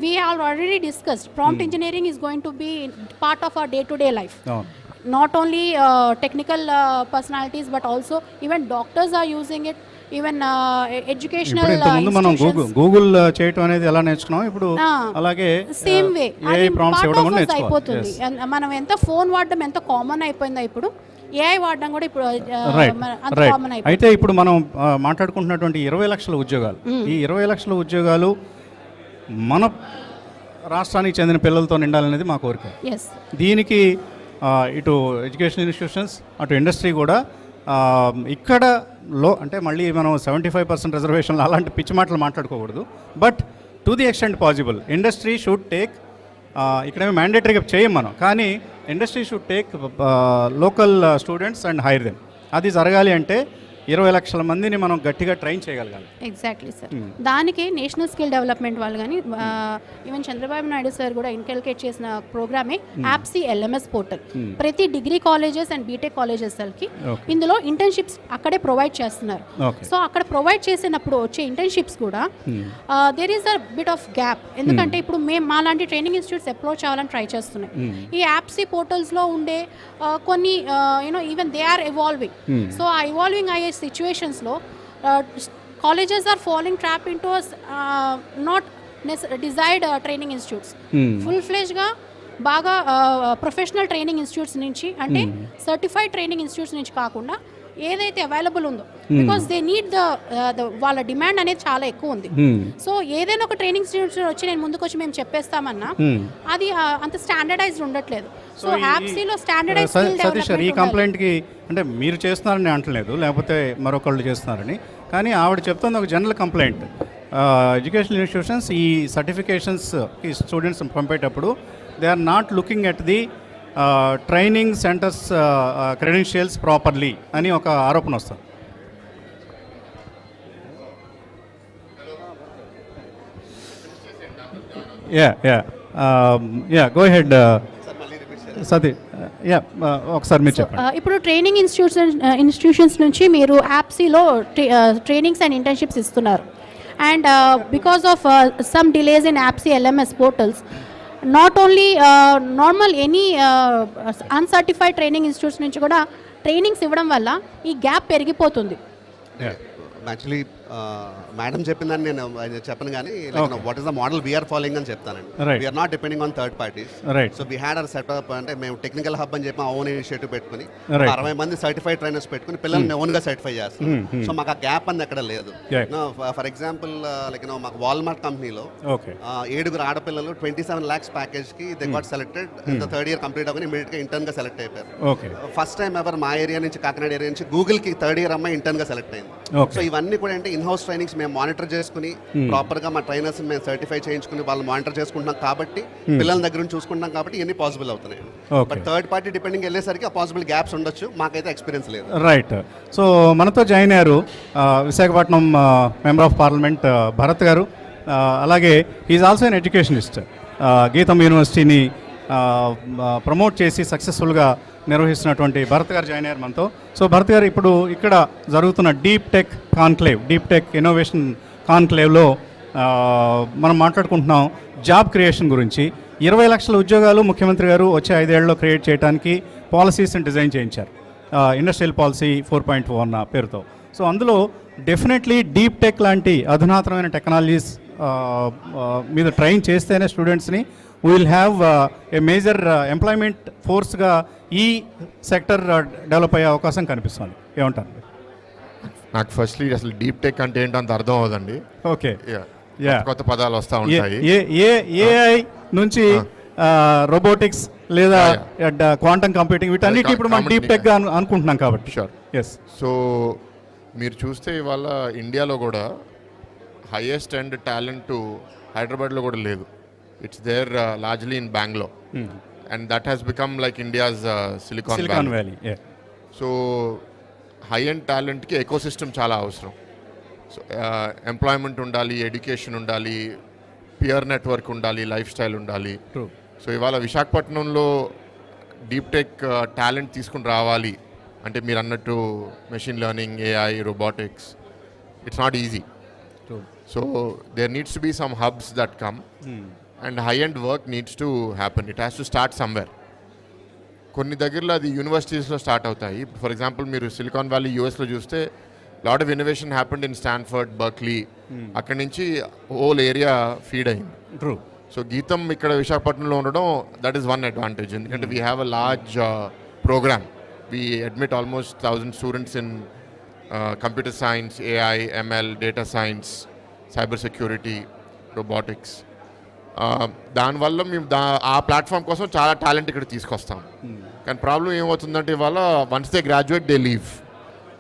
[SPEAKER 9] We are already discussed prompt engineering is going to be part of our day to day life. Not only technical personalities but also even doctors are using it. Even educational
[SPEAKER 1] ఇంతకుముందు మనం Google చేయటం అనేది ఎలా నేర్చుకున్నాం, ఇప్పుడు అలాగే
[SPEAKER 9] same way
[SPEAKER 1] prompts ఇవ్వడం కూడా
[SPEAKER 9] అయిపోతుంది. మనం ఎంత ఫోన్ వాడడం ఎంత కామన్ అయిపోయిందో ఇప్పుడు AI వాడడం కూడా ఇప్పుడు అంత కామన్ అయిపోయింది.
[SPEAKER 1] అయితే ఇప్పుడు మనం మాట్లాడుకుంటున్నటువంటి 20 లక్షల ఉద్యోగాలు, ఈ 20 లక్షల ఉద్యోగాలు మన రాష్ట్రానికి చెందిన పిల్లలతో నిండాలనేది మా కోరిక. దీనికి ఇటు ఎడ్యుకేషన్ ఇన్స్టిట్యూషన్స్ అటు ఇండస్ట్రీ కూడా ఇక్కడ అంటే మళ్ళీ మనం 75% రిజర్వేషన్లు అలాంటి పిచ్చి మాటలు మాట్లాడుకోకూడదు. But to the extent possible industry should take, ఇక్కడేమో మ్యాండేటరీగా చేయం మనం, కానీ industry should take local students and hire them. అది జరగాలి అంటే 20 లక్షల మందిని మనం గట్టిగా ట్రైన్ చేయగలగాలి.
[SPEAKER 9] Exactly sir. దానికి నేషనల్ స్కిల్ డెవలప్మెంట్ వాళ్ళు కానీ ఈవెన్ చంద్రబాబు నాయుడు సార్ కూడా ఇన్కల్కేట్ చేసిన ప్రోగ్రామే యాప్సీ LMS పోర్టల్. ప్రతి డిగ్రీ కాలేజెస్ అండ్ బీటెక్ కాలేజెస్కి ఇందులో ఇంటర్న్షిప్స్ అక్కడే ప్రొవైడ్ చేస్తున్నారు. సో అక్కడ ప్రొవైడ్ చేసినప్పుడు వచ్చే ఇంటర్న్షిప్స్ కూడా there is a bit of gap. ఎందుకంటే ఇప్పుడు మేము మాలాంటి ట్రైనింగ్ ఇన్స్టిట్యూట్స్ అప్రోచ్ అవ్వాలని ట్రై చేస్తున్నాయి. ఈ యాప్సీ పోర్టల్స్లో ఉండే కొన్ని even they are evolving. So ఆ ఎవాల్వింగ్ అయ్యే సిచ్యువేషన్స్లో colleges are following trap into not desired training institutes. Full ఫ్లెజ్గా బాగా ప్రొఫెషనల్ ట్రైనింగ్ ఇన్స్టిట్యూట్స్ నుంచి అంటే సర్టిఫైడ్ ట్రైనింగ్ ఇన్స్టిట్యూట్స్ నుంచి కాకుండా ఏదైతే అవైలబుల్ ఉందో, బికాస్ దే నీడ్ ద వాళ్ళ డిమాండ్ అనేది చాలా ఎక్కువ ఉంది. సో ఏదైనా ఒక ట్రైనింగ్ ఇన్స్టిట్యూట్ వచ్చి నేను ముందుకు వచ్చి మేము చెప్పేస్తామన్నా అది అంత స్టాండర్డైజ్డ్ ఉండట్లేదు. సో యాప్సీలో స్టాండర్డైజ్
[SPEAKER 1] సతీష్ ఈ కంప్లైంట్కి అంటే మీరు చేస్తున్నారని అంటలేదు, లేకపోతే మరొకళ్ళు చేస్తున్నారని, కానీ ఆవిడ చెప్తుంది ఒక జనరల్ కంప్లైంట్. ఎడ్యుకేషనల్ ఇన్స్టిట్యూషన్స్ ఈ సర్టిఫికేషన్స్కి స్టూడెంట్స్ పంపేటప్పుడు they are not looking at the training centres credentials properly అని ఒక ఆరోపణ వస్తుంది. Go head Sathi. ఒకసారి మీరు చెప్పండి.
[SPEAKER 9] ఇప్పుడు ట్రైనింగ్ ఇన్స్టిట్యూషన్స్ నుంచి మీరు యాప్సీలో ట్రైనింగ్స్ అండ్ ఇంటర్న్షిప్స్ ఇస్తున్నారు. And because of some delays in యాప్సీ LMS portals, not only normal any uncertified training institutes నుంచి కూడా ట్రైనింగ్స్ ఇవ్వడం వల్ల ఈ గ్యాప్ పెరిగిపోతుంది.
[SPEAKER 4] యాక్చువల్లీ మేడం చెప్పిందని నేను చెప్పను కానీ what is the model we're following అని చెప్తానండి. We're not depending on third parties. So we had our setup, అంటే మేము టెక్నికల్ హబ్ అని చెప్పి ఓన్ ఇనిషియేటివ్ పెట్టుకుని 60 మంది సర్టిఫైడ్ ట్రైనర్స్ పెట్టుకుని పిల్లల్ని ఓన్గా సర్టిఫై చేస్తాం. సో మాకు ఆ గ్యాప్ అనేది ఎక్కడ లేదు. ఫర్ ఎగ్జాంపుల్ మాకు వాల్మార్ట్ కంపెనీలో 7 ఆడపిల్లలు 27 lakhs ప్యాకేజ్కి they got selected. In the 3rd year complete అవ్వని ఇమీడియట్గా ఇంటర్న్గా సెలెక్ట్ అయిపోయారు. ఫస్ట్ టైం ఎవరు మా ఏరియా నుంచి, కాకినాడ ఏరియా నుంచి గూగుల్కి 3rd year అమ్మాయి ఇంటర్న్గా సెలెక్ట్ అయింది. సో ఇవన్నీ కూడా అంటే ఇన్హౌస్ ట్రైనింగ్స్ మేము మానిటర్ చేసుకుని ప్రాపర్గా మా ట్రైనర్స్ మేము సర్టిఫై చేయించుకుని వాళ్ళు మానిటర్ చేసుకుంటున్నాం కాబట్టి, పిల్లల దగ్గర నుంచి చూసుకుంటాం కాబట్టి ఇవన్నీ పాసిబుల్ అవుతున్నాయి. బట్ థర్డ్ పార్టీ డిపెండింగ్ వెళ్ళేసరికి ఆ పాసిబుల్ గ్యాప్స్ ఉండొచ్చు. మాకైతే ఎక్స్పీరియన్స్ లేదు.
[SPEAKER 1] రైట్. సో మనతో జాయిన్ అయ్యారు Visakhapatnam member of parliament Bharat గారు. అలాగే ఈజ్ ఆల్సో ఎన్ ఎడ్యుకేషనిస్ట్. గీతం యూనివర్సిటీని ప్రమోట్ చేసి సక్సెస్ఫుల్గా నిర్వహిస్తున్నటువంటి భరత్ గారు జాయిన్ అయ్యారు మనతో. సో భరత్ గారు, ఇప్పుడు ఇక్కడ జరుగుతున్న deep tech conclave, deep tech innovation కాన్క్లేవ్లో మనం మాట్లాడుకుంటున్నాం జాబ్ క్రియేషన్ గురించి. 20 లక్షల ఉద్యోగాలు ముఖ్యమంత్రి గారు వచ్చే 5 ఏళ్లలో క్రియేట్ చేయడానికి పాలసీస్ని డిజైన్ చేయించారు, ఇండస్ట్రియల్ పాలసీ 4.0 అన్న పేరుతో. సో అందులో డెఫినెట్లీ డీప్ టెక్ లాంటి అధునాతనమైన టెక్నాలజీస్ మీద ట్రైన్ చేస్తేనే స్టూడెంట్స్ని will have a major employment ఫోర్స్గా ఈ సెక్టర్ డెవలప్ అయ్యే అవకాశం కనిపిస్తుంది. ఏమంటారు?
[SPEAKER 10] నాకు ఫస్ట్లీ అసలు డీప్ టెక్ అంటే ఏంటో అంత అర్థం అవుదండి.
[SPEAKER 1] ఓకే,
[SPEAKER 10] కొత్త పదాలు వస్తూ ఉంటాయి.
[SPEAKER 1] ఏఐ నుంచి రోబోటిక్స్ లేదా క్వాంటమ్ కంప్యూటింగ్, వీటన్నిటి ఇప్పుడు మనం డీప్ టెక్గా అనుకుంటున్నాం కాబట్టి.
[SPEAKER 10] షూర్.
[SPEAKER 1] ఎస్.
[SPEAKER 10] సో మీరు చూస్తే ఇవాళ ఇండియాలో కూడా హైయెస్ట్ అండ్ టాలెంట్ హైదరాబాద్లో కూడా లేదు. It's there largely in Bengaluru. And that has become like India's Silicon Valley. Yeah. So high-end talent ki ecosystem chala avasaram. So employment undali, education undali, peer network undali, lifestyle undali.
[SPEAKER 1] True.
[SPEAKER 10] So ivala Visakhapatnamlo deep tech talent తీసుకుని రావాలి అంటే మీరు అన్నట్టు machine learning, AI, robotics, it's not easy.
[SPEAKER 1] True.
[SPEAKER 10] So there needs to be some hubs that come. And high and work needs to happen. It has to start somewhere. కొన్ని దగ్గరలో అది యూనివర్సిటీస్లో start అవుతాయి. ఇప్పుడు ఫర్ ఎగ్జాంపుల్ మీరు Silicon Valley యూఎస్లో చూస్తే lot of innovation happened in Stanford, Berkeley. అక్కడి నుంచి హోల్ ఏరియా ఫీడ్ అయింది.
[SPEAKER 1] ట్రూ.
[SPEAKER 10] సో గీతం ఇక్కడ విశాఖపట్నంలో ఉండడం దట్ ఈస్ వన్ అడ్వాంటేజ్. ఎందుకంటే we have a large program. We admit almost 1000 students in computer science, AI, ML, data science, cyber security, robotics. దానివల్ల మేము ఆ ప్లాట్ఫామ్ కోసం చాలా టాలెంట్ ఇక్కడ తీసుకొస్తాం. కానీ ప్రాబ్లం ఏమవుతుందంటే ఇవాళ once they graduate they leave,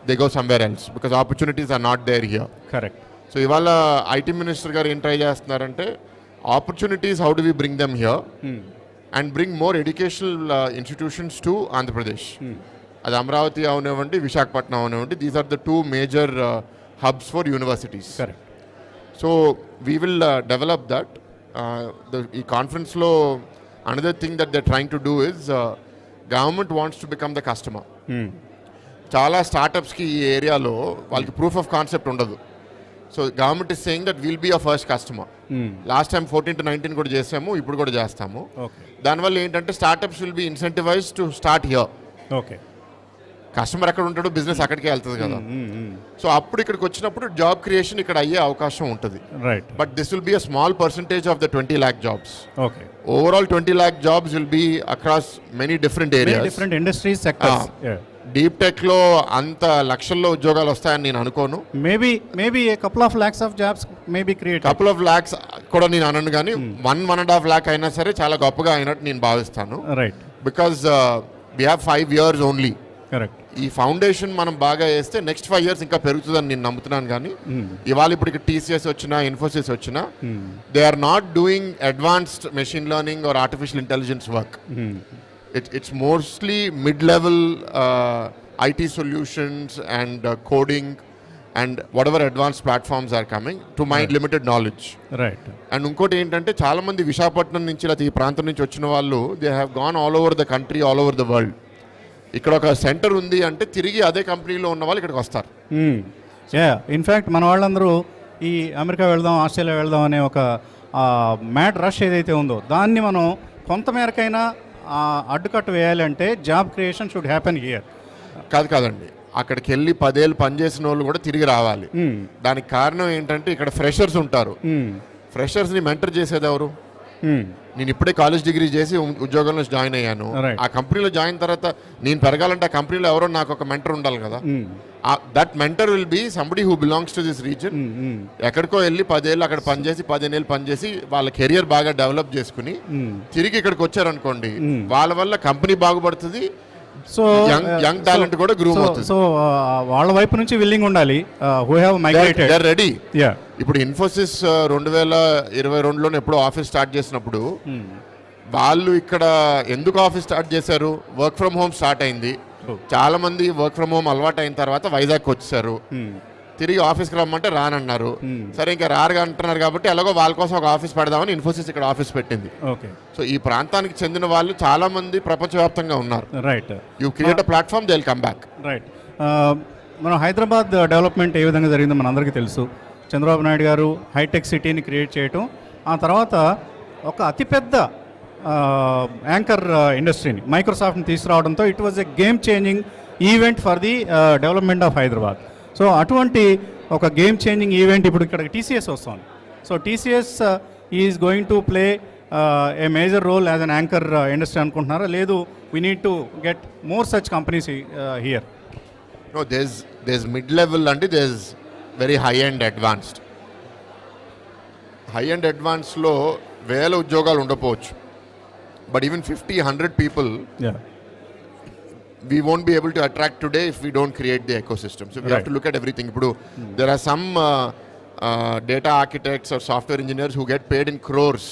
[SPEAKER 10] they go somewhere else because opportunities are not there here.
[SPEAKER 1] Correct.
[SPEAKER 10] So ఇవాళ ఐటీ మినిస్టర్ గారు ఏం ట్రై చేస్తున్నారంటే opportunities how do we bring them here and bring more educational institutions to Andhra Pradesh. అది అమరావతి అవనివ్వండి, విశాఖపట్నం అవనివ్వండి, these are the 2 major hubs for universities.
[SPEAKER 1] Correct.
[SPEAKER 10] So we will develop that. ఈ కాన్ఫరెన్స్లో another thing that they trying to do is government wants to become the customer. చాలా స్టార్టప్స్కి ఈ ఏరియాలో వాళ్ళకి ప్రూఫ్ ఆఫ్ కాన్సెప్ట్ ఉండదు. So government is saying that will be a first customer. Last time 14 to 19 కూడా చేసాము, ఇప్పుడు కూడా చేస్తాము. దానివల్ల ఏంటంటే startups will be incentivize to start here.
[SPEAKER 1] Okay.
[SPEAKER 10] Customer ఎక్కడ ఉంటాడో బిజినెస్ అక్కడికే వెళ్తుంది కదా. సో అప్పుడు ఇక్కడికి వచ్చినప్పుడు జాబ్ క్రియేషన్ ఇక్కడ అయ్యే అవకాశం ఉంటుంది.
[SPEAKER 1] Right.
[SPEAKER 10] But this will be a small percentage of the 20 lakh jobs.
[SPEAKER 1] Okay.
[SPEAKER 10] Overall 20 lakh jobs will be across many different areas.
[SPEAKER 1] Different industries, sectors.
[SPEAKER 10] Deep tech లో అంత లక్షల్లో ఉద్యోగాలు వస్తాయని నేను అనుకోను.
[SPEAKER 1] Maybe a couple of lakhs of jobs may be created.
[SPEAKER 10] couple of lakhs కూడా నేను అనను, కానీ 1.5 lakh అయినా సరే చాలా గొప్పగా అయినట్టు నేను భావిస్తాను.
[SPEAKER 1] Right.
[SPEAKER 10] Because we have 5 years only.
[SPEAKER 1] Correct.
[SPEAKER 10] ఈ ఫౌండేషన్ మనం బాగా వేస్తే నెక్స్ట్ 5 years ఇంకా పెరుగుతుందని నేను నమ్ముతున్నాను. కానీ ఇవాళ ఇప్పుడు ఇక్కడ TCS వచ్చినా, ఇన్ఫోసిస్ వచ్చినా, they are not doing advanced machine learning or artificial intelligence work. It's mostly mid-level IT solutions and coding and whatever advance platforms are coming to my limited knowledge.
[SPEAKER 1] Right.
[SPEAKER 10] And ఇంకోటి ఏంటంటే చాలామంది విశాఖపట్నం నుంచి లేదా ఈ ప్రాంతం నుంచి వచ్చిన వాళ్ళు they have gone all over the country, all over the world. ఇక్కడ ఒక సెంటర్ ఉంది అంటే తిరిగి అదే కంపెనీలో ఉన్న వాళ్ళు ఇక్కడికి వస్తారు.
[SPEAKER 1] ఇన్ఫ్యాక్ట్ మన వాళ్ళందరూ ఈ అమెరికా వెళ్దాం, ఆస్ట్రేలియా వెళ్దాం అనే ఒక మ్యాడ్ రష్ ఏదైతే ఉందో దాన్ని మనం కొంతమేరకైనా అడ్డుకట్ట వేయాలి అంటే job creation should happen here.
[SPEAKER 10] కాదండి, అక్కడికి వెళ్ళి 10 ఏళ్ళు పనిచేసిన వాళ్ళు కూడా తిరిగి రావాలి. దానికి కారణం ఏంటంటే ఇక్కడ ఫ్రెషర్స్ ఉంటారు. ఫ్రెషర్స్ని మెంటర్ చేసేది ఎవరు? నేను ఇప్పుడే కాలేజ్ డిగ్రీ చేసి ఉద్యోగంలో జాయిన్ అయ్యాను. ఆ కంపెనీలో జాయిన్ తర్వాత నేను పెరగాలంటే ఆ కంపెనీలో ఎవరో నాకు ఒక మెంటర్ ఉండాలి కదా. That mentor will be somebody who belongs to this reason. ఎక్కడికో వెళ్ళి 10 ఏళ్ళు అక్కడ పనిచేసి 15 ఏళ్ళు పనిచేసి వాళ్ళ కెరియర్ బాగా డెవలప్ చేసుకుని తిరిగి ఇక్కడికి వచ్చారనుకోండి, వాళ్ళ వల్ల కంపెనీ బాగుపడుతుంది,
[SPEAKER 1] సో
[SPEAKER 10] యంగ్ టాలెంట్ కూడా గ్రూమ్ అవుతుంది.
[SPEAKER 1] సో వాళ్ళ వైపు నుంచి విల్లింగ్ ఉండాలి. Who have migrated,
[SPEAKER 10] they are ready.
[SPEAKER 1] Yeah.
[SPEAKER 10] ఇప్పుడు ఇన్ఫోసిస్ 2022లో ఎప్పుడో ఆఫీస్ స్టార్ట్ చేసినప్పుడు వాళ్ళు ఇక్కడ ఎందుకు ఆఫీస్ స్టార్ట్ చేశారు? వర్క్ ఫ్రమ్ హోమ్ స్టార్ట్ అయింది. చాలా మంది వర్క్ ఫ్రమ్ హోమ్ అలవాటు అయిన తర్వాత వైజాగ్ వచ్చేసారు. తిరిగి ఆఫీస్కి రమ్మంటే రానన్నారు. సరే ఇంకా రారుగా అంటున్నారు కాబట్టి ఎలాగో వాళ్ళ కోసం ఒక ఆఫీస్ పెడదామని ఇన్ఫోసిస్ ఇక్కడ ఆఫీస్ పెట్టింది.
[SPEAKER 1] ఓకే.
[SPEAKER 10] సో ఈ ప్రాంతానికి చెందిన వాళ్ళు చాలా మంది ప్రపంచవ్యాప్తంగా ఉన్నారు.
[SPEAKER 1] Right.
[SPEAKER 10] You create a platform, they will come back.
[SPEAKER 1] Right. మనం హైదరాబాద్ డెవలప్మెంట్ ఏ విధంగా జరిగిందో మనందరికీ తెలుసు. చంద్రబాబు నాయుడు గారు హైటెక్ సిటీని క్రియేట్ చేయటం, ఆ తర్వాత ఒక అతిపెద్ద యాంకర్ ఇండస్ట్రీని మైక్రోసాఫ్ట్ని తీసుకురావడంతో it was a game changing event for the development of Hyderabad. So అటువంటి ఒక గేమ్ చేంజింగ్ ఈవెంట్ ఇప్పుడు ఇక్కడ టీసీఎస్ వస్తుంది. So TCS is going to play a major role as an anchor industry అనుకుంటున్నారా? లేదు, we need to get more such companies here?
[SPEAKER 10] No, there's mid-level and there's very high-end advanced. High-end advancedలో వేల ఉద్యోగాలు ఉండకపోవచ్చు, but even 50-100 people we won't be able to attract today if we don't create the ecosystem. So we have to look at everything. ఇప్పుడు there are some data architects or software engineers who get paid in crores.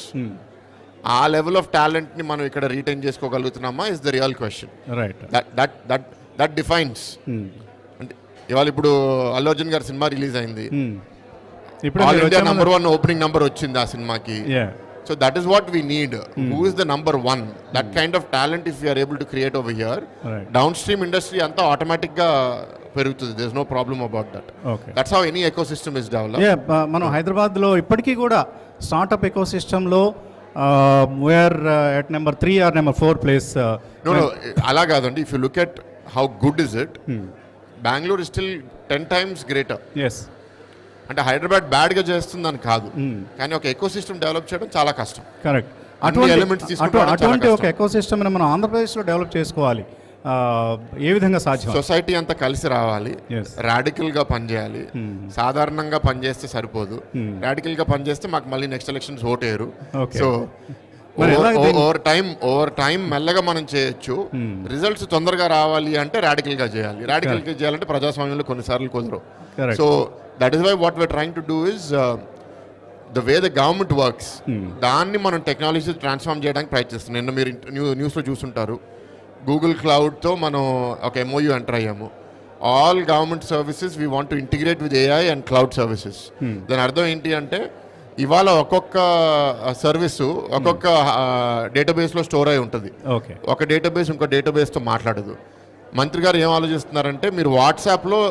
[SPEAKER 10] ఆ level of టాలెంట్ని మనం ఇక్కడ retain చేసుకోగలుగుతున్నామా is the real question.
[SPEAKER 1] Right.
[SPEAKER 10] That defines. అంటే ఇవాళ ఇప్పుడు అల్లు అర్జున్ గారి సినిమా రిలీజ్ అయింది, all India number 1 opening number వచ్చింది ఆ సినిమాకి. So that is what we need. Who is the number 1? That kind of talent if you are able to create over here, down stream అంతా ఆటోమేటిక్గా పెరుగుతుంది. There is no problem about that. That's how any ecosystem is develop.
[SPEAKER 1] మనం హైదరాబాద్లో ఇప్పటికీ కూడా startup ఎకోసిస్టంలో we are at number 3 or number 4 place.
[SPEAKER 10] No, అలా కాదండి. If you look at how good is it, Bengaluru is still 10 times greater.
[SPEAKER 1] Yes.
[SPEAKER 10] అంటే హైదరాబాద్ బ్యాడ్గా చేస్తుందని కాదు, కానీ ఒక ఎకోసిస్టమ్ డెవలప్ చేయడం చాలా కష్టం.
[SPEAKER 1] కరెక్ట్. అటువంటి ఒక ఎకోసిస్టమ్ని మనం ఆంధ్రప్రదేశ్లో డెవలప్ చేసుకోవాలి. ఏ విధంగా సాధ్యం?
[SPEAKER 10] సొసైటీ అంతా కలిసి రావాలి, రాడికల్గా పనిచేయాలి. సాధారణంగా పనిచేస్తే సరిపోదు, రాడికల్గా పనిచేస్తే మాకు మళ్ళీ next elections voter. So over time మెల్లగా మనం చేయొచ్చు. రిజల్ట్స్ తొందరగా రావాలి అంటే రాడికల్గా చేయాలి. రాడికల్గా చేయాలంటే ప్రజాస్వామ్యంలో కొన్నిసార్లు కుదరవు. So that is why what we are trying to do is the way the government works, దాన్ని మనం టెక్నాలజీ ట్రాన్స్ఫార్మ్ చేయడానికి ప్రయత్నిస్తున్నాం. నిన్న మీరు న్యూస్లో చూసుంటారు, గూగుల్ క్లౌడ్తో మనం ఒక MOU ఎంటర్ అయ్యాము. All government services we want to integrate with AI and cloud services. దాని అర్థం ఏంటి అంటే ఇవాళ ఒక్కొక్క సర్వీసు ఒక్కొక్క డేటాబేస్లో స్టోర్ అయి ఉంటుంది. ఒక డేటాబేస్ ఇంకో డేటాబేస్తో మాట్లాడదు. మంత్రి గారు ఏం ఆలోచిస్తున్నారంటే మీరు వాట్సాప్లో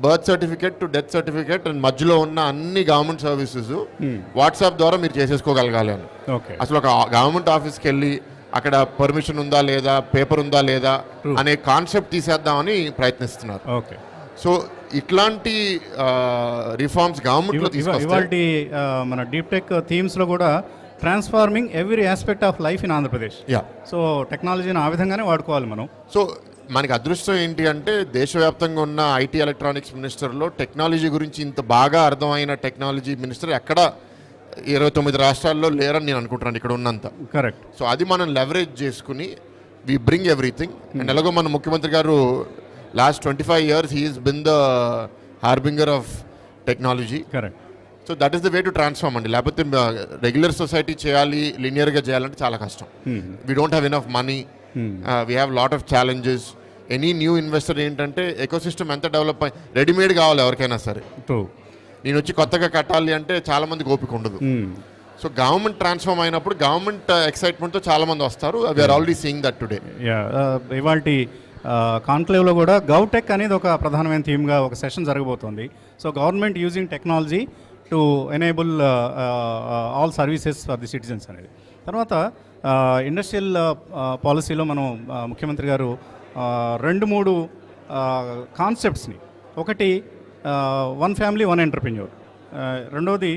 [SPEAKER 10] birth certificate to death certificate and మధ్యలో ఉన్న అన్ని గవర్నమెంట్ సర్వీసెస్ వాట్సాప్ ద్వారా మీరు చేసేసుకోగలగాలి అని. అసలు ఒక గవర్నమెంట్ ఆఫీస్కి వెళ్ళి అక్కడ పర్మిషన్ ఉందా లేదా, పేపర్ ఉందా లేదా అనే కాన్సెప్ట్ తీసేద్దామని ప్రయత్నిస్తున్నారు. సో ఇట్లాంటి రిఫార్మ్స్ గవర్నమెంట్లో తీసుకొస్తే
[SPEAKER 1] మన డీప్ టెక్ థీమ్స్లో కూడా transforming every aspect of life in Andhra Pradesh. So టెక్నాలజీని ఆ విధంగానే వాడుకోవాలి మనం.
[SPEAKER 10] సో మనకి అదృష్టం ఏంటి అంటే దేశవ్యాప్తంగా ఉన్న IT ఎలక్ట్రానిక్స్ మినిస్టర్లో టెక్నాలజీ గురించి ఇంత బాగా అర్థమైన టెక్నాలజీ మినిస్టర్ ఎక్కడ 29 రాష్ట్రాల్లో లేరని నేను అనుకుంటున్నాను ఇక్కడ ఉన్నంత.
[SPEAKER 1] కరెక్ట్.
[SPEAKER 10] సో అది మనం లెవరేజ్ చేసుకుని వి బ్రింగ్ ఎవ్రీథింగ్. అండ్ ఎలాగో మన ముఖ్యమంత్రి గారు last 25 years he has been the harbinger of technology.
[SPEAKER 1] Correct.
[SPEAKER 10] So that is the way to transform అండి. లేకపోతే రెగ్యులర్ సొసైటీ చేయాలి, లినియర్గా చేయాలంటే చాలా కష్టం. We don't have enough money, we have lot of challenges. Any new investor ఏంటంటే ecosystem ఎంత develop అయ్యి readymade కావాలి ఎవరికైనా సరే.
[SPEAKER 1] ట్రూ.
[SPEAKER 10] నేను వచ్చి కొత్తగా కట్టాలి అంటే చాలామందికి ఓపిక ఉండదు. సో గవర్నమెంట్ ట్రాన్స్ఫార్మ్ అయినప్పుడు గవర్నమెంట్ ఎక్సైట్మెంట్తో చాలామంది వస్తారు. We're already seeing that today.
[SPEAKER 1] ఇవాళ కాన్క్లేవ్లో కూడా గౌటెక్ అనేది ఒక ప్రధానమైన థీమ్గా ఒక సెషన్ జరగబోతోంది. So government using technology to enable all services for the citizens అనేది. తర్వాత ఇండస్ట్రియల్ పాలసీలో మనం ముఖ్యమంత్రి గారు 2-3 కాన్సెప్ట్స్ని, ఒకటి 1 ఫ్యామిలీ 1 ఎంటర్ప్రెన్యూర్, రెండోది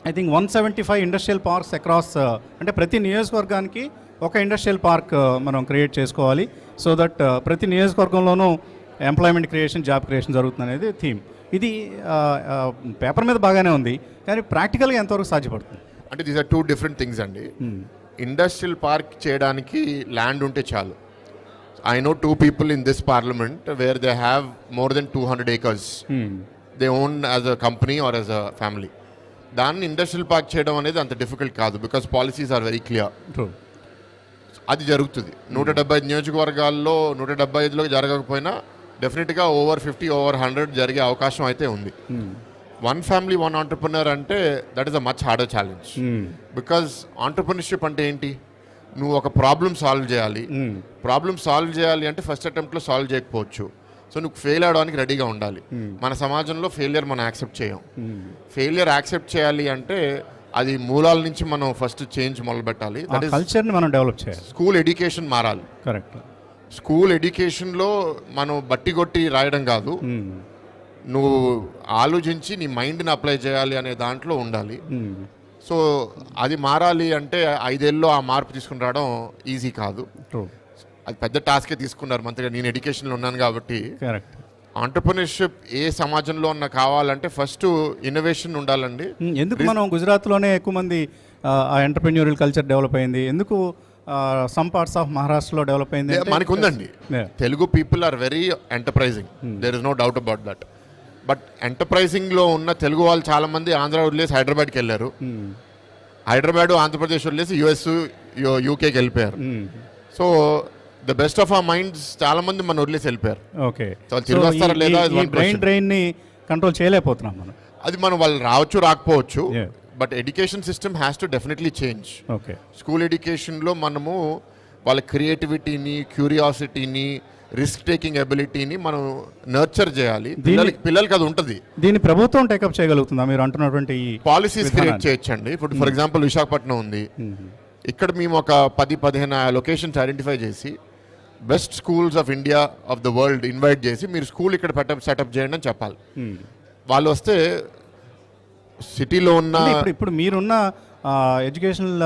[SPEAKER 1] I think 175 industrial parks across, అంటే ప్రతి నియోజకవర్గానికి ఒక ఇండస్ట్రియల్ పార్క్ మనం క్రియేట్ చేసుకోవాలి. సో దట్ ప్రతి నియోజకవర్గంలోనూ ఎంప్లాయ్మెంట్ క్రియేషన్, జాబ్ క్రియేషన్ జరుగుతుంది అనేది థీమ్. ఇది పేపర్ మీద బాగానే ఉంది, కానీ ప్రాక్టికల్గా ఎంతవరకు సాధ్యపడుతుంది?
[SPEAKER 10] అంటే దీస్ ఆర్ 2 డిఫరెంట్ థింగ్స్ అండి. ఇండస్ట్రియల్ పార్క్ చేయడానికి ల్యాండ్ ఉంటే చాలు. I know 2 people in this parliament where they have more than 200 acres. They own as a company or as a family. దాన్ని ఇండస్ట్రియల్ పార్క్ చేయడం అనేది అంత డిఫికల్ట్ కాదు, because policies are very clear. అది జరుగుతుంది. 175 నియోజకవర్గాల్లో 175లో జరగకపోయినా డెఫినెట్గా ఓవర్ 50, ఓవర్ 100 జరిగే అవకాశం అయితే ఉంది. 1 ఫ్యామిలీ 1 ఆంటర్ప్రినర్ అంటే that is a much harder challenge. Because entrepreneurship అంటే ఏంటి? నువ్వు ఒక ప్రాబ్లం సాల్వ్ చేయాలి. ప్రాబ్లం సాల్వ్ చేయాలి అంటే ఫస్ట్ అటెంప్ట్లో సాల్వ్ చేయకపోవచ్చు. సో నువ్వు ఫెయిల్ అవడానికి రెడీగా ఉండాలి. మన సమాజంలో ఫెయిలియర్ మనం యాక్సెప్ట్ చేయం. ఫెయిలియర్ యాక్సెప్ట్ చేయాలి అంటే అది మూలాల నుంచి మనం ఫస్ట్ చేంజ్ మొదలు పెట్టాలి. దట్ ఈస్
[SPEAKER 1] కల్చర్ని మనం డెవలప్ చేయాలి.
[SPEAKER 10] స్కూల్ ఎడ్యుకేషన్ మారాలి.
[SPEAKER 1] కరెక్ట్.
[SPEAKER 10] స్కూల్ ఎడ్యుకేషన్లో మనం బట్టి కొట్టి రాయడం కాదు, నువ్వు ఆలోచించి నీ మైండ్ని అప్లై చేయాలి అనే దాంట్లో ఉండాలి. సో అది మారాలి అంటే 5 ఏళ్ళలో ఆ మార్పు తీసుకుని రావడం ఈజీ కాదు. అది పెద్ద టాస్కే తీసుకున్నారు మంత్రిగా. నేను ఎడ్యుకేషన్లో ఉన్నాను కాబట్టి.
[SPEAKER 1] కరెక్ట్.
[SPEAKER 10] ఆంటర్ప్రినర్షిప్ ఏ సమాజంలో ఉన్న కావాలంటే ఫస్ట్ ఇన్నోవేషన్ ఉండాలండి.
[SPEAKER 1] ఎందుకు మనం గుజరాత్లోనే ఎక్కువ మంది ఆ ఎంటర్ప్రెన్యూరియల్ కల్చర్ డెవలప్ అయింది, ఎందుకు సమ్ పార్ట్స్ ఆఫ్ మహారాష్ట్రలో డెవలప్ అయింది?
[SPEAKER 10] మనకు ఉందండి. Telugu people are very enterprising, there is no doubt about that. But ఎంటర్ప్రైజింగ్లో ఉన్న తెలుగు వాళ్ళు చాలామంది ఆంధ్ర వదిలేసి హైదరాబాద్కి వెళ్ళారు. హైదరాబాద్, ఆంధ్రప్రదేశ్ వదిలేసి యుఎస్, యూకేకి వెళ్ళిపోయారు. So the best of our minds చాలా మంది మన వదిలేసి వెళ్ళిపోయారు.
[SPEAKER 1] ఓకే.
[SPEAKER 10] తిరిగి వస్తారా లేదా?
[SPEAKER 1] బ్రెయిన్ని కంట్రోల్ చేయలేకపోతున్నాం మనం.
[SPEAKER 10] అది మనం వాళ్ళు రావచ్చు రాకపోవచ్చు, but education system has to definitely change.
[SPEAKER 1] Okay.
[SPEAKER 10] School ఎడ్యుకేషన్లో మనము వాళ్ళ క్రియేటివిటీని, క్యూరియాసిటీని, రిస్క్ టేకింగ్ ఎబిలిటీని మనం నర్చర్ చేయాలి. పిల్లలకి అది ఉంటుంది.
[SPEAKER 1] దీన్ని ప్రభుత్వం టేకప్ చేయగలుగుతుందా మీరు అంటున్నటువంటి
[SPEAKER 10] పాలసీస్ క్రియేట్ చేయొచ్చండి. ఇప్పుడు ఫర్ ఎగ్జాంపుల్ విశాఖపట్నం ఉంది. ఇక్కడ మేము ఒక 10-15 లొకేషన్స్ ఐడెంటిఫై చేసి best schools of India, of the world invite చేసి మీరు స్కూల్ ఇక్కడ సెటప్ చేయండి అని చెప్పాలి. వాళ్ళు వస్తే సిటీలో ఉన్న
[SPEAKER 1] ఇప్పుడు మీరున్న ఎడ్యుకేషనల్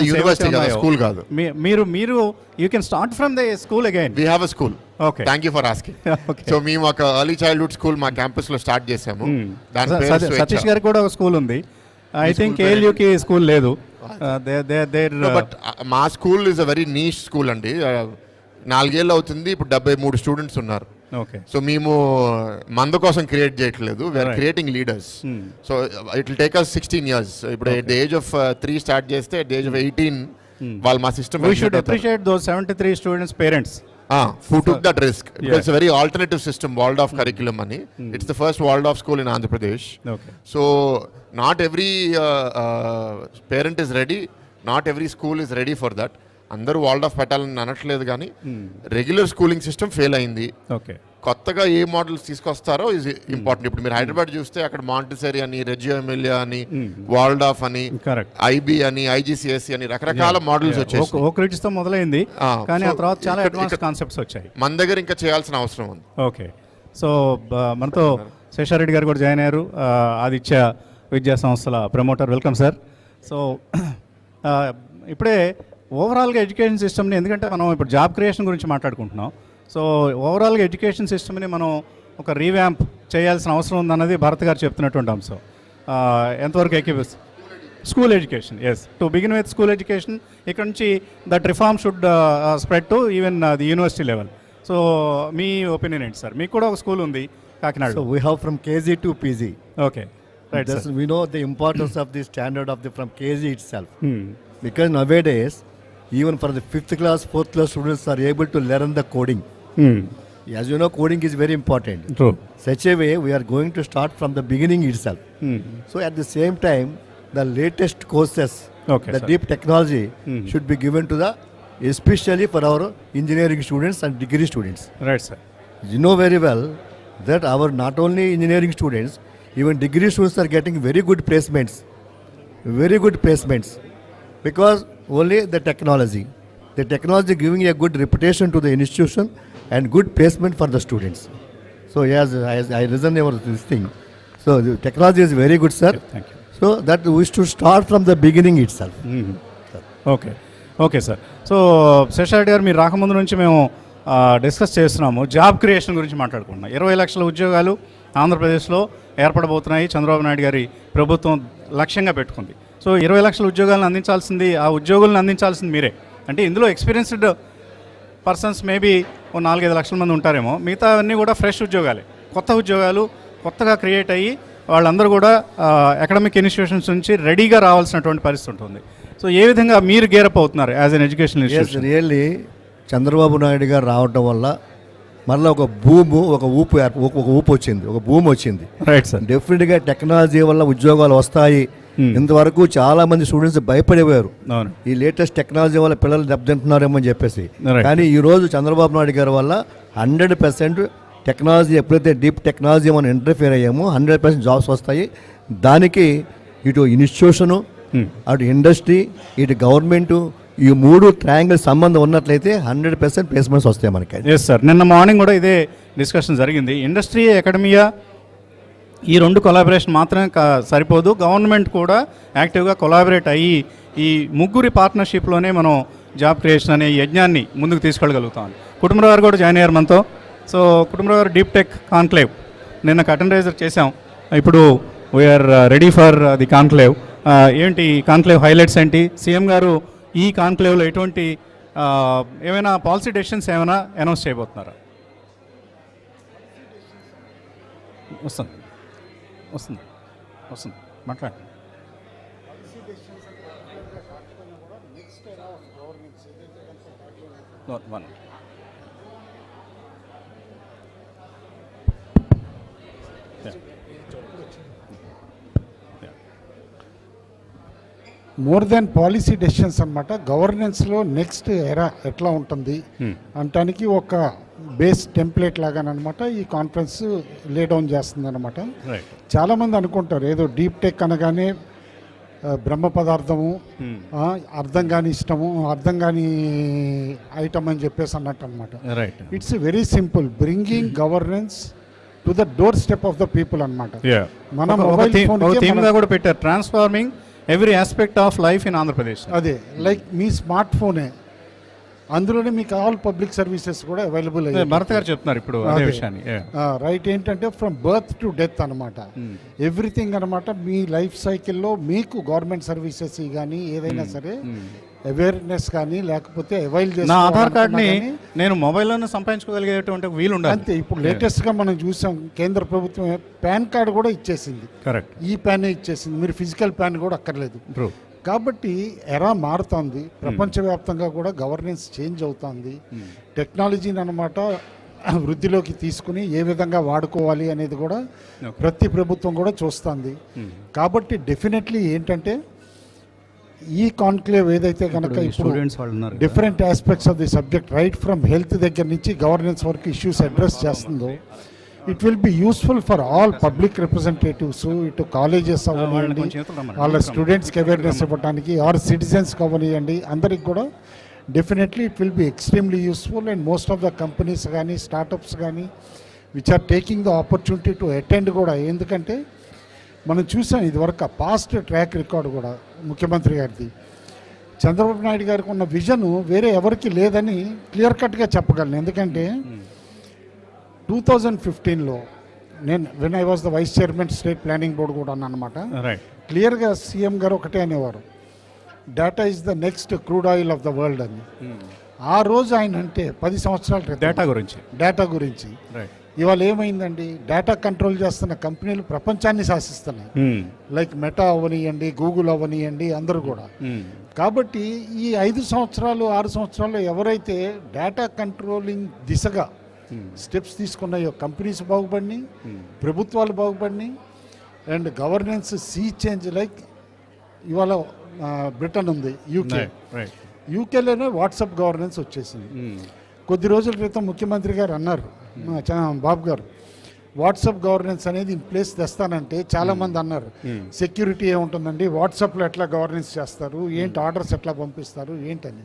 [SPEAKER 10] యూనివర్సిటీ కాదు, స్కూల్ కాదు.
[SPEAKER 1] మీరు you can start from the school again.
[SPEAKER 10] We have a school.
[SPEAKER 1] Okay,
[SPEAKER 10] thank you for asking. So మేము ఒక ఎర్లీ చైల్డ్హుడ్ స్కూల్ మా క్యాంపస్ లో స్టార్ట్ చేసాము. దాని పేరు
[SPEAKER 1] సతీష్ గారికి కూడా ఒక స్కూల్ ఉంది. ఐ థింక్ కేఎల్యూకి స్కూల్ లేదు.
[SPEAKER 10] బట్ మా school is a very niche school అండి. 4 ఏళ్ళు అవుతుంది, ఇప్పుడు 73 స్టూడెంట్స్ ఉన్నారు.
[SPEAKER 1] ఓకే.
[SPEAKER 10] సో మేము మంద కోసం క్రియేట్ చేయట్లేదు, we're creating leaders. So it will take us 16 years. ఇప్పుడు at the age of 3 start చేస్తే ఎట్ ద ఏజ్ ఆఫ్ 18 వాళ్ళు మా system.
[SPEAKER 1] We should appreciate those 73 students' parents
[SPEAKER 10] who took that risk. It's a very alternative system, Waldorf curriculum ani. It's the first Waldorf school in Andhra Pradesh.
[SPEAKER 1] Okay.
[SPEAKER 10] So not every parent is ready, not every school is ready for that. అందరూ వాల్డాఫ్ పెట్టాలని అనట్లేదు, కానీ regular schooling system fail అయింది.
[SPEAKER 1] Okay.
[SPEAKER 10] కొత్తగా ఏ models తీసుకొస్తారో is important. ఇప్పుడు మీరు హైదరాబాద్ చూస్తే అక్కడ మాంటిసరీ అని, రెజియో ఎమిలియా అని, వాల్డాఫ్ అని, ఐబీ అని, ఐజీసీఎస్సీ అని రకరకాల మోడల్స్ వచ్చాయి.
[SPEAKER 1] ఓక్రిడ్జ్తో మొదలైంది, కానీ ఆ తర్వాత చాలా అడ్వాన్స్ కాన్సెప్ట్స్ వచ్చాయి.
[SPEAKER 10] మన దగ్గర ఇంకా చేయాల్సిన అవసరం ఉంది.
[SPEAKER 1] ఓకే. సో మనతో శేషారెడ్డి గారు కూడా జాయిన్ అయ్యారు, ఆదిత్య విద్యా సంస్థల ప్రమోటర్. Welcome sir. సో ఇప్పుడే ఓవరాల్గా ఎడ్యుకేషన్ సిస్టమ్ని, ఎందుకంటే మనం ఇప్పుడు జాబ్ క్రియేషన్ గురించి మాట్లాడుకుంటున్నాం, సో ఓవరాల్గా ఎడ్యుకేషన్ సిస్టమ్ని మనం ఒక రీవ్యాంప్ చేయాల్సిన అవసరం ఉందన్నది భరత్ గారు చెప్తున్నటువంటి అంశం. ఎంతవరకు ఎక్కిపిస్తుంది? School education, yes, to begin with school education. ఇక్కడ నుంచి that reform should spread to even the university level. So మీ ఒపీనియన్ ఏంటి సార్? మీకు కూడా ఒక స్కూల్ ఉంది Kakinada.
[SPEAKER 11] So we have from KG to PG.
[SPEAKER 1] Okay, right, sir.
[SPEAKER 11] We know the importance of the standard of the from KG itself. Because nowadays, even for the 5th class, 4th class students are able to learn the coding. As you know, coding is very important.
[SPEAKER 1] True.
[SPEAKER 11] Such a way, we are going to start from the beginning itself. So at the same time, the latest courses,
[SPEAKER 1] Okay,
[SPEAKER 11] the
[SPEAKER 1] sir.
[SPEAKER 11] deep technology should be given to the, especially for our engineering students and degree students.
[SPEAKER 1] Right sir.
[SPEAKER 11] You know very well that our not only engineering students, even degree students are getting very good placements, because only the technology giving a good reputation to the institution and good placement for the students. So as I listen over this thing, so the technology is very good, sir.
[SPEAKER 1] Thank you.
[SPEAKER 11] So that we should start from the beginning itself.
[SPEAKER 1] Okay okay sir. So Seshareddy గారు, మీరు రాకముందు నుంచి మేము discuss చేస్తున్నాము, job creation గురించి మాట్లాడుకుంటున్నాం. 20 లక్షల ఉద్యోగాలు ఆంధ్రప్రదేశ్లో ఏర్పడబోతున్నాయి, చంద్రబాబు నాయుడు గారి ప్రభుత్వం లక్ష్యంగా పెట్టుకుంది. సో 20 లక్షల ఉద్యోగాలను అందించాల్సింది, ఆ ఉద్యోగులను అందించాల్సింది మీరే. అంటే ఇందులో ఎక్స్పీరియన్స్డ్ పర్సన్స్ మేబీ 4-5 లక్షల మంది ఉంటారేమో, మిగతా అన్నీ కూడా ఫ్రెష్ ఉద్యోగాలే, కొత్త ఉద్యోగాలు కొత్తగా క్రియేట్ అయ్యి వాళ్ళందరూ కూడా అకాడమిక్ ఇన్స్టిట్యూషన్స్ నుంచి రెడీగా రావాల్సినటువంటి పరిస్థితి ఉంటుంది. సో ఏ విధంగా మీరు గేరప్ అవుతున్నారు యాజ్ అన్ ఎడ్యుకేషన్
[SPEAKER 11] ఎస్
[SPEAKER 1] ఇన్స్టిట్యూషన్?
[SPEAKER 11] రియల్లీ చంద్రబాబు నాయుడు గారు రావడం వల్ల మళ్ళీ ఒక ఊపు వచ్చింది.
[SPEAKER 1] Right sir.
[SPEAKER 11] డెఫినెట్గా టెక్నాలజీ వల్ల ఉద్యోగాలు వస్తాయి. ఇంతవరకు చాలా మంది స్టూడెంట్స్ భయపడేవారు,
[SPEAKER 1] అవును.
[SPEAKER 11] ఈ లేటెస్ట్ టెక్నాలజీ వల్ల పిల్లలు దెబ్బతింటున్నారేమో అని చెప్పేసి.
[SPEAKER 1] Right.
[SPEAKER 11] కానీ ఈరోజు చంద్రబాబు నాయుడు గారి వల్ల 100% టెక్నాలజీ, ఎప్పుడైతే డీప్ టెక్నాలజీ మనం ఇంటర్ఫియర్ అయ్యామో 100% జాబ్స్ వస్తాయి. దానికి ఇటు ఇన్స్టిట్యూషను, అటు ఇండస్ట్రీ, ఇటు గవర్నమెంట్, ఈ 3 ట్రయాంగిల్ సంబంధం ఉన్నట్లయితే 100% ప్లేస్మెంట్స్ వస్తాయి మనకి.
[SPEAKER 1] Yes sir. నిన్న మార్నింగ్ కూడా ఇదే డిస్కషన్ జరిగింది. ఇండస్ట్రీ, అకాడమియా ఈ 2 కొలాబరేషన్ మాత్రమే సరిపోదు, గవర్నమెంట్ కూడా యాక్టివ్గా కొలాబరేట్ అయ్యి ఈ ముగ్గురి పార్ట్నర్షిప్లోనే మనం జాబ్ క్రియేషన్ అనే యజ్ఞాన్ని ముందుకు తీసుకెళ్ళగలుగుతాం. కుటుంబరావు గారు కూడా జాయిన్ అయ్యారు మనతో. సో కుటుంబరావు గారు, డీప్ టెక్ కాన్క్లేవ్ నిన్న కటన్ రైజర్ చేసాం, ఇప్పుడు we're ready for the conclave. ఏంటి కాన్క్లేవ్ హైలైట్స్ ఏంటి? సీఎం గారు ఈ కాన్క్లేవ్లో ఎటువంటి ఏమైనా పాలసీ డెసిషన్స్ ఏమైనా అనౌన్స్ చేయబోతున్నారా? వస్తుంది మాట్లాడండి.
[SPEAKER 12] మోర్ దాన్ పాలసీ డెసిషన్స్ అనమాట, గవర్నెన్స్లో నెక్స్ట్ ఎరా ఎట్లా ఉంటుంది అంటానికి ఒక బేస్ టెంప్లెట్ లాగానమాట ఈ కాన్ఫరెన్స్ లే డౌన్ చేస్తుంది అనమాట. చాలామంది అనుకుంటారు ఏదో డీప్ టెక్ అనగానే బ్రహ్మ పదార్థము, అర్థం కాని ఇష్టము, అర్థం కాని ఐటమ్ అని చెప్పేసి అన్నట్టు అనమాట. It's very simple, bringing governance to the door step of the people అనమాట. మన మొబైల్ ఫోన్
[SPEAKER 1] కూడా పెట్టారు, transforming every aspect of life in Andhra Pradesh.
[SPEAKER 12] అదే లైక్ మీ స్మార్ట్ ఫోనే, అందులోనే మీకు ఆల్ పబ్లిక్ సర్వీసెస్ కూడా అవైలబుల్ అయ్యాయి.
[SPEAKER 1] భరత్ గారు చెప్తున్నారు ఇప్పుడు అదే విషయాన్ని.
[SPEAKER 12] రైట్, ఏంటంటే ఫ్రమ్ బర్త్ టు డెత్ అనమాట, ఎవ్రీథింగ్ అనమాట. మీ లైఫ్ సైకిల్లో మీకు గవర్నమెంట్ సర్వీసెస్ కానీ ఏదైనా సరే అవేర్నెస్ కానీ లేకపోతే అవైల్ చేసి
[SPEAKER 1] నా ఆధార్ కార్డ్ని నేను మొబైల్లోనే సంపాదించుకోగలిగేటువంటి వీలు ఉండాలి.
[SPEAKER 12] అంతే. ఇప్పుడు లేటెస్ట్గా మనం చూసాం, కేంద్ర ప్రభుత్వం పాన్ కార్డు కూడా ఇచ్చేసింది.
[SPEAKER 1] కరెక్ట్.
[SPEAKER 12] ఈ ప్యానే ఇచ్చేసింది, మీరు ఫిజికల్ ప్యాన్ కూడా అక్కర్లేదు. కాబట్టి ఎరా మారుతుంది, ప్రపంచవ్యాప్తంగా కూడా గవర్నెన్స్ చేంజ్ అవుతుంది. టెక్నాలజీని అనమాట వృద్ధిలోకి తీసుకుని ఏ విధంగా వాడుకోవాలి అనేది కూడా ప్రతి ప్రభుత్వం కూడా చూస్తుంది. కాబట్టి డెఫినెట్లీ ఏంటంటే ఈ కాన్క్లేవ్ ఏదైతే కనుక ఇప్పుడు different aspects of the subject, right from health దగ్గర నుంచి గవర్నెన్స్ వరకు ఇష్యూస్ అడ్రస్ చేస్తుందో, it will be useful for all public representatives, ఇటు కాలేజెస్ అవ్వనివ్వండి, వాళ్ళ స్టూడెంట్స్కి అవేర్నెస్ ఇవ్వడానికి, ఆర్ సిటిజన్స్కి అవ్వనివ్వండి, అందరికి కూడా definitely it will be extremely useful. And most of the companies కానీ స్టార్టప్స్ కానీ which are taking the opportunity to attend కూడా. ఎందుకంటే మనం చూసాం ఇదివరకు పాస్ట్ ట్రాక్ రికార్డు కూడా ముఖ్యమంత్రి గారిది, చంద్రబాబు నాయుడు గారికి ఉన్న విజన్ వేరే ఎవరికి లేదని క్లియర్ కట్గా చెప్పగలను. ఎందుకంటే 2015లో నేను when I was the vice chairman state planning board కూడా అన్నమాట, క్లియర్గా సీఎం గారు ఒకటే అనేవారు, data is the next crude oil of the world అని. ఆ రోజు ఆయన అంటే 10 సంవత్సరాల డేటా గురించి. ఇవాళ ఏమైందండి, డేటా కంట్రోల్ చేస్తున్న కంపెనీలు ప్రపంచాన్ని శాసిస్తున్నాయి, లైక్ మెటా అవ్వనియండి, గూగుల్ అవ్వనియండి, అందరూ కూడా. కాబట్టి ఈ 5 సంవత్సరాలు 6 సంవత్సరాలు ఎవరైతే డేటా కంట్రోలింగ్ దిశగా స్టెప్స్ తీసుకున్నాయో కంపెనీస్ బాగుపడినాయి, ప్రభుత్వాలు బాగుపడినాయి, and governance see change. Like ఇవాళ బ్రిటన్ ఉంది, యూకే. యూకేలోనే వాట్సాప్ గవర్నెన్స్ వచ్చేసింది. కొద్ది రోజుల క్రితం ముఖ్యమంత్రి గారు అన్నారు, బాబు గారు, వాట్సాప్ గవర్నెన్స్ అనేది ఇన్ ప్లేస్ తెస్తానంటే చాలామంది అన్నారు సెక్యూరిటీ ఏముంటుందండి, వాట్సాప్లో ఎట్లా గవర్నెన్స్ చేస్తారు, ఏంటి ఆర్డర్స్ ఎట్లా పంపిస్తారు ఏంటని.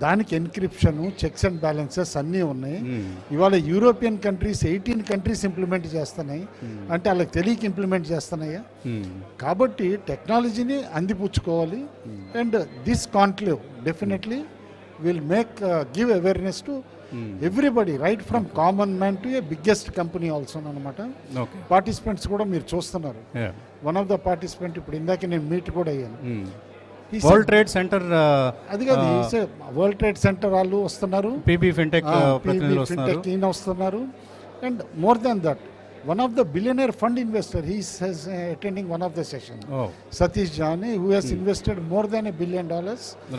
[SPEAKER 12] దానికి ఎన్క్రిప్షన్, చెక్స్ అండ్ బ్యాలెన్సెస్ అన్నీ ఉన్నాయి. ఇవాళ యూరోపియన్ కంట్రీస్ 18 కంట్రీస్ ఇంప్లిమెంట్ చేస్తున్నాయి. అంటే వాళ్ళకి తెలియక ఇంప్లిమెంట్ చేస్తున్నాయా? కాబట్టి టెక్నాలజీని అందిపుచ్చుకోవాలి. And this conclave definitely will make give awareness to everybody, right from common man to a biggest company also అనమాట. పార్టిసిపెంట్స్ కూడా మీరు చూస్తున్నారు. వన్ ఆఫ్ ద పార్టిసిపెంట్ ఇప్పుడు ఇందాక నేను మీట్ కూడా అయ్యాను.
[SPEAKER 1] వరల్డ్ ట్రేడ్ సెంటర్,
[SPEAKER 12] అది కాదు, వరల్డ్ ట్రేడ్ సెంటర్ వాళ్ళు వస్తున్నారు,
[SPEAKER 1] పీబీ ఫిన్టెక్
[SPEAKER 12] ఈయన వస్తున్నారు. And more than that, one of the billionaire fund investor, he is attending one of the session. Satish Jani, who has invested more than $1 billion.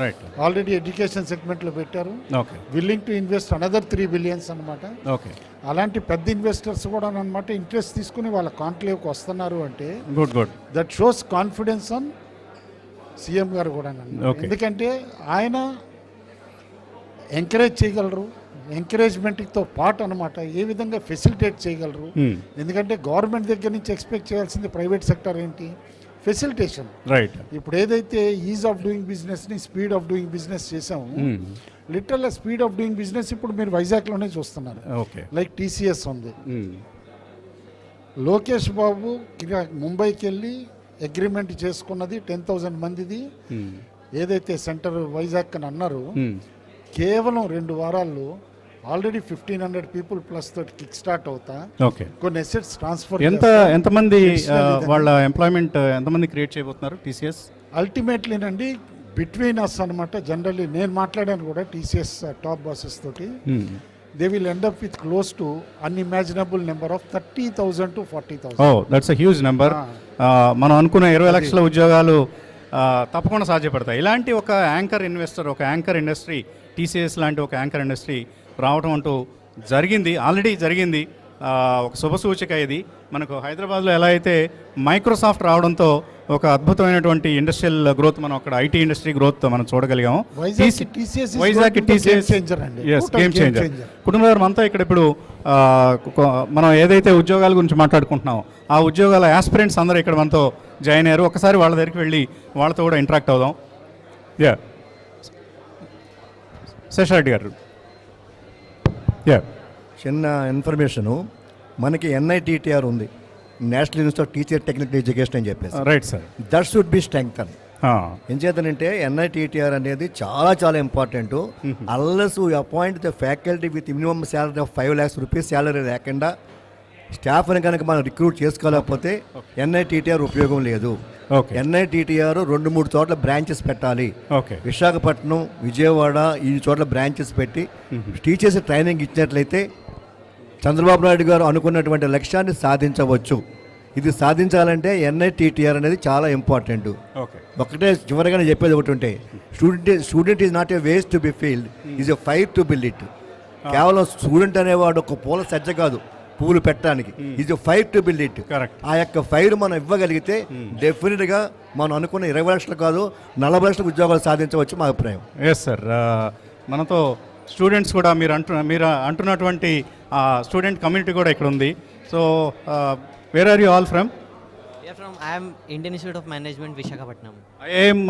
[SPEAKER 1] Right.
[SPEAKER 12] Already education segment lo pettaru. Willing to invest another 3 billion anamata. అలాంటి పెద్ద investors కూడా అనమాట interest తీసుకుని వాళ్ళ కాన్క్లేవ్కి వస్తున్నారు అంటే
[SPEAKER 1] good
[SPEAKER 12] that shows confidence on CM గారు కూడా. ఎందుకంటే ఆయన ఎంకరేజ్ చేయగలరు, ఎంకరేజ్మెంట్తో పాటు అనమాట ఏ విధంగా ఫెసిలిటేట్ చేయగలరు. ఎందుకంటే గవర్నమెంట్ దగ్గర నుంచి ఎక్స్పెక్ట్ చేయాల్సింది ప్రైవేట్ సెక్టర్ ఏంటి? ఫెసిలిటేషన్.
[SPEAKER 1] రైట్.
[SPEAKER 12] ఇప్పుడు ఏదైతే ఈజ్ ఆఫ్ డూయింగ్ బిజినెస్ని స్పీడ్ ఆఫ్ డూయింగ్ బిజినెస్ చేసాము, literal speed of doing business ఇప్పుడు మీరు వైజాగ్లోనే చూస్తున్నారు. లైక్ టీసీఎస్ ఉంది. లోకేష్ బాబు ముంబైకి వెళ్ళి అగ్రిమెంట్ చేసుకున్నది 10,000 మందిది ఏదైతే సెంటర్ వైజాగ్ అని అన్నారు, కేవలం 2 వారాల్లో ఆల్రెడీ 1,500 పీపుల్ ప్లస్ తోటి కిక్ స్టార్ట్ అవుతా కొన్ని అసెట్స్ ట్రాన్స్ఫర్.
[SPEAKER 1] ఎంతమంది వాళ్ళ ఎంప్లాయ్మెంట్ ఎంతమంది క్రియేట్ చేయబోతున్నారు టీసీఎస్?
[SPEAKER 12] అల్టిమేట్లీ నండి బిట్వీన్ అస్ అనమాట. జనరల్లీ నేను మాట్లాడాను కూడా టీసీఎస్ టాప్ బాసెస్ తోటి. They will end up with close to unimaginable number of 30,000 to 40,000.
[SPEAKER 1] That's a huge number. మనం అనుకున్న 20 లక్షల ఉద్యోగాలు తప్పకుండా సాధ్యపడతాయి. ఇలాంటి ఒక యాంకర్ ఇన్వెస్టర్, ఒక యాంకర్ ఇండస్ట్రీ, టీసీఎస్ లాంటి ఒక యాంకర్ ఇండస్ట్రీ రావటం అంటూ ఆల్రెడీ జరిగింది. ఒక శుభసూచిక ఇది. మనకు హైదరాబాద్లో ఎలా అయితే మైక్రోసాఫ్ట్ రావడంతో ఒక అద్భుతమైనటువంటి ఇండస్ట్రియల్ గ్రోత్, మనం అక్కడ ఐటీ ఇండస్ట్రీ గ్రోత్ మనం చూడగలిగాము. Vizag TCS game changer. కుటుంబం అంతా ఇక్కడ ఇప్పుడు మనం ఏదైతే ఉద్యోగాల గురించి మాట్లాడుకుంటున్నామో ఆ ఉద్యోగాల యాస్పిరెంట్స్ అందరూ ఇక్కడ మనతో జాయిన్ అయ్యారు. ఒకసారి వాళ్ళ దగ్గరికి వెళ్ళి వాళ్ళతో కూడా ఇంటరాక్ట్ అవుదాం. శేషారెడ్డి గారు.
[SPEAKER 11] చిన్న ఇన్ఫర్మేషను, మనకి NITTR ఉంది, national institute of teacher technical education అని చెప్పేసి.
[SPEAKER 1] Right sir.
[SPEAKER 11] That should be strengthen. ఏం చేద్దానంటే NITTR అనేది చాలా important. Unless you appoint the faculty with minimum salary of 5 lakhs rupees salary లేకుండా స్టాఫ్ని కనుక మనం రిక్రూట్ చేసుకోలేకపోతే NITTR ఉపయోగం లేదు. NITTR 2-3 చోట్ల బ్రాంచెస్ పెట్టాలి. విశాఖపట్నం, విజయవాడ ఈ చోట్ల బ్రాంచెస్ పెట్టి టీచర్స్ ట్రైనింగ్ ఇచ్చినట్లయితే చంద్రబాబు నాయుడు గారు అనుకున్నటువంటి లక్ష్యాన్ని సాధించవచ్చు. ఇది సాధించాలంటే NITTR అనేది చాలా ఇంపార్టెంట్. ఒకటే చివరిగా చెప్పేది ఒకటి ఉంటే, student is not a waste to be field, is a fire to build it. కేవలం స్టూడెంట్ అనేవాడు ఒక పూల సజ్జ కాదు, పూలు పెట్టడానికి. ఇది ఫైర్ టు బిల్డ్ ఇట్. ఆ యొక్క ఫైర్ మనం ఇవ్వగలిగితే డెఫినెట్గా మనం అనుకున్న 20 లక్షలు కాదు 40 లక్షల ఉద్యోగాలు సాధించవచ్చు మా అభిప్రాయం.
[SPEAKER 1] Yes sir. మనతో స్టూడెంట్స్ కూడా మీరు అంటున్నటువంటి స్టూడెంట్ కమ్యూనిటీ కూడా ఇక్కడ ఉంది. So where are you all from?
[SPEAKER 13] I'm Indian institute of management Visakhapatnam.
[SPEAKER 1] IIM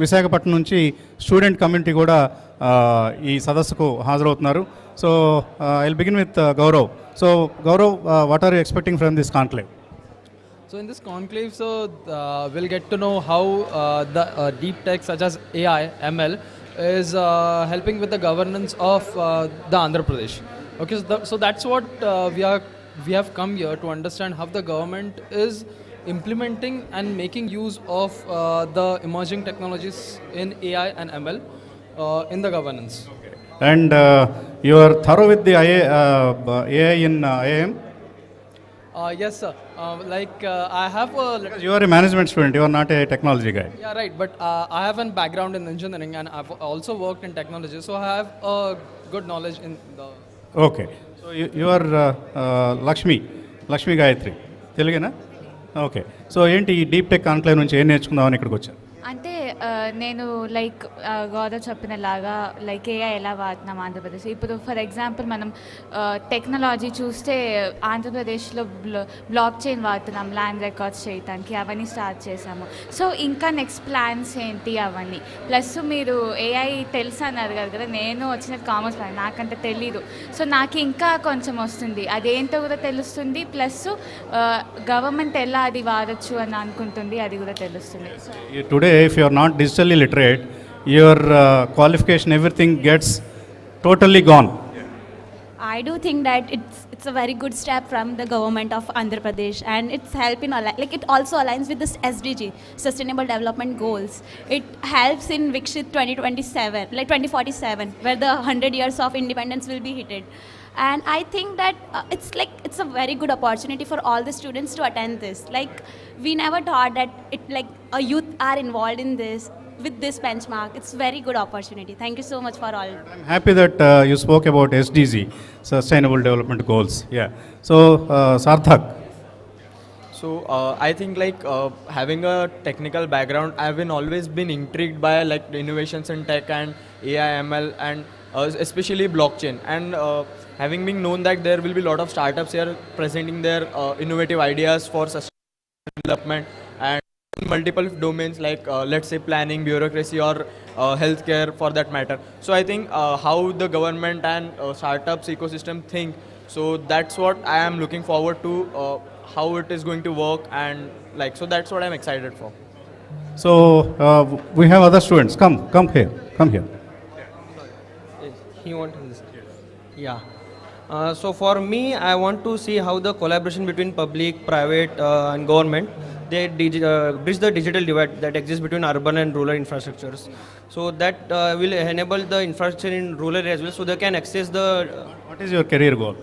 [SPEAKER 1] Visakhapatnam నుంచి స్టూడెంట్ కమ్యూనిటీ కూడా ఈ సదస్సుకు హాజరవుతున్నారు. So I will begin with Gaurav. So Gaurav, what are you expecting from this conclave?
[SPEAKER 14] So in this conclave, we'll get to know how the deep tech such as AI, ML is helping with the governance of the Andhra Pradesh. Okay, so that's what we have come here to understand how the government is implementing and making use of the emerging technologies in AI and ML in the governance.
[SPEAKER 1] And you are thorough with the AI in IIM?
[SPEAKER 14] Yes, sir. I have a...
[SPEAKER 1] You are a management student, you are not a technology guy.
[SPEAKER 14] Yeah, right. But I have a background in engineering and I've also worked in technology. So I have a good knowledge in the
[SPEAKER 1] okay. So you are Lakshmi Gayatri, తెలుగేనా? Okay. So ఏంటి ఈ deep tech conclave నుంచి ఏం నేర్చుకుందామని ఇక్కడికి వచ్చాను?
[SPEAKER 15] అంటే నేను like Gaurav చెప్పినలాగా like AI ఎలా వాడుతున్నాం ఆంధ్రప్రదేశ్. ఇప్పుడు ఫర్ ఎగ్జాంపుల్ మనం టెక్నాలజీ చూస్తే ఆంధ్రప్రదేశ్లో బ్లాక్ చైన్ వాడుతున్నాం ల్యాండ్ రికార్డ్స్ చేయడానికి, అవన్నీ స్టార్ట్ చేసాము. సో ఇంకా నెక్స్ట్ ప్లాన్స్ ఏంటి అవన్నీ. ప్లస్ మీరు ఏఐ తెలుసు అన్నారు కదా, నేను వచ్చిన కామర్స్ ప్లాన్ నాకంత తెలీదు. సో నాకు ఇంకా కొంచెం వస్తుంది, అదేంటో కూడా తెలుస్తుంది. ప్లస్ గవర్నమెంట్ ఎలా అది వాడచ్చు అని అనుకుంటుంది, అది కూడా తెలుస్తుంది.
[SPEAKER 1] Today, if you are not digitally literate, your qualification, everything gets totally gone.
[SPEAKER 16] I do think that it's a very good step from the government of Andhra Pradesh, and it's helping like it also aligns with this SDG, Sustainable Development Goals. It helps in Vikshit 2027, like 2047, where the 100 years of independence will be hit. And I think that it's a very good opportunity for all the students to attend this. Like we never thought that a youth are involved in this with this benchmark. It's very good opportunity. Thank you so much for all.
[SPEAKER 1] I'm happy that you spoke about SDG, Sustainable Development Goals. Yeah. So Sarthak.
[SPEAKER 14] So I think having a technical background, I've always been intrigued by like the innovations in tech and AI, ML, and especially blockchain. And having been known that there will be a lot of startups here presenting their innovative ideas for sustainable development and multiple domains like let's say planning, bureaucracy, or healthcare for that matter. So I think how the government and startups ecosystem think. So that's what I am looking forward to. How it is going to work, and so that's what I'm excited for.
[SPEAKER 1] So we have other students. Come here.
[SPEAKER 17] He wants this. Yeah. So for me, I want to see how the collaboration between public, private, and government they bridge the digital divide that exists between urban and rural infrastructures. So that will enable the infrastructure in rural areas as well, so they can access the.
[SPEAKER 1] What is your career goal?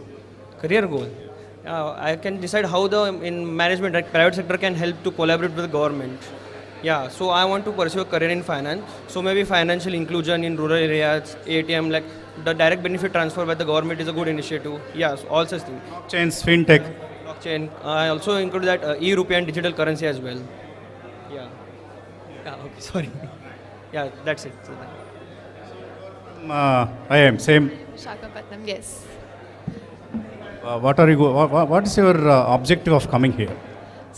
[SPEAKER 17] Career goal. I can decide how in management, like private sector can help to collaborate with the government. Yeah, so I want to pursue a career in finance. So maybe financial inclusion in rural areas, ATM, like the direct benefit transfer by the government is a good initiative. Yeah, so all such things.
[SPEAKER 1] Blockchains, fintech.
[SPEAKER 17] Blockchain. I also include that e-rupee and digital currency as well. Yeah. Yeah. Okay. Sorry. Yeah, that's it. So
[SPEAKER 1] I am same.
[SPEAKER 18] Shakapatnam, yes.
[SPEAKER 1] What is your objective of coming here?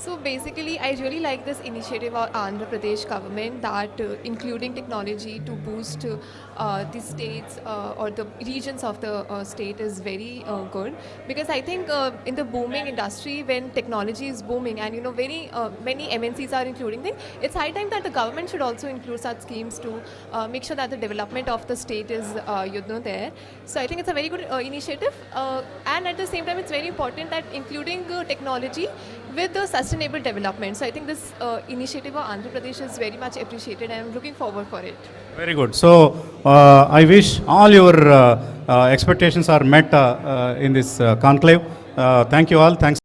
[SPEAKER 18] So basically, I really like this initiative of Andhra Pradesh government that including technology to boost the states or the regions of the state is very good, because I think in the booming industry, when technology is booming and very many MNCs are including them, it's high time that the government should also include such schemes to make sure that the development of the state is there. So I think it's a very good initiative, and at the same time, it's very important that including technology with the sustainable development. So I think this initiative of Andhra Pradesh is very much appreciated, and I'm looking forward for it.
[SPEAKER 1] Very good. So I wish all your expectations are met in this conclave. Thank you all. Thanks.